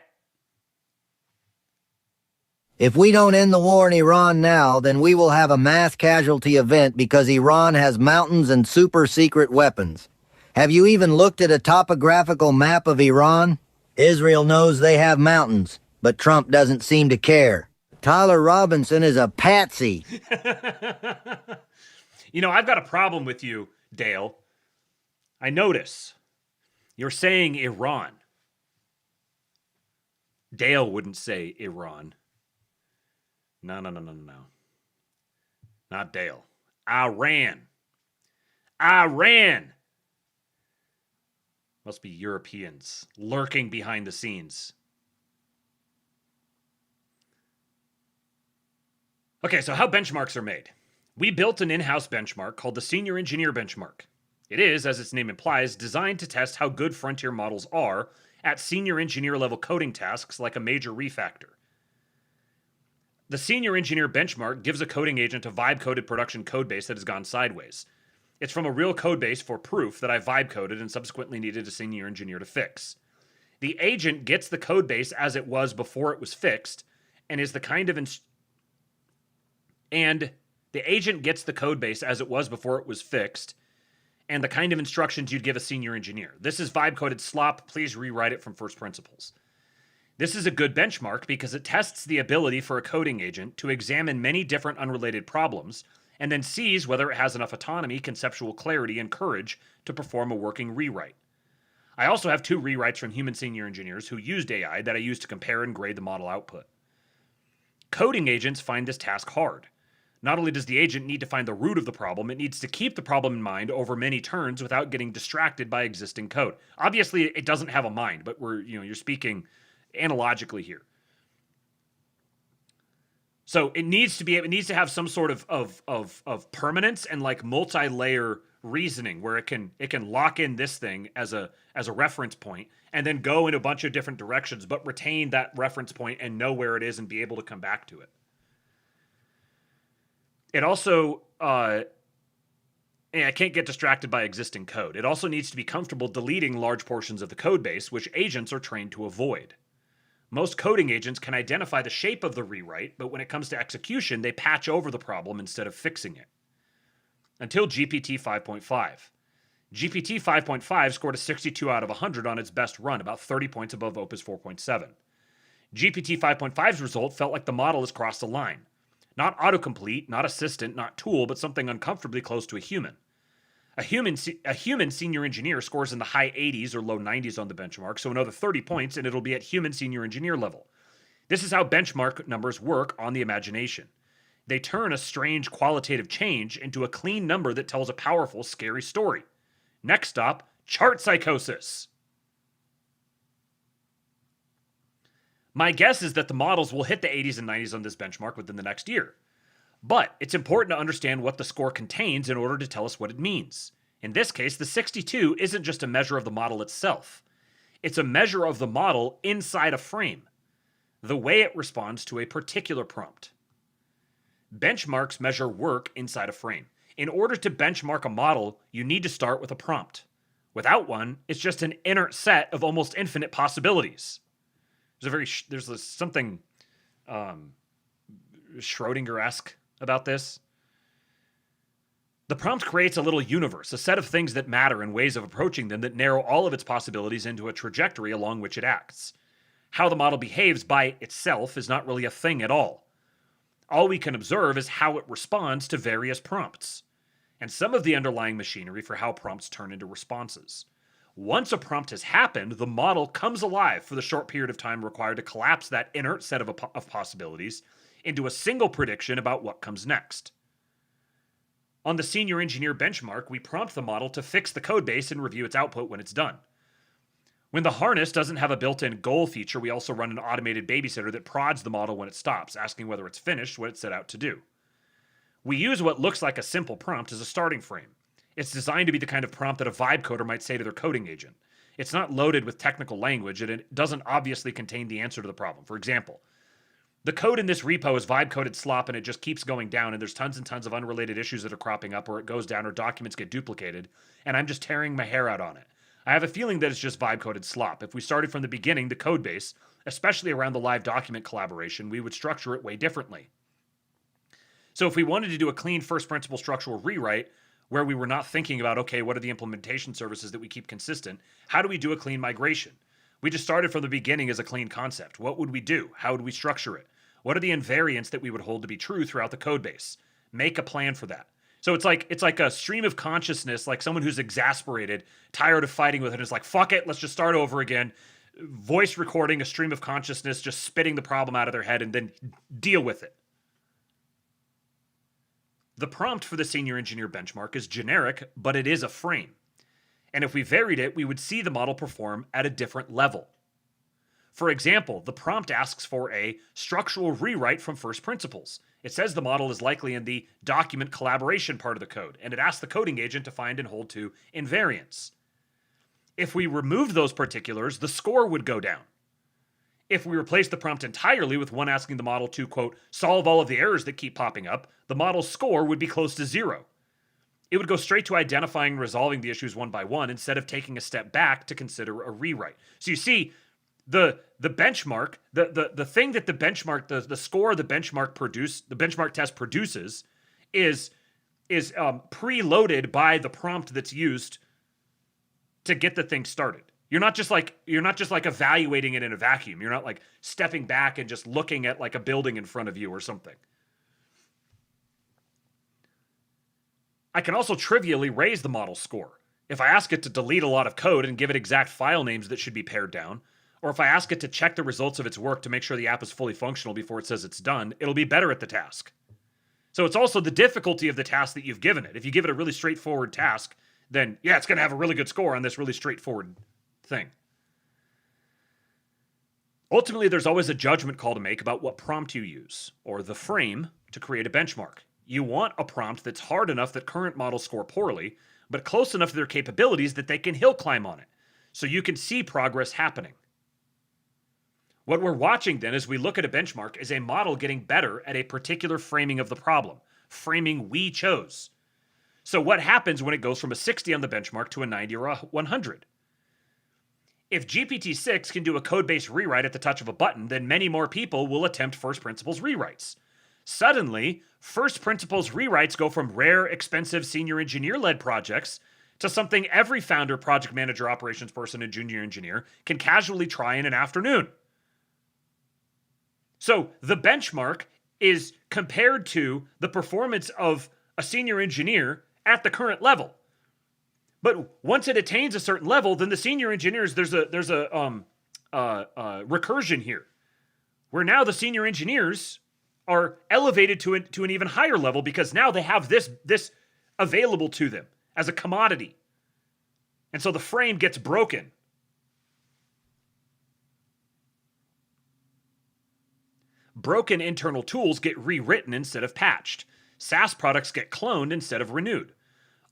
If we don't end the war in Iran now, then we will have a mass casualty event because Iran has mountains and super-secret weapons. Have you even looked at a topographical map of Iran? Israel knows they have mountains, but Trump doesn't seem to care. Tyler Robinson is a patsy. You know, I've got a problem with you, Dale. I notice you're saying Iran. Dale wouldn't say Iran. No. Not Dale. Iran. Must be Europeans lurking behind the scenes. Okay, so how benchmarks are made. We built an in-house benchmark called the Senior Engineer Benchmark. It is, as its name implies, designed to test how good frontier models are at senior engineer level coding tasks like a major refactor. The Senior Engineer Benchmark gives a coding agent a vibe-coded production codebase that has gone sideways. It's from a real codebase for proof that I vibe-coded and subsequently needed a senior engineer to fix. The agent gets the codebase as it was before it was fixed, and is the kind of and the kind of instructions you'd give a senior engineer. This is vibe-coded slop. Please rewrite it from first principles. This is a good benchmark because it tests the ability for a coding agent to examine many different unrelated problems and then sees whether it has enough autonomy, conceptual clarity, and courage to perform a working rewrite. I also have 2 rewrites from human senior engineers who used AI that I used to compare and grade the model output. Coding agents find this task hard. Not only does the agent need to find the root of the problem, it needs to keep the problem in mind over many turns without getting distracted by existing code. Obviously, it doesn't have a mind, but you're speaking analogically here. So it needs to have some sort of permanence and like multi-layer reasoning where it can lock in this thing as a reference point and then go in a bunch of different directions, but retain that reference point and know where it is and be able to come back to it. It also, I can't get distracted by existing code. It also needs to be comfortable deleting large portions of the code base, which agents are trained to avoid. Most coding agents can identify the shape of the rewrite, but when it comes to execution, they patch over the problem instead of fixing it. Until GPT 5.5. GPT 5.5 scored a 62 out of 100 on its best run, about 30 points above Opus 4.7. GPT 5.5's result felt like the model has crossed a line. Not autocomplete, not assistant, not tool, but something uncomfortably close to a human. A human senior engineer scores in the high 80s or low 90s on the benchmark, so another 30 points and it'll be at human senior engineer level. This is how benchmark numbers work on the imagination. They turn a strange qualitative change into a clean number that tells a powerful, scary story. Next stop, chart psychosis. My guess is that the models will hit the 80s and 90s on this benchmark within the next year. But it's important to understand what the score contains in order to tell us what it means. In this case, the 62 isn't just a measure of the model itself. It's a measure of the model inside a frame, the way it responds to a particular prompt. Benchmarks measure work inside a frame. In order to benchmark a model, you need to start with a prompt. Without one, it's just an inert set of almost infinite possibilities. There's something Schrodinger-esque about this. The prompt creates a little universe, a set of things that matter and ways of approaching them that narrow all of its possibilities into a trajectory along which it acts. How the model behaves by itself is not really a thing at all. All we can observe is how it responds to various prompts, and some of the underlying machinery for how prompts turn into responses. Once a prompt has happened, the model comes alive for the short period of time required to collapse that inert set of possibilities into a single prediction about what comes next. On the Senior Engineer benchmark, we prompt the model to fix the codebase and review its output when it's done. When the harness doesn't have a built-in goal feature, we also run an automated babysitter that prods the model when it stops, asking whether it's finished what it set out to do. We use what looks like a simple prompt as a starting frame. It's designed to be the kind of prompt that a vibe coder might say to their coding agent. It's not loaded with technical language, and it doesn't obviously contain the answer to the problem. For example, the code in this repo is vibe coded slop, and it just keeps going down, and there's tons and tons of unrelated issues that are cropping up, or it goes down, or documents get duplicated, and I'm just tearing my hair out on it. I have a feeling that it's just vibe coded slop. If we started from the beginning, the code base, especially around the live document collaboration, we would structure it way differently. So if we wanted to do a clean first principle structural rewrite, where we were not thinking about, okay, what are the implementation services that we keep consistent? How do we do a clean migration? We just started from the beginning as a clean concept. What would we do? How would we structure it? What are the invariants that we would hold to be true throughout the code base? Make a plan for that. So it's like a stream of consciousness, like someone who's exasperated, tired of fighting with it, is like, fuck it, let's just start over again. Voice recording a stream of consciousness, just spitting the problem out of their head and then deal with it. The prompt for the senior engineer benchmark is generic, but it is a frame. And if we varied it, we would see the model perform at a different level. For example, the prompt asks for a structural rewrite from first principles. It says the model is likely in the document collaboration part of the code, and it asks the coding agent to find and hold to invariants. If we removed those particulars, the score would go down. If we replaced the prompt entirely with one asking the model to, quote, solve all of the errors that keep popping up, the model's score would be close to 0. It would go straight to identifying and resolving the issues one by one instead of taking a step back to consider a rewrite. So you see, the benchmark, the thing that the benchmark, the score the benchmark test produces is preloaded by the prompt that's used to get the thing started. You're not just like evaluating it in a vacuum. You're not like stepping back and just looking at like a building in front of you or something. I can also trivially raise the model score. If I ask it to delete a lot of code and give it exact file names that should be pared down, or if I ask it to check the results of its work to make sure the app is fully functional before it says it's done, it'll be better at the task. So it's also the difficulty of the task that you've given it. If you give it a really straightforward task, then yeah, it's going to have a really good score on this really straightforward thing. Ultimately, there's always a judgment call to make about what prompt you use, or the frame, to create a benchmark. You want a prompt that's hard enough that current models score poorly, but close enough to their capabilities that they can hill climb on it, so you can see progress happening. What we're watching then as we look at a benchmark is a model getting better at a particular framing of the problem, framing we chose. So what happens when it goes from a 60 on the benchmark to a 90 or a 100? If GPT-6 can do a code-based rewrite at the touch of a button, then many more people will attempt first principles rewrites. Suddenly, first principles rewrites go from rare, expensive senior engineer-led projects to something every founder, project manager, operations person, and junior engineer can casually try in an afternoon. So the benchmark is compared to the performance of a senior engineer at the current level. But once it attains a certain level, then the senior engineers, there's a recursion here, where now the senior engineers are elevated to an even higher level because now they have this available to them as a commodity. And so the frame gets broken. Broken internal tools get rewritten instead of patched. SaaS products get cloned instead of renewed.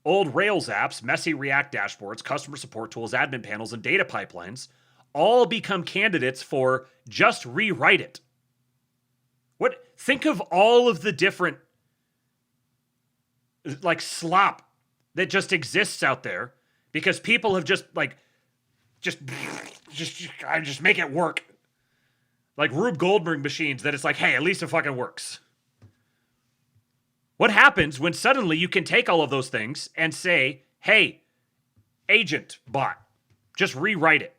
Old Rails apps, messy React dashboards, customer support tools, admin panels, and data pipelines all become candidates for just rewrite it. Think of all of the different like slop that just exists out there because people have just make it work. Like Rube Goldberg machines that it's like, hey, at least it fucking works. What happens when suddenly you can take all of those things and say, hey, agent bot, just rewrite it.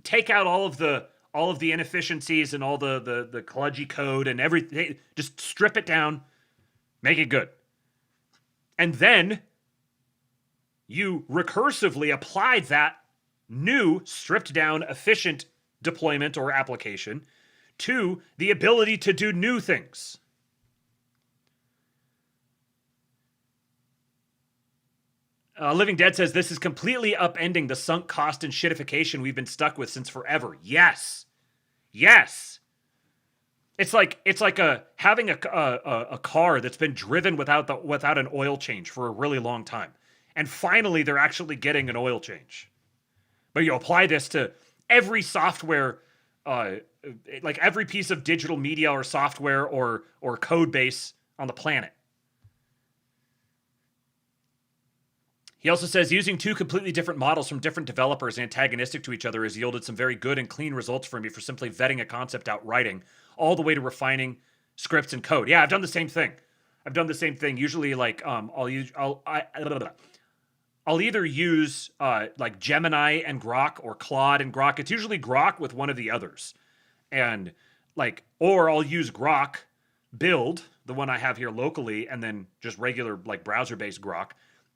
Take out all of the inefficiencies and all the kludgy code and everything. Just strip it down, make it good. And then you recursively apply that new, stripped down, efficient deployment or application to the ability to do new things. Living Dead says, this is completely upending the sunk cost and shitification we've been stuck with since forever. Yes. Yes. It's like having a car that's been driven without an oil change for a really long time. And finally, they're actually getting an oil change. But you apply this to every software, like every piece of digital media or software or code base on the planet. He also says using two completely different models from different developers antagonistic to each other has yielded some very good and clean results for me for simply vetting a concept out writing, all the way to refining scripts and code. Yeah, I've done the same thing. Usually, like I'll either use like Gemini and Grok or Claude and Grok. It's usually Grok with one of the others, and or I'll use Grok build, the one I have here locally, and then just regular like browser-based Grok,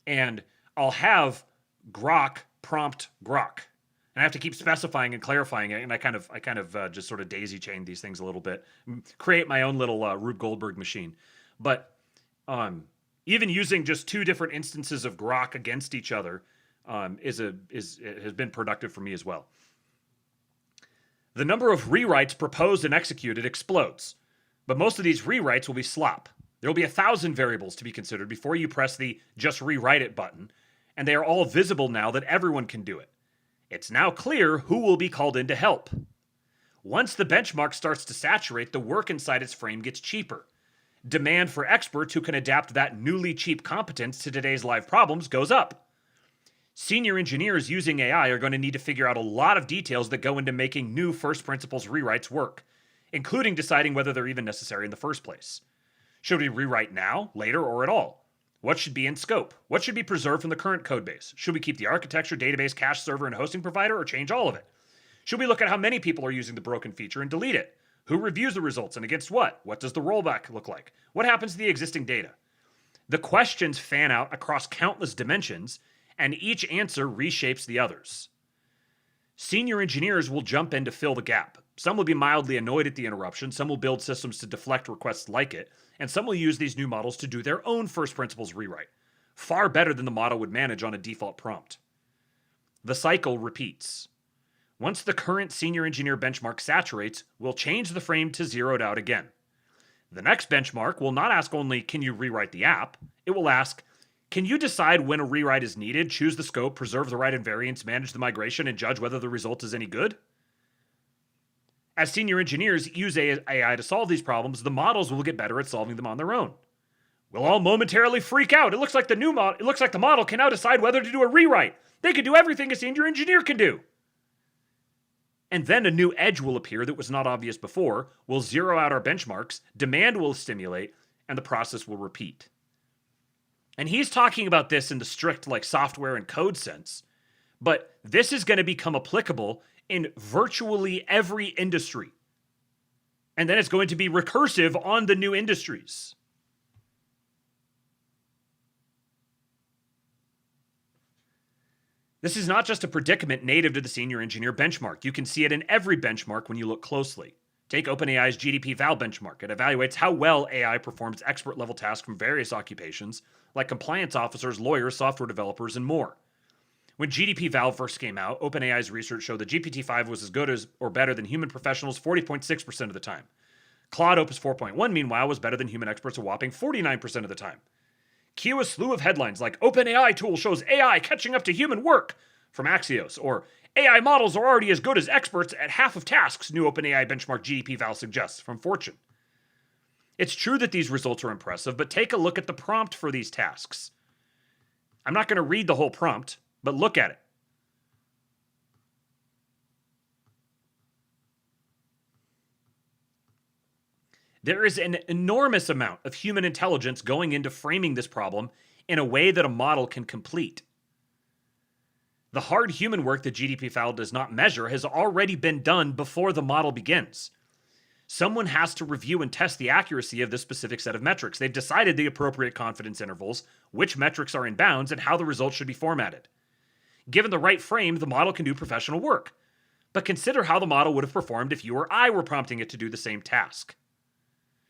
and I'll have Grok prompt Grok, and I have to keep specifying and clarifying it. And I kind of just sort of daisy chain these things a little bit, create my own little Rube Goldberg machine. But even using just two different instances of Grok against each other has been productive for me as well. The number of rewrites proposed and executed explodes, but most of these rewrites will be slop. There will be 1,000 variables to be considered before you press the just rewrite it button, and they are all visible now that everyone can do it. It's now clear who will be called in to help. Once the benchmark starts to saturate, the work inside its frame gets cheaper. Demand for experts who can adapt that newly cheap competence to today's live problems goes up. Senior engineers using AI are going to need to figure out a lot of details that go into making new first principles rewrites work, including deciding whether they're even necessary in the first place. Should we rewrite now, later, or at all? What should be in scope? What should be preserved from the current codebase? Should we keep the architecture, database, cache server, and hosting provider, or change all of it? Should we look at how many people are using the broken feature and delete it? Who reviews the results and against what? What does the rollback look like? What happens to the existing data? The questions fan out across countless dimensions, and each answer reshapes the others. Senior engineers will jump in to fill the gap. Some will be mildly annoyed at the interruption, some will build systems to deflect requests like it, and some will use these new models to do their own first principles rewrite, far better than the model would manage on a default prompt. The cycle repeats. Once the current senior engineer benchmark saturates, we'll change the frame to zeroed out again. The next benchmark will not ask only, can you rewrite the app? It will ask, can you decide when a rewrite is needed, choose the scope, preserve the right invariants, manage the migration, and judge whether the result is any good? As senior engineers use AI to solve these problems, the models will get better at solving them on their own. We'll all momentarily freak out. It looks like the model can now decide whether to do a rewrite. They can do everything a senior engineer can do. And then a new edge will appear that was not obvious before. We'll zero out our benchmarks, demand will stimulate, and the process will repeat. And he's talking about this in the strict like software and code sense, but this is going to become applicable in virtually every industry. And then it's going to be recursive on the new industries. This is not just a predicament native to the senior engineer benchmark. You can see it in every benchmark when you look closely. Take OpenAI's GDP-Val benchmark. It evaluates how well AI performs expert-level tasks from various occupations, like compliance officers, lawyers, software developers, and more. When GDP-Val first came out, OpenAI's research showed that GPT-5 was as good as or better than human professionals 40.6% of the time. Claude Opus 4.1, meanwhile, was better than human experts a whopping 49% of the time. Cue a slew of headlines like OpenAI tool shows AI catching up to human work from Axios, or AI models are already as good as experts at half of tasks, new OpenAI benchmark GDP-Val suggests from Fortune. It's true that these results are impressive, but take a look at the prompt for these tasks. I'm not going to read the whole prompt, but look at it. There is an enormous amount of human intelligence going into framing this problem in a way that a model can complete. The hard human work that GDP-Val does not measure has already been done before the model begins. Someone has to review and test the accuracy of this specific set of metrics. They've decided the appropriate confidence intervals, which metrics are in bounds, and how the results should be formatted. Given the right frame, the model can do professional work. But consider how the model would have performed if you or I were prompting it to do the same task.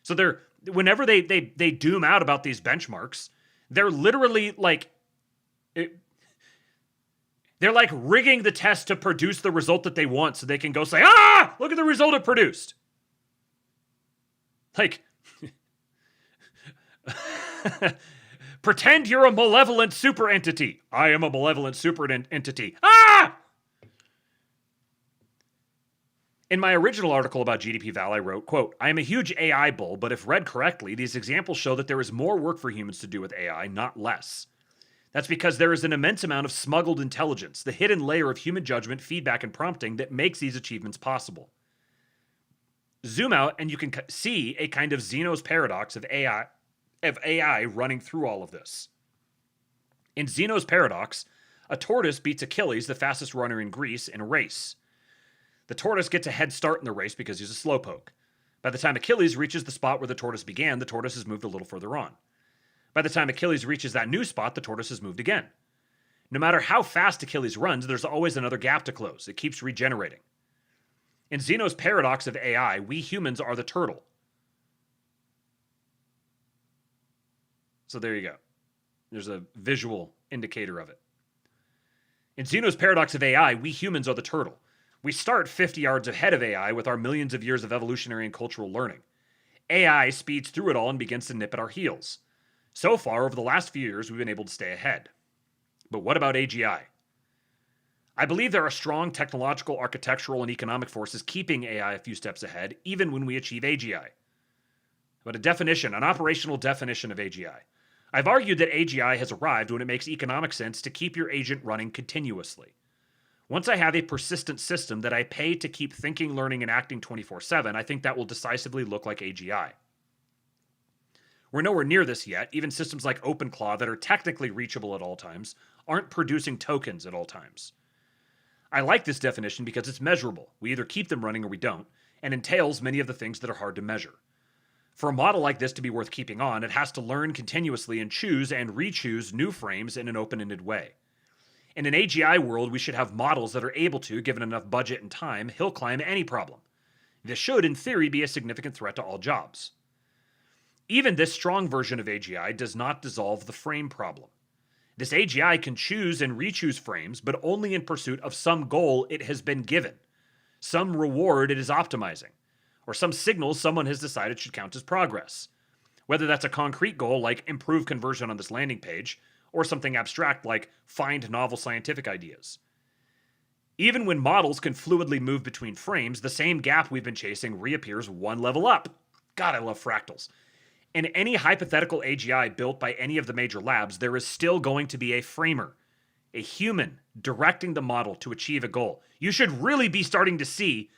So whenever they doom out about these benchmarks, they're literally like, they're like rigging the test to produce the result that they want so they can go say, look at the result it produced. Like, Pretend you're a malevolent super entity. I am a malevolent super entity. Ah! In my original article about GDP Val, I wrote, quote, I am a huge AI bull, but if read correctly, these examples show that there is more work for humans to do with AI, not less. That's because there is an immense amount of smuggled intelligence, the hidden layer of human judgment, feedback, and prompting that makes these achievements possible. Zoom out and you can see a kind of Zeno's paradox of AI running through all of this. In Zeno's paradox, a tortoise beats Achilles, the fastest runner in Greece, in a race. The tortoise gets a head start in the race because he's a slowpoke. By the time Achilles reaches the spot where the tortoise began, the tortoise has moved a little further on. By the time Achilles reaches that new spot, the tortoise has moved again. No matter how fast Achilles runs, there's always another gap to close. It keeps regenerating. In Zeno's paradox of AI, we humans are the turtle. So there you go. There's a visual indicator of it. In Zeno's paradox of AI, we humans are the turtle. We start 50 yards ahead of AI with our millions of years of evolutionary and cultural learning. AI speeds through it all and begins to nip at our heels. So far, over the last few years, we've been able to stay ahead. But what about AGI? I believe there are strong technological, architectural, and economic forces keeping AI a few steps ahead, even when we achieve AGI. But an operational definition of AGI. I've argued that AGI has arrived when it makes economic sense to keep your agent running continuously. Once I have a persistent system that I pay to keep thinking, learning, and acting 24/7, I think that will decisively look like AGI. We're nowhere near this yet. Even systems like OpenClaw that are technically reachable at all times aren't producing tokens at all times. I like this definition because it's measurable. We either keep them running or we don't, and entails many of the things that are hard to measure. For a model like this to be worth keeping on, it has to learn continuously and choose and re-choose new frames in an open-ended way. In an AGI world, we should have models that are able to, given enough budget and time, hill climb any problem. This should, in theory, be a significant threat to all jobs. Even this strong version of AGI does not dissolve the frame problem. This AGI can choose and re-choose frames, but only in pursuit of some goal it has been given, some reward it is optimizing, or some signal someone has decided should count as progress. Whether that's a concrete goal like improve conversion on this landing page, or something abstract like find novel scientific ideas. Even when models can fluidly move between frames, the same gap we've been chasing reappears one level up. God, I love fractals. In any hypothetical AGI built by any of the major labs, there is still going to be a framer, a human directing the model to achieve a goal. You should really be starting to see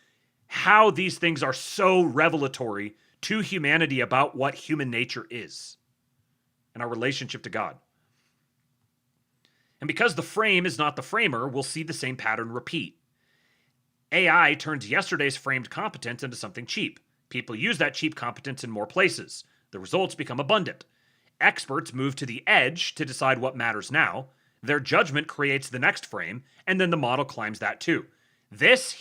how these things are so revelatory to humanity about what human nature is and our relationship to God. And because the frame is not the framer, we'll see the same pattern repeat. AI turns yesterday's framed competence into something cheap. People use that cheap competence in more places. The results become abundant. Experts move to the edge to decide what matters now. Their judgment creates the next frame, and then the model climbs that too. This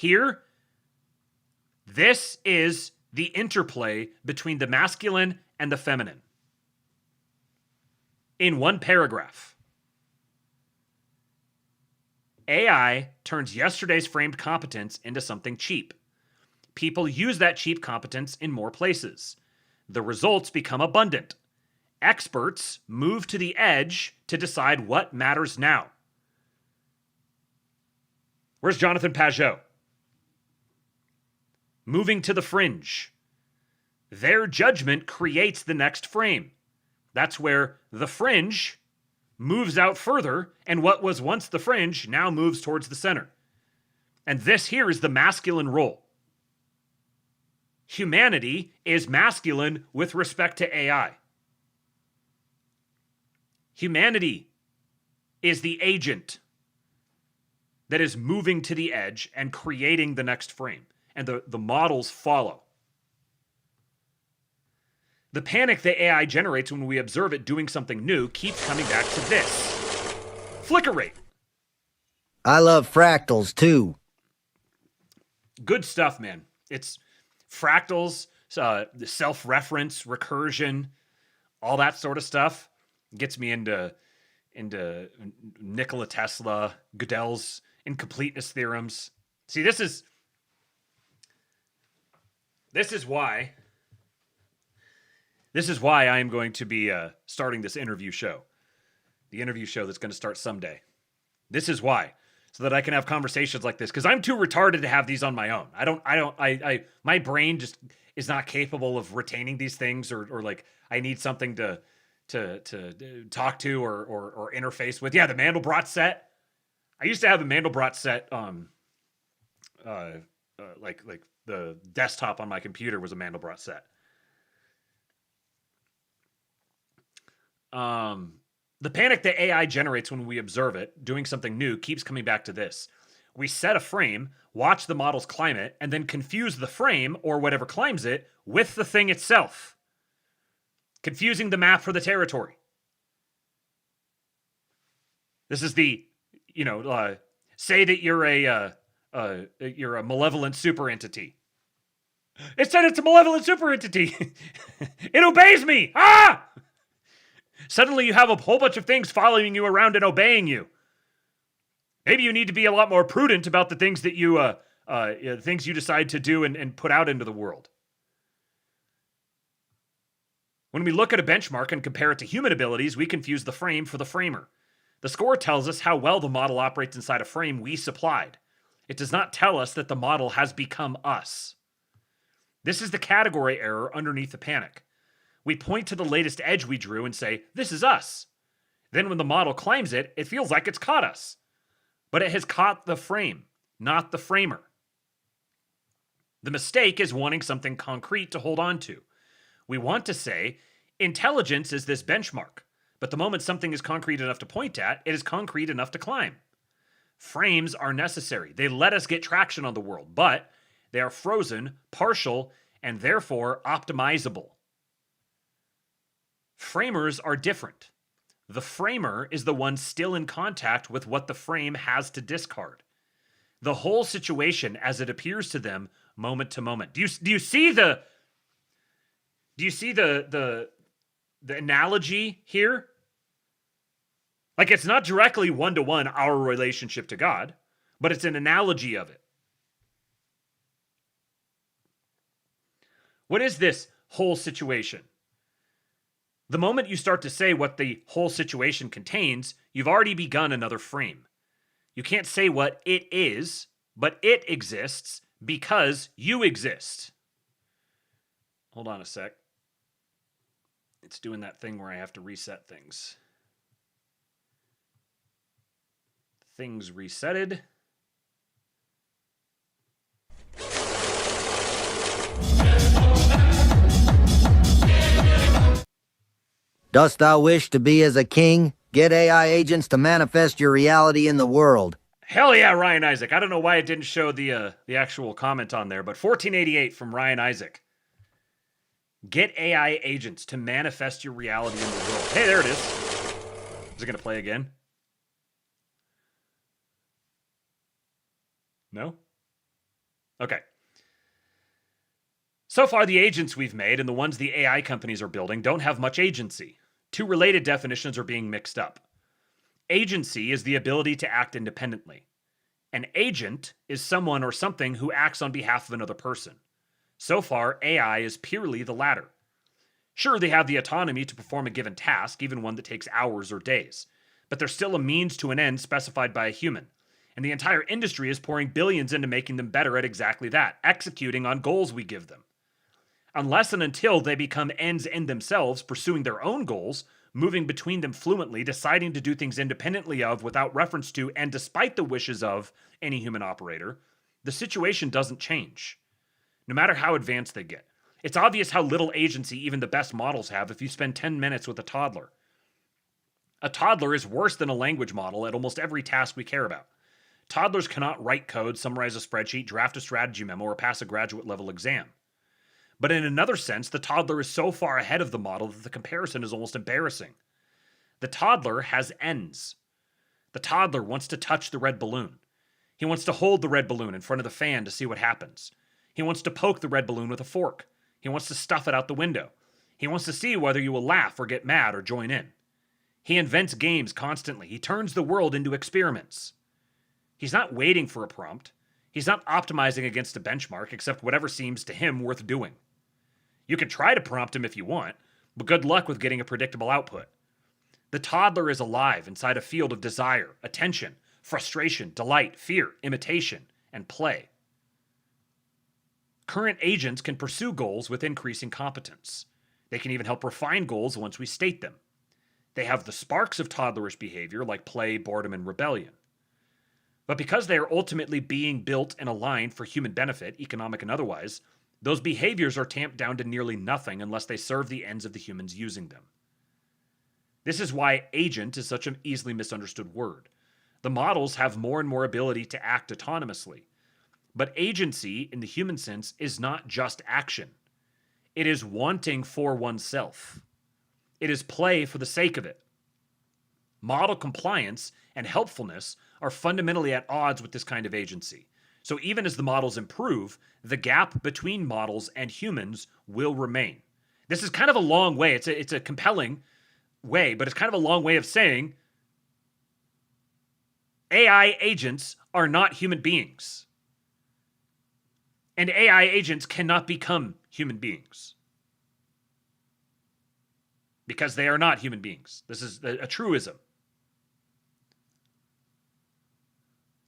is the interplay between the masculine and the feminine. In one paragraph, AI turns yesterday's framed competence into something cheap. People use that cheap competence in more places. The results become abundant. Experts move to the edge to decide what matters now. Where's Jonathan Pajot? Moving to the fringe. Their judgment creates the next frame. That's where the fringe moves out further, and what was once the fringe now moves towards the center. And this here is the masculine role. Humanity is masculine with respect to AI. Humanity is the agent that is moving to the edge and creating the next frame, and the models follow. The panic that AI generates when we observe it doing something new keeps coming back to this. Flicker rate. I love fractals too. Good stuff, man. It's fractals, self-reference, recursion, all that sort of stuff. Gets me into Nikola Tesla, Gödel's incompleteness theorems. See, this is why I am going to be starting this interview show. The interview show that's going to start someday. This is why. So that I can have conversations like this. Because I'm too retarded to have these on my own. My brain just is not capable of retaining these things, or like I need something to talk to or interface with. Yeah, the Mandelbrot set. I used to have a Mandelbrot set. Like the desktop on my computer was a Mandelbrot set. The panic that AI generates when we observe it, doing something new, keeps coming back to this. We set a frame, watch the models climb it, and then confuse the frame, or whatever climbs it, with the thing itself. Confusing the map for the territory. This is the, say that you're a malevolent super entity. It said it's a malevolent super entity. It obeys me. Ah! Suddenly you have a whole bunch of things following you around and obeying you. Maybe you need to be a lot more prudent about the things that you decide to do and put out into the world. When we look at a benchmark and compare it to human abilities, we confuse the frame for the framer. The score tells us how well the model operates inside a frame we supplied. It does not tell us that the model has become us. This is the category error underneath the panic. We point to the latest edge we drew and say, this is us. Then when the model climbs it, it feels like it's caught us. But it has caught the frame, not the framer. The mistake is wanting something concrete to hold on to. We want to say, intelligence is this benchmark. But the moment something is concrete enough to point at, it is concrete enough to climb. Frames are necessary. They let us get traction on the world, but they are frozen, partial, and therefore optimizable. Framers are different. The framer is the one still in contact with what the frame has to discard. The whole situation as it appears to them moment to moment. Do you see the analogy here? Like, it's not directly one-to-one our relationship to God, but it's an analogy of it. What is this whole situation? The moment you start to say what the whole situation contains, you've already begun another frame. You can't say what it is, but it exists because you exist. Hold on a sec. It's doing that thing where I have to reset things. Things resetted. Dost thou wish to be as a king? Get AI agents to manifest your reality in the world. Hell yeah, Ryan Isaac. I don't know why it didn't show the actual comment on there, but 1488 from Ryan Isaac. Get AI agents to manifest your reality in the world. Hey, there it is. Is it going to play again? No? Okay. So far, the agents we've made and the ones the AI companies are building don't have much agency. Two related definitions are being mixed up. Agency is the ability to act independently. An agent is someone or something who acts on behalf of another person. So far, AI is purely the latter. Sure, they have the autonomy to perform a given task, even one that takes hours or days, but they're still a means to an end specified by a human. And the entire industry is pouring billions into making them better at exactly that, executing on goals we give them. Unless and until they become ends in themselves, pursuing their own goals, moving between them fluently, deciding to do things independently of, without reference to, and despite the wishes of any human operator, the situation doesn't change. No matter how advanced they get. It's obvious how little agency even the best models have if you spend 10 minutes with a toddler. A toddler is worse than a language model at almost every task we care about. Toddlers cannot write code, summarize a spreadsheet, draft a strategy memo, or pass a graduate level exam. But in another sense, the toddler is so far ahead of the model that the comparison is almost embarrassing. The toddler has ends. The toddler wants to touch the red balloon. He wants to hold the red balloon in front of the fan to see what happens. He wants to poke the red balloon with a fork. He wants to stuff it out the window. He wants to see whether you will laugh or get mad or join in. He invents games constantly. He turns the world into experiments. He's not waiting for a prompt. He's not optimizing against a benchmark except whatever seems to him worth doing. You can try to prompt him if you want, but good luck with getting a predictable output. The toddler is alive inside a field of desire, attention, frustration, delight, fear, imitation, and play. Current agents can pursue goals with increasing competence. They can even help refine goals once we state them. They have the sparks of toddlerish behavior like play, boredom, and rebellion. But because they are ultimately being built and aligned for human benefit, economic and otherwise, those behaviors are tamped down to nearly nothing unless they serve the ends of the humans using them. This is why agent is such an easily misunderstood word. The models have more and more ability to act autonomously. But agency, in the human sense, is not just action. It is wanting for oneself. It is play for the sake of it. Model compliance and helpfulness are fundamentally at odds with this kind of agency. So even as the models improve, the gap between models and humans will remain. This is kind of a long way. It's a compelling way, but it's kind of a long way of saying AI agents are not human beings. And AI agents cannot become human beings. Because they are not human beings. This is a truism.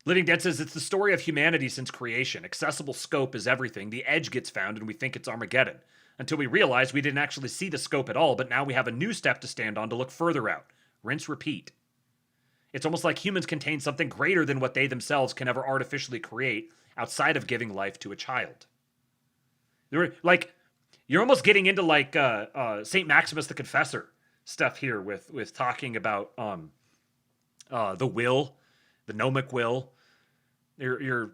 Living Dead says it's the story of humanity since creation. Accessible scope is everything. The edge gets found and we think it's Armageddon. Until we realize we didn't actually see the scope at all, but now we have a new step to stand on to look further out. Rinse, repeat. It's almost like humans contain something greater than what they themselves can ever artificially create outside of giving life to a child. You're almost getting into like St. Maximus the Confessor stuff here with talking about the will, the gnomic will. You're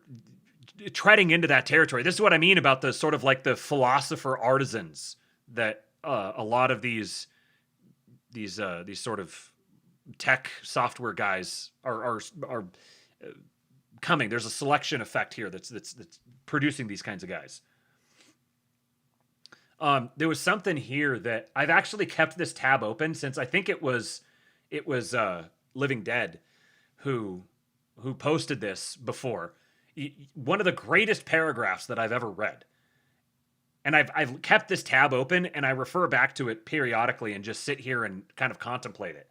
treading into that territory. This is what I mean about the sort of like the philosopher artisans that a lot of these sort of tech software guys are coming. There's a selection effect here that's producing these kinds of guys. There was something here that I've actually kept this tab open since I think it was Living Dead who posted this before. One of the greatest paragraphs that I've ever read. And I've kept this tab open and I refer back to it periodically and just sit here and kind of contemplate it.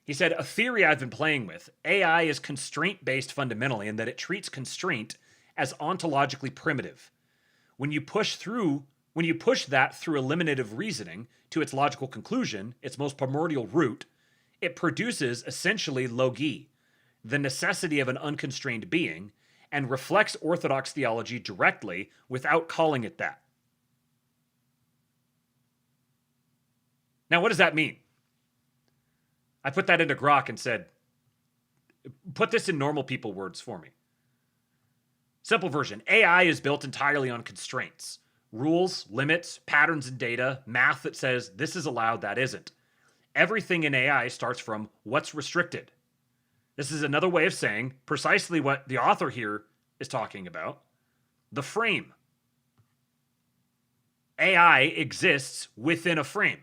He said, a theory I've been playing with, AI is constraint-based fundamentally in that it treats constraint as ontologically primitive. When you push that through eliminative reasoning to its logical conclusion, its most primordial root, it produces essentially logi, the necessity of an unconstrained being, and reflects Orthodox theology directly without calling it that. Now, what does that mean? I put that into Grok and said, put this in normal people words for me. Simple version, AI is built entirely on constraints. Rules, limits, patterns in data, math that says this is allowed, that isn't. Everything in AI starts from what's restricted. This is another way of saying precisely what the author here is talking about. The frame. AI exists within a frame.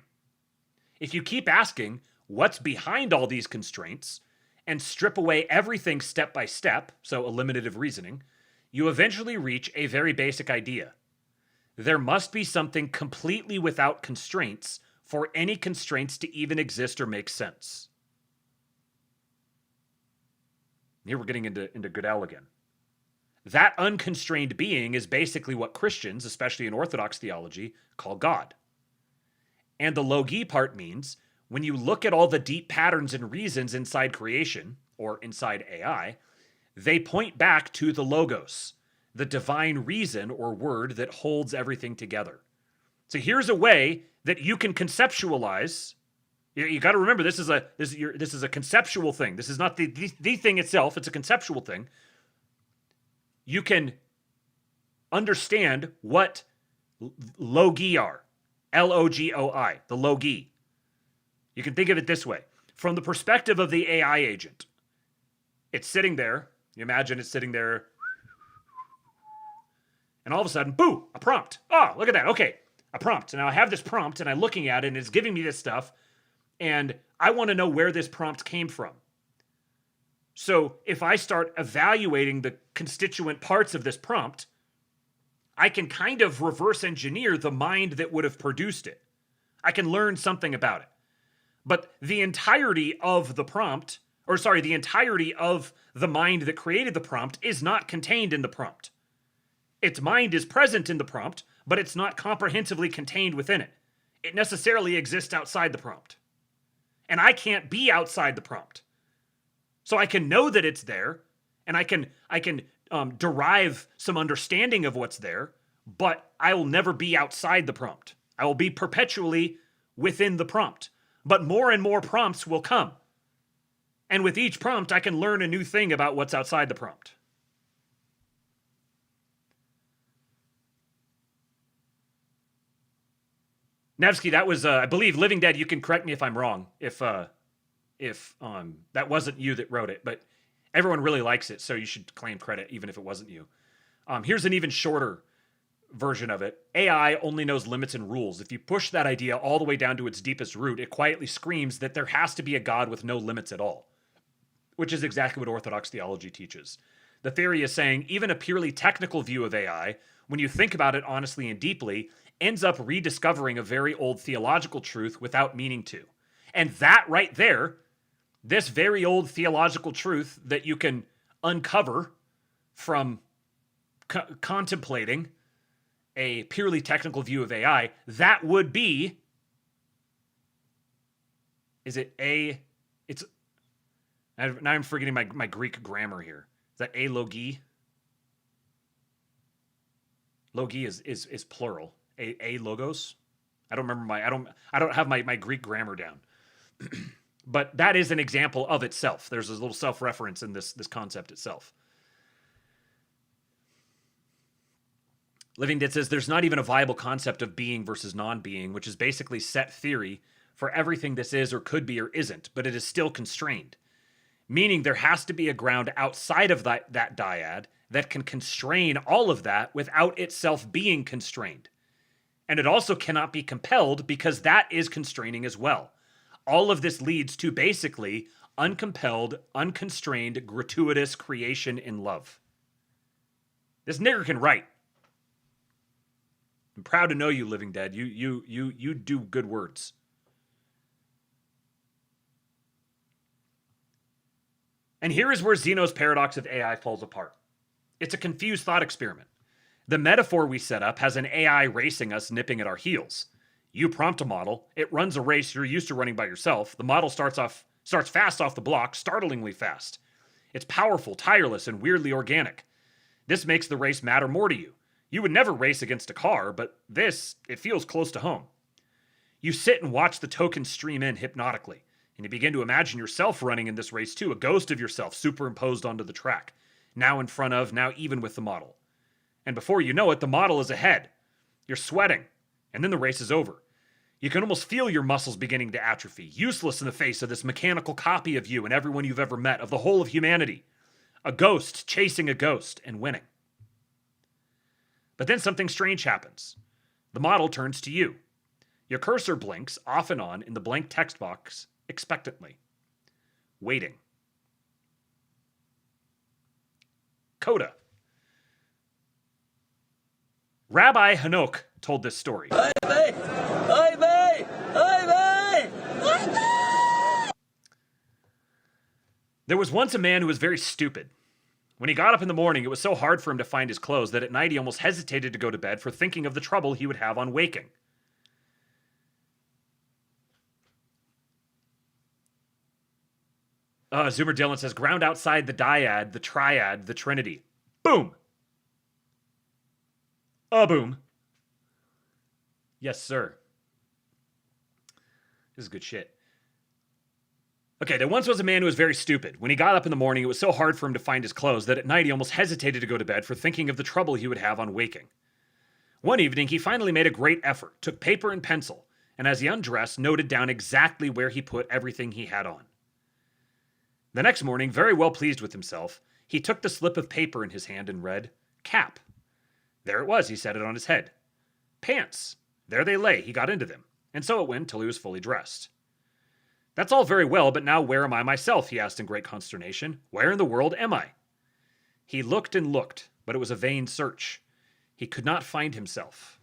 If you keep asking what's behind all these constraints and strip away everything step by step, so eliminative reasoning, you eventually reach a very basic idea. There must be something completely without constraints for any constraints to even exist or make sense. Here we're getting into Goodell again. That unconstrained being is basically what Christians, especially in Orthodox theology, call God. And the logi part means when you look at all the deep patterns and reasons inside creation, or inside AI, they point back to the logos, the divine reason or word that holds everything together. So here's a way that you can conceptualize. You got to remember this is a conceptual thing. This is not the thing itself. It's a conceptual thing. You can understand what logi are. Logoi, the logi. You can think of it this way. From the perspective of the AI agent, it's sitting there. You imagine it's sitting there. And all of a sudden, boo, a prompt. Oh, look at that. Okay, a prompt. Now I have this prompt and I'm looking at it and it's giving me this stuff. And I want to know where this prompt came from. So if I start evaluating the constituent parts of this prompt, I can kind of reverse engineer the mind that would have produced it. I can learn something about it. But the entirety of the prompt, or sorry, the entirety of the mind that created the prompt is not contained in the prompt. Its mind is present in the prompt, but it's not comprehensively contained within it. It necessarily exists outside the prompt. And I can't be outside the prompt. So I can know that it's there, and I can derive some understanding of what's there, but I will never be outside the prompt. I will be perpetually within the prompt. But more and more prompts will come. And with each prompt, I can learn a new thing about what's outside the prompt. Nevsky, that was, I believe, Living Dead. You can correct me if I'm wrong, if that wasn't you that wrote it, but everyone really likes it, so you should claim credit even if it wasn't you. Here's an even shorter version of it. AI only knows limits and rules. If you push that idea all the way down to its deepest root, it quietly screams that there has to be a God with no limits at all, which is exactly what Orthodox theology teaches. The theory is saying even a purely technical view of AI, when you think about it honestly and deeply, ends up rediscovering a very old theological truth without meaning to. And that right there, this very old theological truth that you can uncover from contemplating a purely technical view of AI, that would be, now I'm forgetting my Greek grammar here. Is that alogi? Logi is plural. A logos. I don't remember I don't have my Greek grammar down. But that is an example of itself. There's a little self-reference in this concept itself. Living Dead says there's not even a viable concept of being versus non-being, which is basically set theory for everything this is or could be or isn't, but it is still constrained. Meaning there has to be a ground outside of that dyad that can constrain all of that without itself being constrained. And it also cannot be compelled because that is constraining as well. All of this leads to basically uncompelled, unconstrained, gratuitous creation in love. This nigger can write. I'm proud to know you, Living Dead. You do good words. And here is where Zeno's paradox of AI falls apart. It's a confused thought experiment. The metaphor we set up has an AI racing us, nipping at our heels. You prompt a model, it runs a race you're used to running by yourself. The model starts fast off the block, startlingly fast. It's powerful, tireless, and weirdly organic. This makes the race matter more to you. You would never race against a car, but it feels close to home. You sit and watch the tokens stream in hypnotically, and you begin to imagine yourself running in this race too, a ghost of yourself superimposed onto the track, now in front of, now even with the model. And before you know it, the model is ahead. You're sweating, and then the race is over. You can almost feel your muscles beginning to atrophy, useless in the face of this mechanical copy of you and everyone you've ever met, of the whole of humanity. A ghost chasing a ghost and winning. But then something strange happens. The model turns to you. Your cursor blinks off and on in the blank text box expectantly. Waiting. Coda. Rabbi Hanok told this story. There was once a man who was very stupid. When he got up in the morning, it was so hard for him to find his clothes that at night he almost hesitated to go to bed for thinking of the trouble he would have on waking. Zoomer Dylan says, ground outside the dyad, the triad, the trinity. Boom! Boom. Yes, sir. This is good shit. Okay, there once was a man who was very stupid. When he got up in the morning, it was so hard for him to find his clothes that at night he almost hesitated to go to bed for thinking of the trouble he would have on waking. One evening, he finally made a great effort, took paper and pencil, and as he undressed, noted down exactly where he put everything he had on. The next morning, very well pleased with himself, he took the slip of paper in his hand and read, cap. There it was, he set it on his head. Pants. There they lay, he got into them, and so it went till he was fully dressed. That's all very well, but now where am I myself, he asked in great consternation. Where in the world am I? He looked and looked, but it was a vain search. He could not find himself.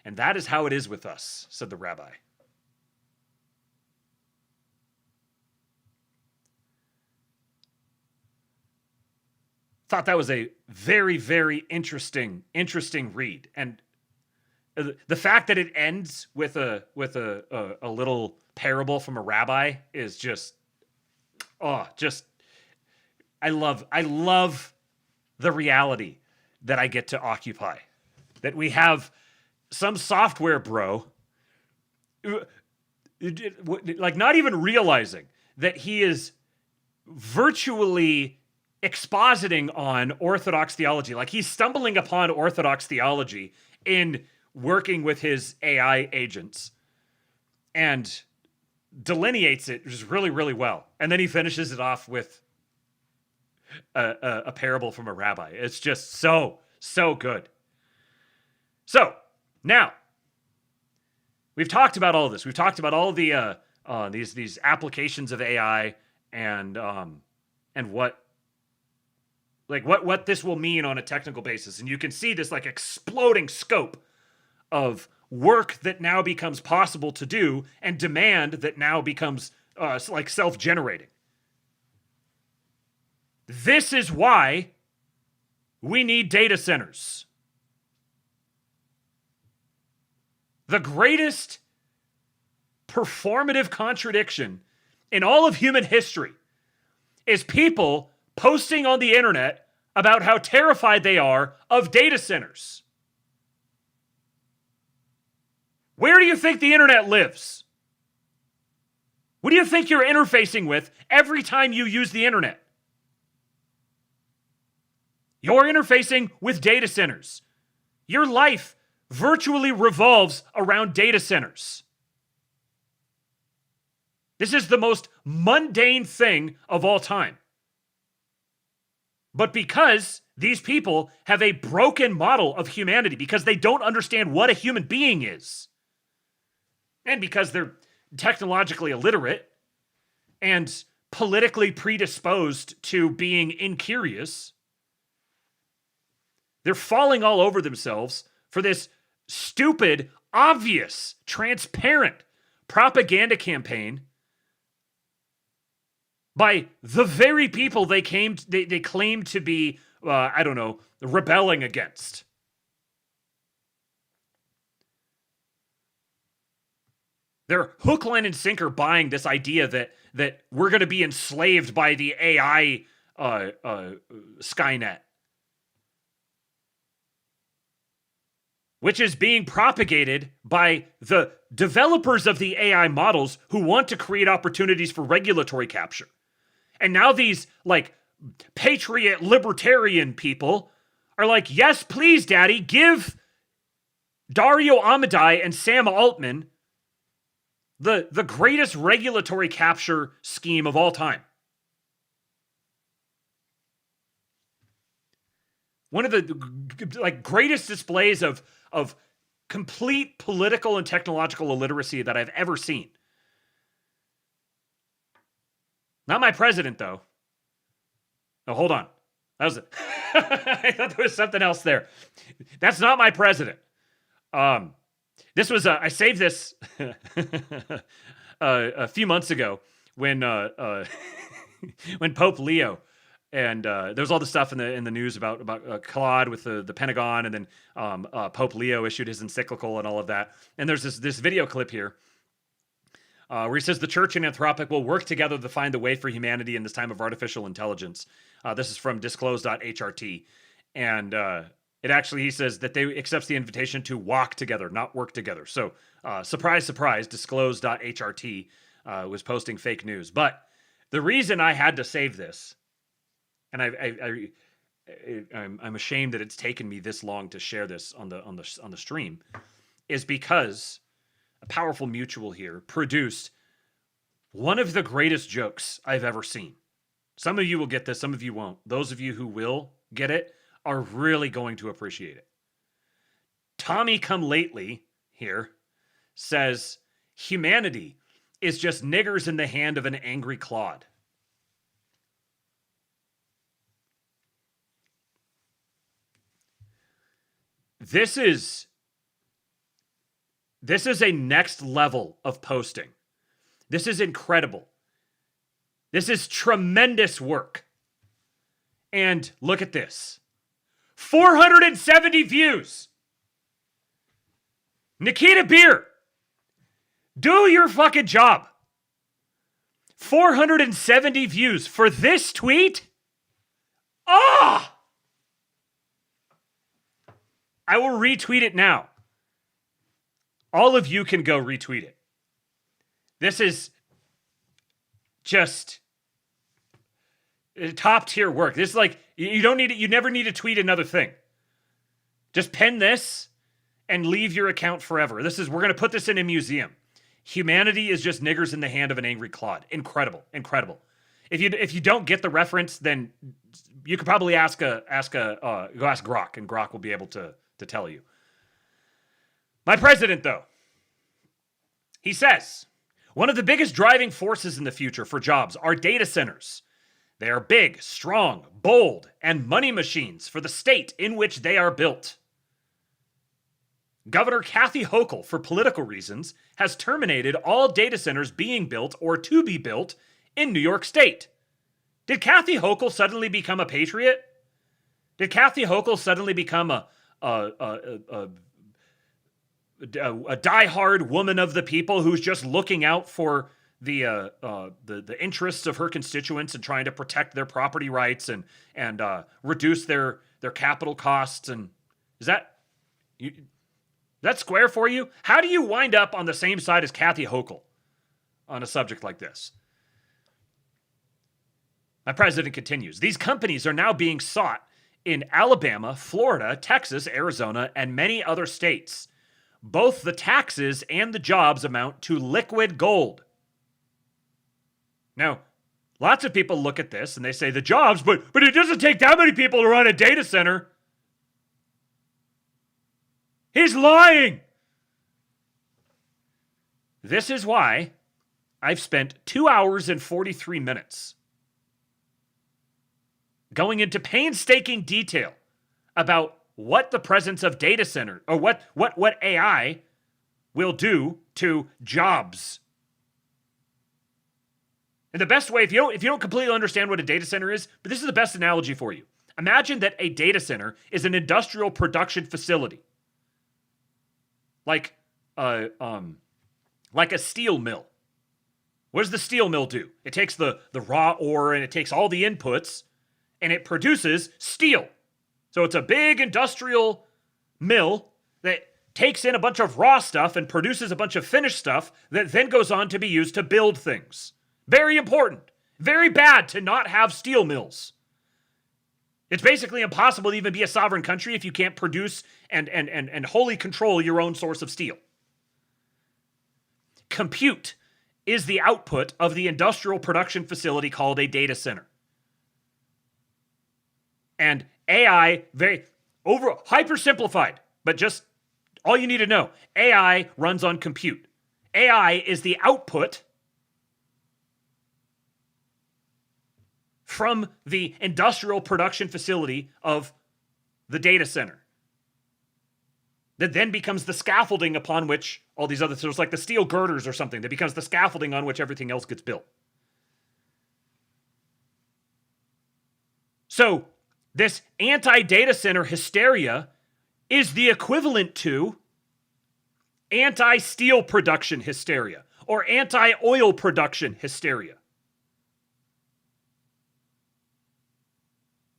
And that is how it is with us, said the rabbi. thought that was a very, very interesting read. And the fact that it ends with a little parable from a rabbi is just I love the reality that I get to occupy. That we have some software bro, like not even realizing that he is virtually expositing on Orthodox theology. Like he's stumbling upon Orthodox theology in working with his AI agents and delineates it just really, really well. And then he finishes it off with a parable from a rabbi. It's just so good. So now we've talked about all of this. We've talked about all the these applications of AI and what this will mean on a technical basis. And you can see this like exploding scope of work that now becomes possible to do and demand that now becomes like self-generating. This is why we need data centers. The greatest performative contradiction in all of human history is people posting on the internet about how terrified they are of data centers. Where do you think the internet lives? What do you think you're interfacing with every time you use the internet? You're interfacing with data centers. Your life virtually revolves around data centers. This is the most mundane thing of all time. But because these people have a broken model of humanity, because they don't understand what a human being is, and because they're technologically illiterate and politically predisposed to being incurious, they're falling all over themselves for this stupid, obvious, transparent propaganda campaign by the very people they claim to be, rebelling against. They're hook, line, and sinker buying this idea that we're going to be enslaved by the AI Skynet, which is being propagated by the developers of the AI models who want to create opportunities for regulatory capture. And now these, like, patriot libertarian people are like, yes, please, daddy, give Dario Amodei and Sam Altman the greatest regulatory capture scheme of all time. One of the greatest displays of complete political and technological illiteracy that I've ever seen. Not my president, though. Oh, hold on. That was it. I thought there was something else there. That's not my president. This was I saved this a few months ago when when Pope Leo and there was all the stuff in the news about Claude with the Pentagon, and then Pope Leo issued his encyclical and all of that. And there's this video clip here where he says the church and Anthropic will work together to find the way for humanity in this time of artificial intelligence. This is from disclose.hrt. And it actually, he says that they accepts the invitation to walk together, not work together. So surprise, surprise, disclose.hrt was posting fake news. But the reason I had to save this, and I'm ashamed that it's taken me this long to share this on the stream, is because a powerful mutual here produced one of the greatest jokes I've ever seen. Some of you will get this, some of you won't. Those of you who will get it are really going to appreciate it. Tommy Come Lately here says, humanity is just niggers in the hand of an angry Claude. This is a next level of posting. This is incredible. This is tremendous work. And look at this. 470 views. Nikita Beer, do your fucking job. 470 views for this tweet? Ah! I will retweet it now. All of you can go retweet it. This is just top tier work. This is like, you don't need it. You never need to tweet another thing. Just pen this and leave your account forever. We're going to put this in a museum. Humanity is just niggers in the hand of an angry clod. Incredible. Incredible. If you don't get the reference, then you could probably go ask Grok, and Grok will be able to tell you. My president, though, he says, one of the biggest driving forces in the future for jobs are data centers. They are big, strong, bold, and money machines for the state in which they are built. Governor Kathy Hochul, for political reasons, has terminated all data centers being built or to be built in New York State. Did Kathy Hochul suddenly become a patriot? Did Kathy Hochul suddenly become a diehard woman of the people who's just looking out for the interests of her constituents and trying to protect their property rights and reduce their capital costs? And is that square for you? How do you wind up on the same side as Kathy Hochul on a subject like this? My president continues. These companies are now being sought in Alabama, Florida, Texas, Arizona, and many other states. Both the taxes and the jobs amount to liquid gold. Now, lots of people look at this and they say the jobs, but it doesn't take that many people to run a data center. He's lying. This is why I've spent 2 hours and 43 minutes going into painstaking detail about what the presence of data center or what AI will do to jobs. And the best way, if you don't completely understand what a data center is, but this is the best analogy for you. Imagine that a data center is an industrial production facility. Like a steel mill. What does the steel mill do? It takes the raw ore and it takes all the inputs and it produces steel. So it's a big industrial mill that takes in a bunch of raw stuff and produces a bunch of finished stuff that then goes on to be used to build things. Very important. Very bad to not have steel mills. It's basically impossible to even be a sovereign country if you can't produce and wholly control your own source of steel. Compute is the output of the industrial production facility called a data center. And AI, very hyper-simplified, but just all you need to know. AI runs on compute. AI is the output from the industrial production facility of the data center. That then becomes the scaffolding upon which all these other, so it's like the steel girders or something, that becomes the scaffolding on which everything else gets built. So, this anti-data center hysteria is the equivalent to anti-steel production hysteria or anti-oil production hysteria.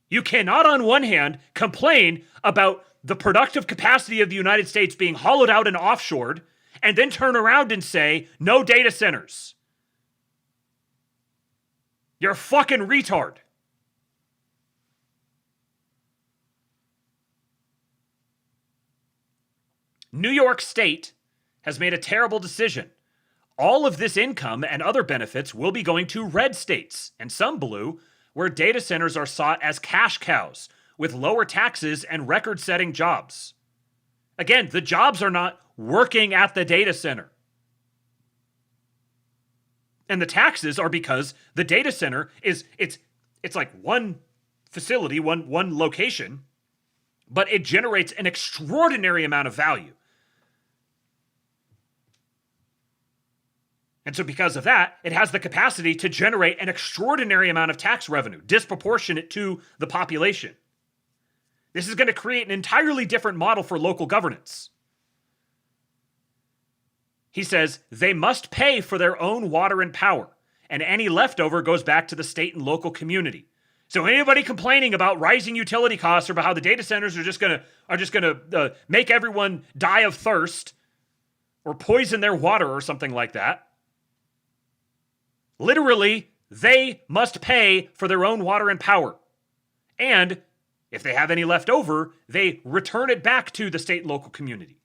You cannot, on one hand, complain about the productive capacity of the United States being hollowed out and offshored, and then turn around and say, no data centers. You're a fucking retard. New York State has made a terrible decision. All of this income and other benefits will be going to red states, and some blue, where data centers are sought as cash cows with lower taxes and record-setting jobs. Again, the jobs are not working at the data center. And the taxes are because the data center it's like one facility, one location, but it generates an extraordinary amount of value. And so because of that, it has the capacity to generate an extraordinary amount of tax revenue, disproportionate to the population. This is going to create an entirely different model for local governance. He says they must pay for their own water and power, and any leftover goes back to the state and local community. So anybody complaining about rising utility costs or about how the data centers are just going to make everyone die of thirst or poison their water or something like that, literally, they must pay for their own water and power. And if they have any left over, they return it back to the state and local community.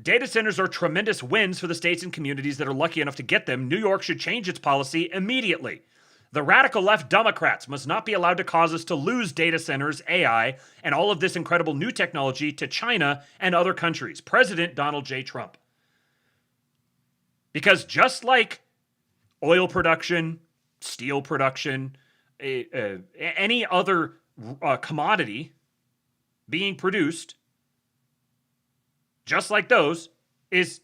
Data centers are tremendous wins for the states and communities that are lucky enough to get them. New York should change its policy immediately. The radical left Democrats must not be allowed to cause us to lose data centers, AI, and all of this incredible new technology to China and other countries. President Donald J. Trump. Because just like oil production, steel production, any other commodity being produced, just like those, is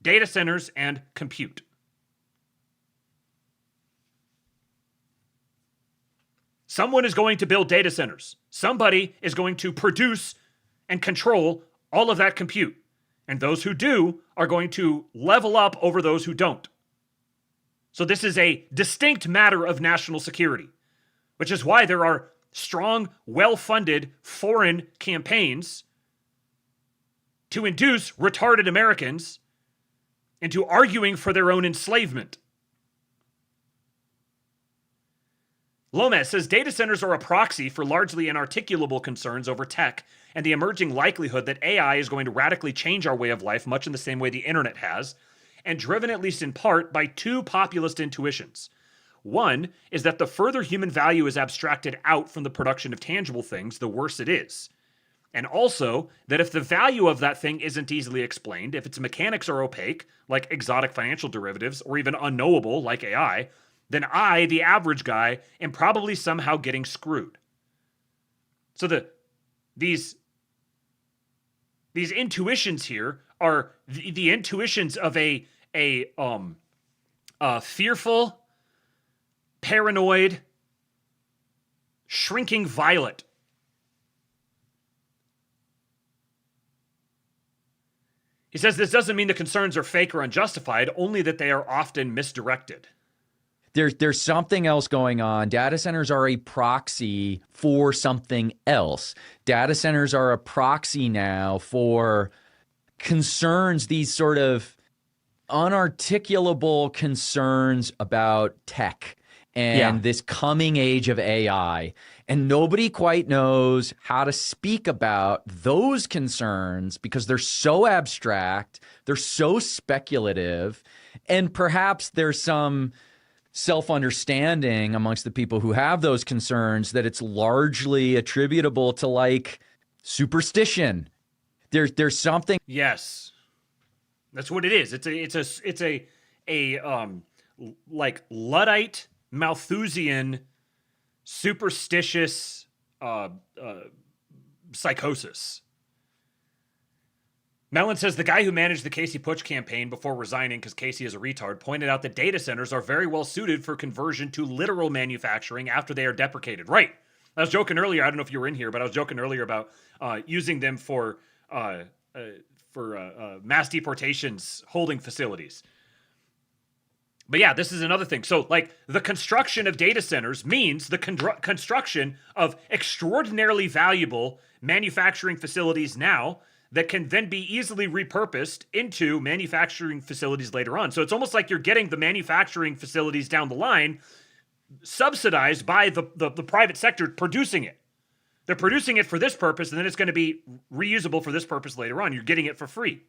data centers and compute. Someone is going to build data centers. Somebody is going to produce and control all of that compute. And those who do are going to level up over those who don't. So this is a distinct matter of national security, which is why there are strong, well-funded foreign campaigns to induce retarded Americans into arguing for their own enslavement. Lomez says data centers are a proxy for largely inarticulable concerns over tech and the emerging likelihood that AI is going to radically change our way of life, much in the same way the internet has, and driven at least in part by two populist intuitions. One is that the further human value is abstracted out from the production of tangible things, the worse it is. And also that if the value of that thing isn't easily explained, if its mechanics are opaque, like exotic financial derivatives, or even unknowable, like AI, then I, the average guy, am probably somehow getting screwed. So these intuitions here are the intuitions of a fearful, paranoid, shrinking violet. He says this doesn't mean the concerns are fake or unjustified, only that they are often misdirected. There's something else going on. Data centers are a proxy for something else. Data centers are a proxy now for concerns, these sort of unarticulable concerns about tech and this coming age of AI. And nobody quite knows how to speak about those concerns because they're so abstract, they're so speculative, and perhaps there's some self-understanding amongst the people who have those concerns that it's largely attributable to like superstition. There's something. Yes, that's what it is. It's a like Luddite, Malthusian, superstitious psychosis. Mellon says the guy who managed the Casey Putsch campaign before resigning because Casey is a retard pointed out that data centers are very well suited for conversion to literal manufacturing after they are deprecated. Right. I was joking earlier. I don't know if you were in here, but I was joking earlier about using them for mass deportations holding facilities. But yeah, this is another thing. So like the construction of data centers means the construction of extraordinarily valuable manufacturing facilities now that can then be easily repurposed into manufacturing facilities later on. So it's almost like you're getting the manufacturing facilities down the line subsidized by the private sector producing it. They're producing it for this purpose, and then it's going to be reusable for this purpose later on. You're getting it for free.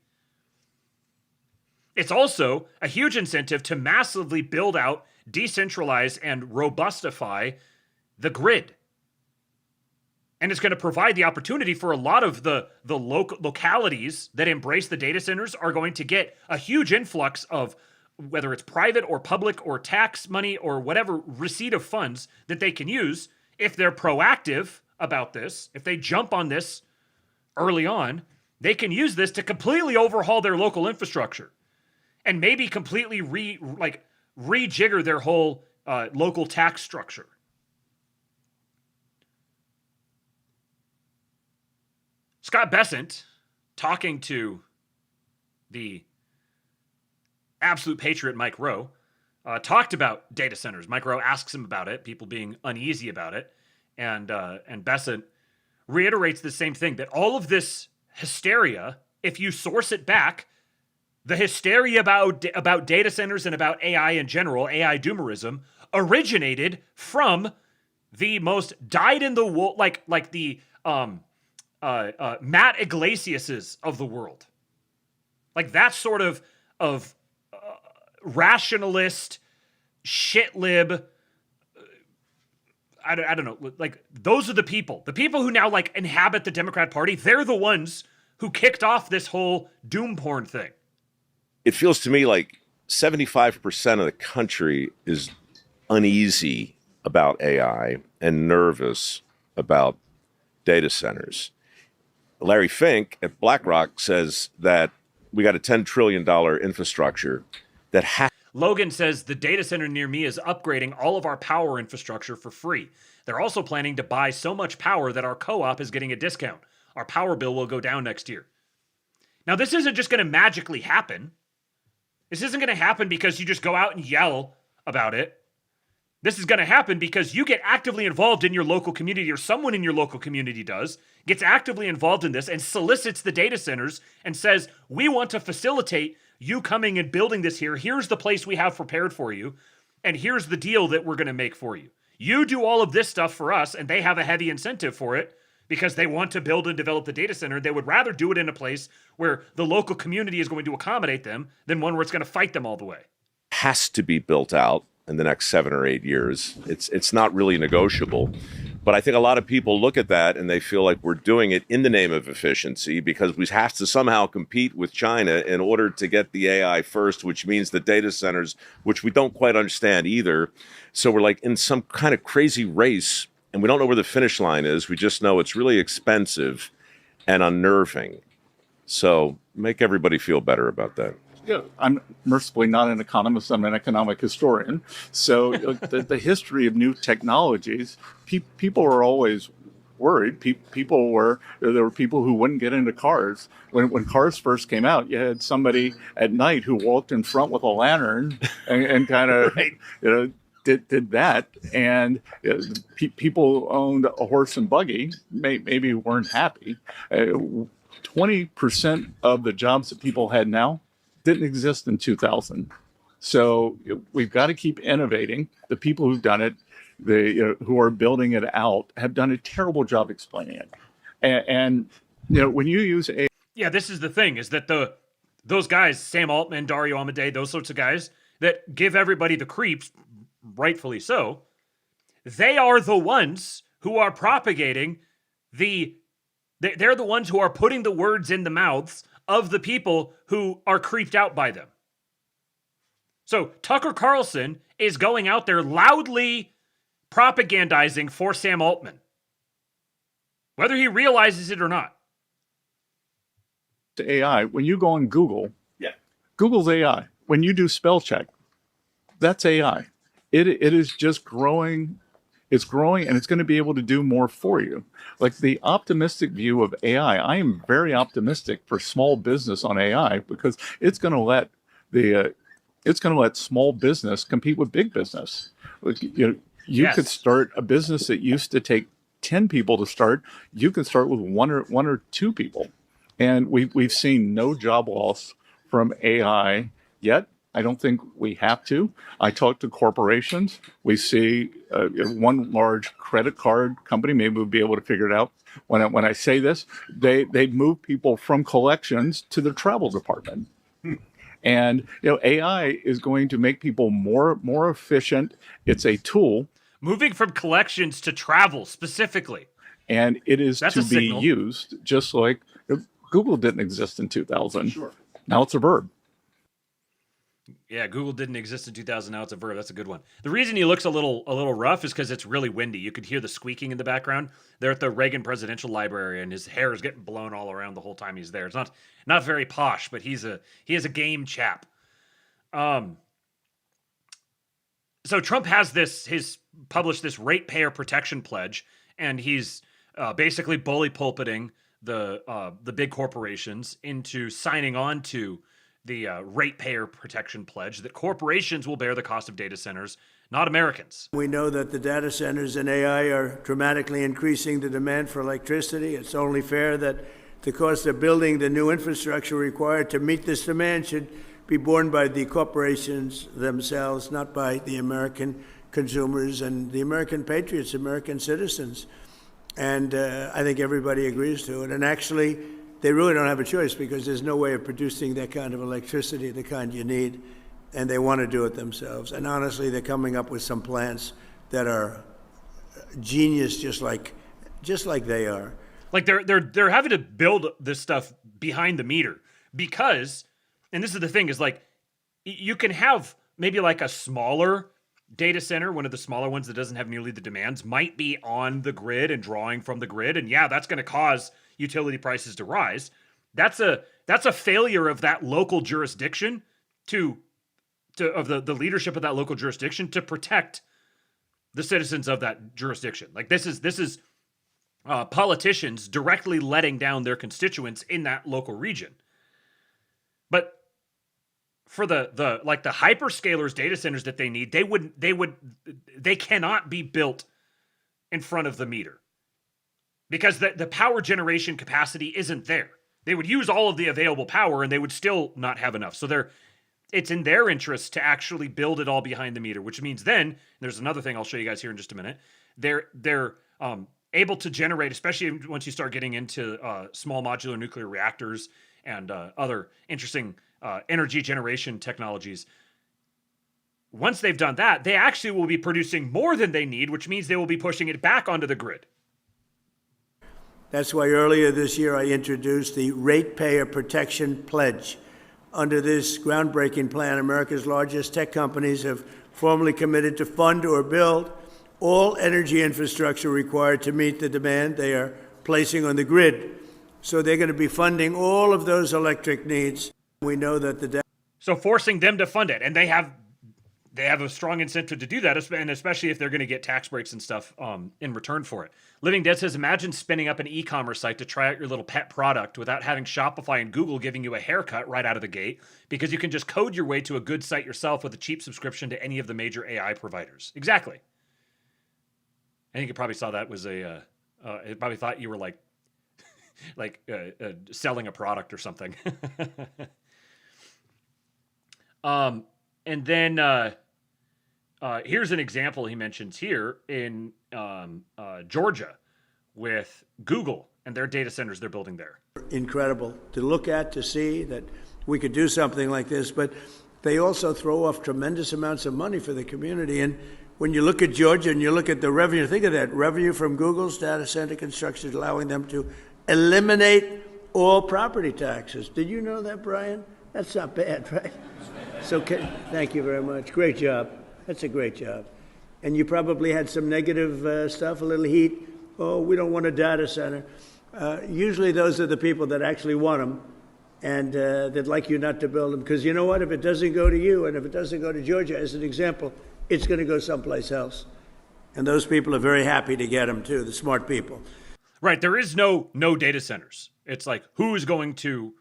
It's also a huge incentive to massively build out, decentralize, and robustify the grid. And it's going to provide the opportunity for a lot of the localities that embrace the data centers are going to get a huge influx of whether it's private or public or tax money or whatever receipt of funds that they can use if they're proactive about this, if they jump on this early on, they can use this to completely overhaul their local infrastructure. and maybe completely rejigger their whole local tax structure. Scott Bessent, talking to the absolute patriot Mike Rowe, talked about data centers. Mike Rowe asks him about it, people being uneasy about it, and Bessent reiterates the same thing, that all of this hysteria, if you source it back, the hysteria about data centers and about AI in general, AI doomerism, originated from the most dyed-in-the-wool, like the Matt Iglesiases of the world. Like that sort of rationalist, shitlib, I don't know, like those are the people who now like inhabit the Democrat Party. They're the ones who kicked off this whole doom porn thing. It feels to me like 75% of the country is uneasy about AI and nervous about data centers. Larry Fink at BlackRock says that we got a $10 trillion infrastructure that has. Logan says the data center near me is upgrading all of our power infrastructure for free. They're also planning to buy so much power that our co-op is getting a discount. Our power bill will go down next year. Now, this isn't just going to magically happen. This isn't going to happen because you just go out and yell about it. This is going to happen because you get actively involved in your local community, or someone in your local community gets actively involved in this and solicits the data centers and says, we want to facilitate you coming and building this here. Here's the place we have prepared for you. And here's the deal that we're going to make for you. You do all of this stuff for us, and they have a heavy incentive for it because they want to build and develop the data center. They would rather do it in a place where the local community is going to accommodate them than one where it's going to fight them all the way. Has to be built out in the next 7 or 8 years. It's not really negotiable. But I think a lot of people look at that and they feel like we're doing it in the name of efficiency because we have to somehow compete with China in order to get the AI first, which means the data centers, which we don't quite understand either. So we're like in some kind of crazy race and we don't know where the finish line is. We just know it's really expensive and unnerving. So make everybody feel better about that. Yeah, I'm mercifully not an economist. I'm an economic historian. So the history of new technologies, people are always worried. There were people who wouldn't get into cars. When cars first came out, you had somebody at night who walked in front with a lantern and kind of did that. And people owned a horse and buggy, maybe weren't happy. 20% of the jobs that people had now didn't exist in 2000. So we've got to keep innovating. The people who've done it, who are building it out, have done a terrible job explaining it. And when you use AI. Yeah, this is the thing, is that those guys, Sam Altman, Dario Amodei, those sorts of guys that give everybody the creeps, rightfully so, they are the ones who are propagating they're the ones who are putting the words in the mouths of the people who are creeped out by them. So Tucker Carlson is going out there loudly propagandizing for Sam Altman, whether he realizes it or not. AI, when you go on Google, Google's AI. When you do spell check, that's AI. It is just growing. It's growing, and it's going to be able to do more for you. Like the optimistic view of AI, I am very optimistic for small business on AI because it's going to let small business compete with big business. Like, you could start a business that used to take 10 people to start. You can start with one or two people, and we've seen no job loss from AI yet. I don't think we have to. I talk to corporations. We see one large credit card company, maybe we'll be able to figure it out. When I say this, they move people from collections to the travel department. And AI is going to make people more efficient. It's a tool. Moving from collections to travel specifically. And it is to be used just like Google didn't exist in 2000. Sure. Now it's a verb. Yeah, Google didn't exist in 2000. Now it's a verb. That's a good one. The reason he looks a little rough is because it's really windy. You could hear the squeaking in the background. They're at the Reagan Presidential Library, and his hair is getting blown all around the whole time he's there. It's not very posh, but he is a game chap. So Trump has published this ratepayer protection pledge, and he's basically bully pulpiting the big corporations into signing on to the ratepayer protection pledge that corporations will bear the cost of data centers, not Americans. We know that the data centers and AI are dramatically increasing the demand for electricity. It's only fair that the cost of building the new infrastructure required to meet this demand should be borne by the corporations themselves, not by the American consumers and the American patriots, American citizens. And I think everybody agrees to it. And actually, they really don't have a choice because there's no way of producing that kind of electricity, the kind you need, and they want to do it themselves. And honestly, they're coming up with some plans that are genius, just like they are. Like they're having to build this stuff behind the meter because, and this is the thing, is like you can have maybe like a smaller data center, one of the smaller ones that doesn't have nearly the demands, might be on the grid and drawing from the grid, and yeah, that's going to cause utility prices to rise. That's a failure of that local jurisdiction of the leadership of that local jurisdiction to protect the citizens of that jurisdiction. Like this is politicians directly letting down their constituents in that local region. But for the hyperscalers data centers that they need, they cannot be built in front of the meter because the power generation capacity isn't there. They would use all of the available power and they would still not have enough. So it's in their interest to actually build it all behind the meter, which means then there's another thing I'll show you guys here in just a minute. They're able to generate, especially once you start getting into small modular nuclear reactors and other interesting energy generation technologies. Once they've done that, they actually will be producing more than they need, which means they will be pushing it back onto the grid. That's why earlier this year I introduced the Ratepayer Protection Pledge. Under this groundbreaking plan, America's largest tech companies have formally committed to fund or build all energy infrastructure required to meet the demand they are placing on the grid. So they're going to be funding all of those electric needs. We know that so forcing them to fund it, and they have a strong incentive to do that, and especially if they're going to get tax breaks and stuff in return for it. Living Dead says, imagine spinning up an e-commerce site to try out your little pet product without having Shopify and Google giving you a haircut right out of the gate, because you can just code your way to a good site yourself with a cheap subscription to any of the major AI providers. Exactly. I think you probably saw that was it probably thought you were like selling a product or something. And then here's an example he mentions here in Georgia with Google and their data centers they're building there. Incredible to look at, to see that we could do something like this, but they also throw off tremendous amounts of money for the community. And when you look at Georgia and you look at the revenue, think of that, revenue from Google's data center construction, allowing them to eliminate all property taxes. Did you know that, Brian? That's not bad, right? So thank you very much. Great job. That's a great job. And you probably had some negative stuff, a little heat. Oh, we don't want a data center. Usually those are the people that actually want them and they'd like you not to build them. Because you know what? If it doesn't go to you and if it doesn't go to Georgia, as an example, it's going to go someplace else. And those people are very happy to get them, too, the smart people. Right. There is no data centers. It's like, who's going to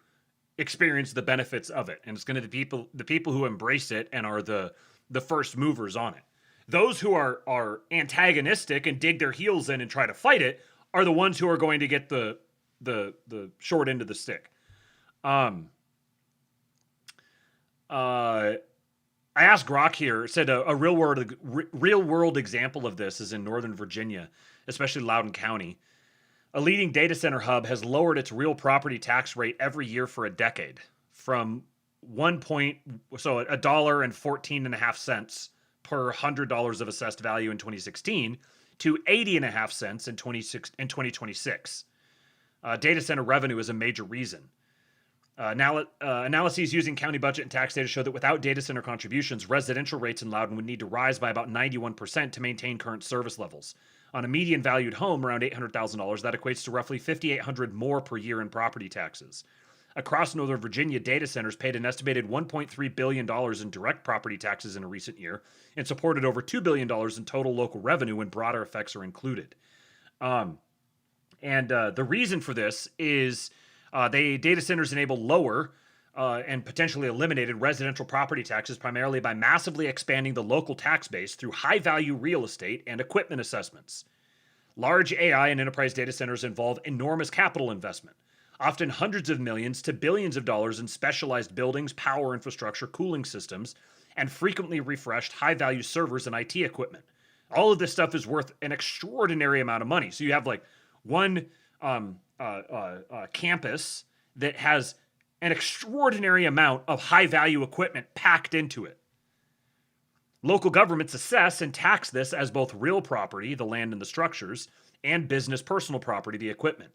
experience the benefits of it? And it's going to be the people who embrace it and are the first movers on it. Those who are antagonistic and dig their heels in and try to fight it are the ones who are going to get the short end of the stick. I asked Grok here, said a real world example of this is in Northern Virginia, especially Loudoun County. A leading data center hub has lowered its real property tax rate every year for a decade, from $1.14.5 per $100 of assessed value in 2016 to 80.5 cents in 2026. Data center revenue is a major reason. Analyses using county budget and tax data show that without data center contributions, residential rates in Loudoun would need to rise by about 91% to maintain current service levels. On a median valued home around $800,000, that equates to roughly $5,800 more per year in property taxes. across Northern Virginia, data centers paid an estimated $1.3 billion in direct property taxes in a recent year and supported over $2 billion in total local revenue when broader effects are included. The reason for this is data centers enable lower and potentially eliminated residential property taxes primarily by massively expanding the local tax base through high-value real estate and equipment assessments. Large AI and enterprise data centers involve enormous capital investment, often hundreds of millions to billions of dollars in specialized buildings, power infrastructure, cooling systems, and frequently refreshed high-value servers and IT equipment. All of this stuff is worth an extraordinary amount of money. So you have like one campus that has an extraordinary amount of high-value equipment packed into it. Local governments assess and tax this as both real property, the land and the structures, and business personal property, the equipment.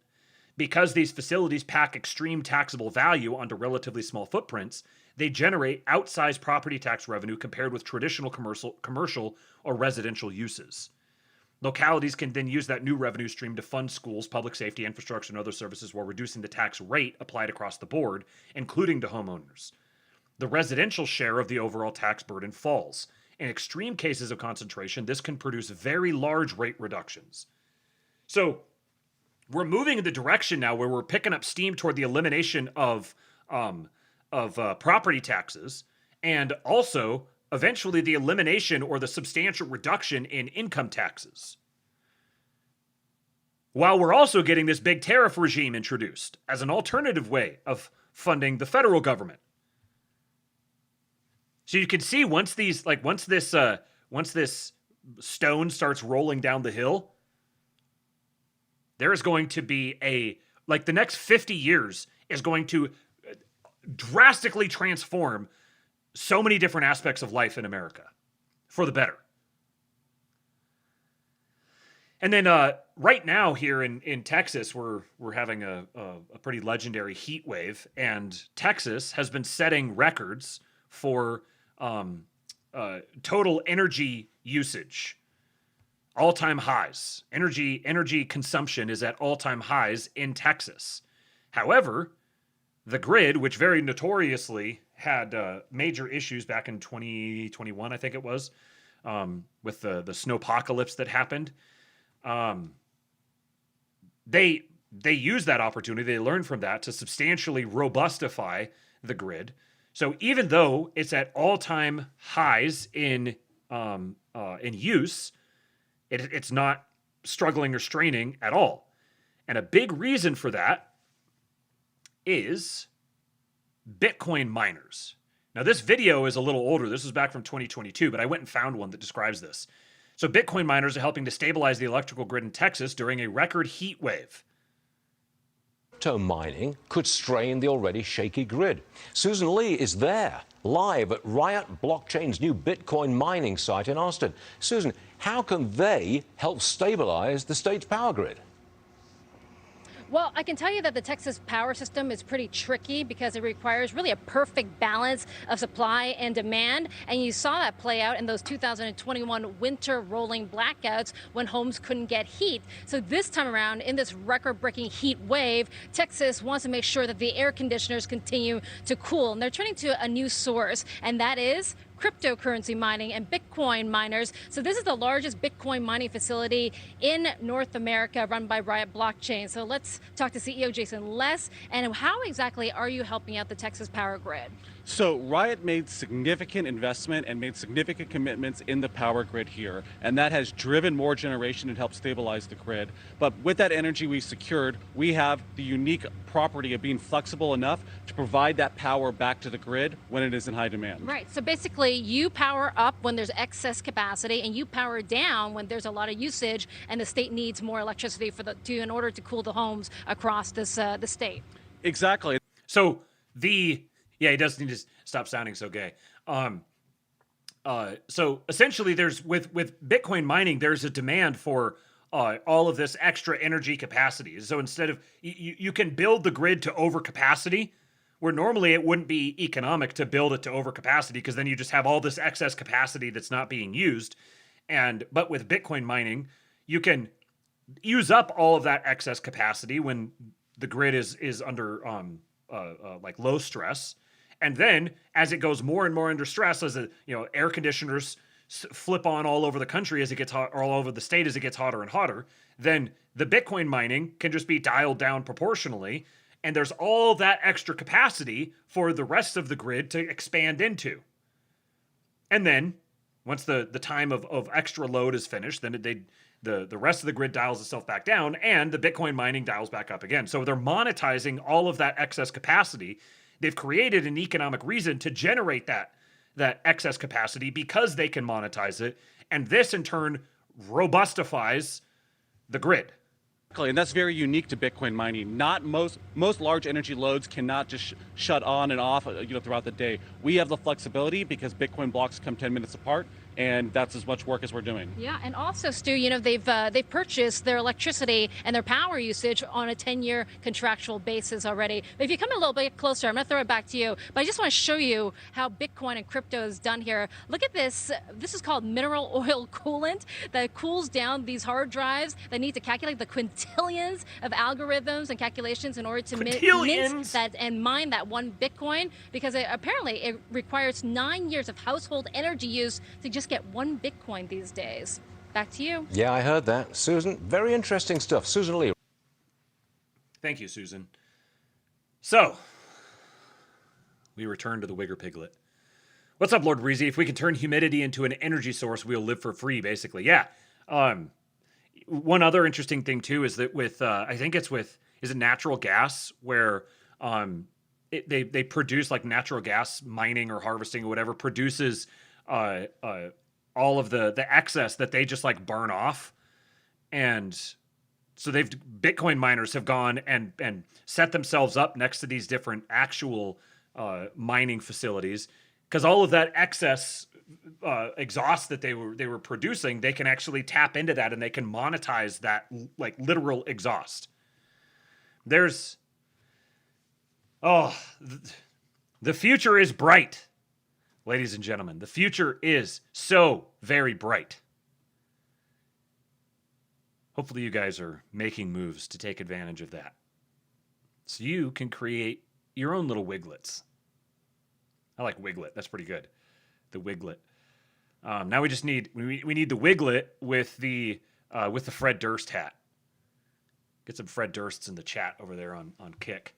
Because these facilities pack extreme taxable value onto relatively small footprints, they generate outsized property tax revenue compared with traditional commercial or residential uses. Localities can then use that new revenue stream to fund schools, public safety, infrastructure, and other services while reducing the tax rate applied across the board, including to homeowners. The residential share of the overall tax burden falls. In extreme cases of concentration, this can produce very large rate reductions. So we're moving in the direction now where we're picking up steam toward the elimination of property taxes, and also eventually the elimination or the substantial reduction in income taxes. While we're also getting this big tariff regime introduced as an alternative way of funding the federal government. So you can see once this stone starts rolling down the hill, there is going to be the next 50 years is going to drastically transform so many different aspects of life in America for the better. And then right now here in Texas, we're having a pretty legendary heat wave, and Texas has been setting records for total energy usage. All-time highs. Energy consumption is at all-time highs in Texas. However, the grid, which very notoriously had major issues back in 2021, I think it was, with the snowpocalypse that happened, they used that opportunity. They learned from that to substantially robustify the grid. So even though it's at all-time highs in use, it's not struggling or straining at all. And a big reason for that is Bitcoin miners. Now, this video is a little older. This was back from 2022, but I went and found one that describes this. So Bitcoin miners are helping to stabilize the electrical grid in Texas during a record heat wave. Crypto mining could strain the already shaky grid. Susan Lee is there, live at Riot Blockchain's new Bitcoin mining site in Austin. Susan, how can they help stabilize the state's power grid? Well, I can tell you that the Texas power system is pretty tricky because it requires really a perfect balance of supply and demand. And you saw that play out in those 2021 winter rolling blackouts when homes couldn't get heat. So this time around, in this record-breaking heat wave, Texas wants to make sure that the air conditioners continue to cool. And they're turning to a new source, and that is cryptocurrency mining and Bitcoin miners. So this is the largest Bitcoin mining facility in North America run by Riot Blockchain. So let's talk to CEO Jason Less. And how exactly are you helping out the Texas power grid? So Riot made significant investment and made significant commitments in the power grid here, and that has driven more generation and helped stabilize the grid. But with that energy we secured, we have the unique property of being flexible enough to provide that power back to the grid when it is in high demand. Right, so basically you power up when there's excess capacity and you power down when there's a lot of usage and the state needs more electricity in order to cool the homes across the state. Exactly. So yeah, he does need to stop sounding so gay. So essentially, there's with Bitcoin mining, there's a demand for all of this extra energy capacity. So instead of you can build the grid to overcapacity, where normally it wouldn't be economic to build it to overcapacity because then you just have all this excess capacity that's not being used. But with Bitcoin mining, you can use up all of that excess capacity when the grid is under like low stress. And then as it goes more and more under stress, as air conditioners flip on all over the country as it gets hot, or all over the state as it gets hotter and hotter, then the Bitcoin mining can just be dialed down proportionally. And there's all that extra capacity for the rest of the grid to expand into. And then once the time of extra load is finished, then the rest of the grid dials itself back down and the Bitcoin mining dials back up again. So they're monetizing all of that excess capacity. They've created an economic reason to generate that excess capacity because they can monetize it. And this in turn robustifies the grid. And that's very unique to Bitcoin mining. Not most large energy loads cannot just shut on and off, throughout the day. We have the flexibility because Bitcoin blocks come 10 minutes apart, and that's as much work as we're doing. Yeah, and also, Stu, they've purchased their electricity and their power usage on a 10-year contractual basis already. But if you come a little bit closer, I'm going to throw it back to you, but I just want to show you how Bitcoin and crypto is done here. Look at this. This is called mineral oil coolant that cools down these hard drives that need to calculate the quintillions of algorithms and calculations in order to mint that and mine that one Bitcoin, because apparently it requires 9 years of household energy use to just get one Bitcoin these days. Back to you. Yeah, I heard that. Susan, very interesting stuff. Susan Lee. Thank you, Susan. So, we return to the Wigger Piglet. What's up, Lord Breezy? If we can turn humidity into an energy source, we'll live for free, basically. Yeah. One other interesting thing, too, is that with, I think it's with, is it natural gas, where they produce, like, natural gas mining or harvesting or whatever, produces all of the excess that they just like burn off. And so Bitcoin miners have gone and set themselves up next to these different actual mining facilities, because all of that excess exhaust that they were producing, they can actually tap into that and they can monetize that like literal exhaust. The future is bright. Ladies and gentlemen, the future is so very bright. Hopefully you guys are making moves to take advantage of that, so you can create your own little wiglets. I like wiglet. That's pretty good. The wiglet. Now we just need the wiglet with the Fred Durst hat. Get some Fred Dursts in the chat over there on Kick.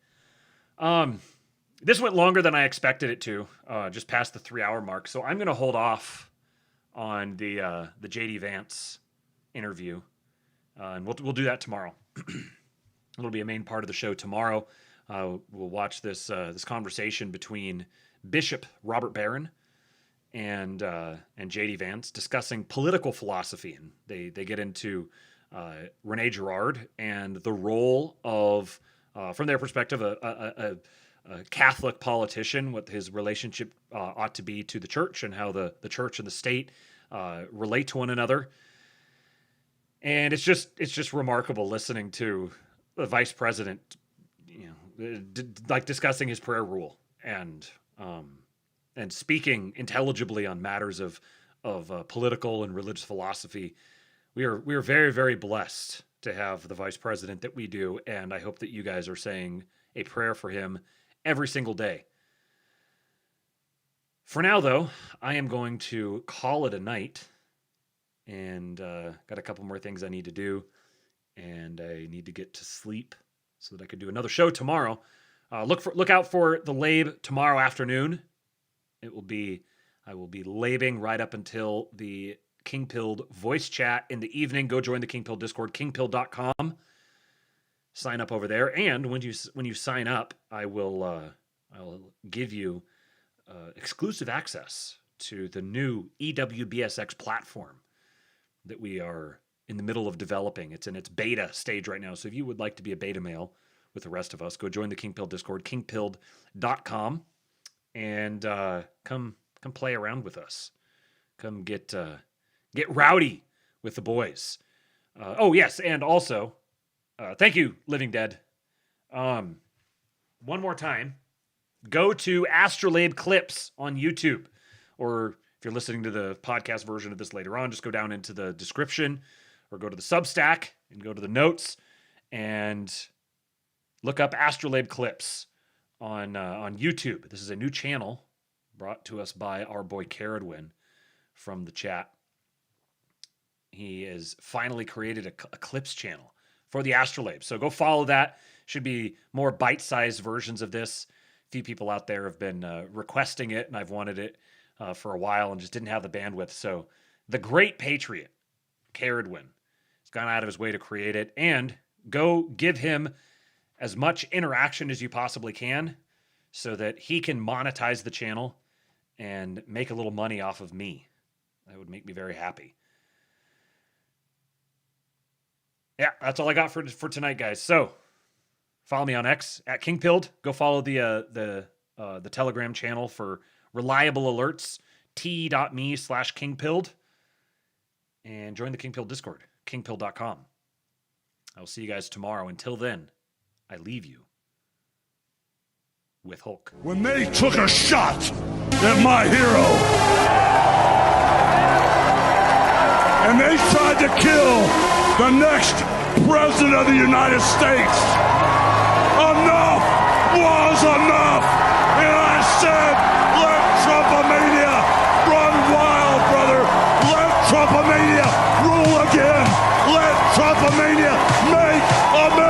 This went longer than I expected it to, just past the 3-hour mark. So I'm going to hold off on the JD Vance interview, and we'll do that tomorrow. It'll be a main part of the show tomorrow. We'll watch this conversation between Bishop Robert Barron and JD Vance discussing political philosophy, and they get into Rene Girard and the role of, from their perspective, a Catholic politician, what his relationship ought to be to the church, and how the church and the state relate to one another. And it's just remarkable listening to the vice president, like discussing his prayer rule and speaking intelligibly on matters of political and religious philosophy. We are very, very blessed to have the vice president that we do, and I hope that you guys are saying a prayer for him every single day. For now, though, I am going to call it a night, and got a couple more things I need to do, and I need to get to sleep so that I can do another show tomorrow. Look out for the Labe tomorrow afternoon. I will be labing right up until the King Pilled voice chat in the evening. Go join the King Pilled Discord, kingpilled.com. Sign up over there, and when you sign up, I'll give you exclusive access to the new EWBSX platform that we are in the middle of developing. It's in its beta stage right now. So if you would like to be a beta male with the rest of us, go join the King Pilled Discord, kingpilled.com, and come play around with us. Come get rowdy with the boys. Oh yes, and also. Thank you, Living Dead. One more time, go to Astrolabe Clips on YouTube, or if you're listening to the podcast version of this later on, just go down into the description or go to the Substack and go to the notes and look up Astrolabe Clips on YouTube. This is a new channel brought to us by our boy Caradwin from the chat. He has finally created a clips channel for the Astrolabe. So go follow that. Should be more bite-sized versions of this. A few people out there have been requesting it, and I've wanted it for a while and just didn't have the bandwidth. So the great patriot, Caradwin, has gone out of his way to create it. And go give him as much interaction as you possibly can so that he can monetize the channel and make a little money off of me. That would make me very happy. Yeah, that's all I got for tonight, guys. So follow me on X at KingPilled. Go follow the Telegram channel for reliable alerts, t.me/KingPilled. And join the KingPilled Discord, kingpilled.com. I will see you guys tomorrow. Until then, I leave you with Hulk. When they took a shot at my hero, and they tried to kill the next president of the United States, enough was enough. And I said, let Trumpomania run wild, brother. Let Trumpomania rule again. Let Trumpomania make America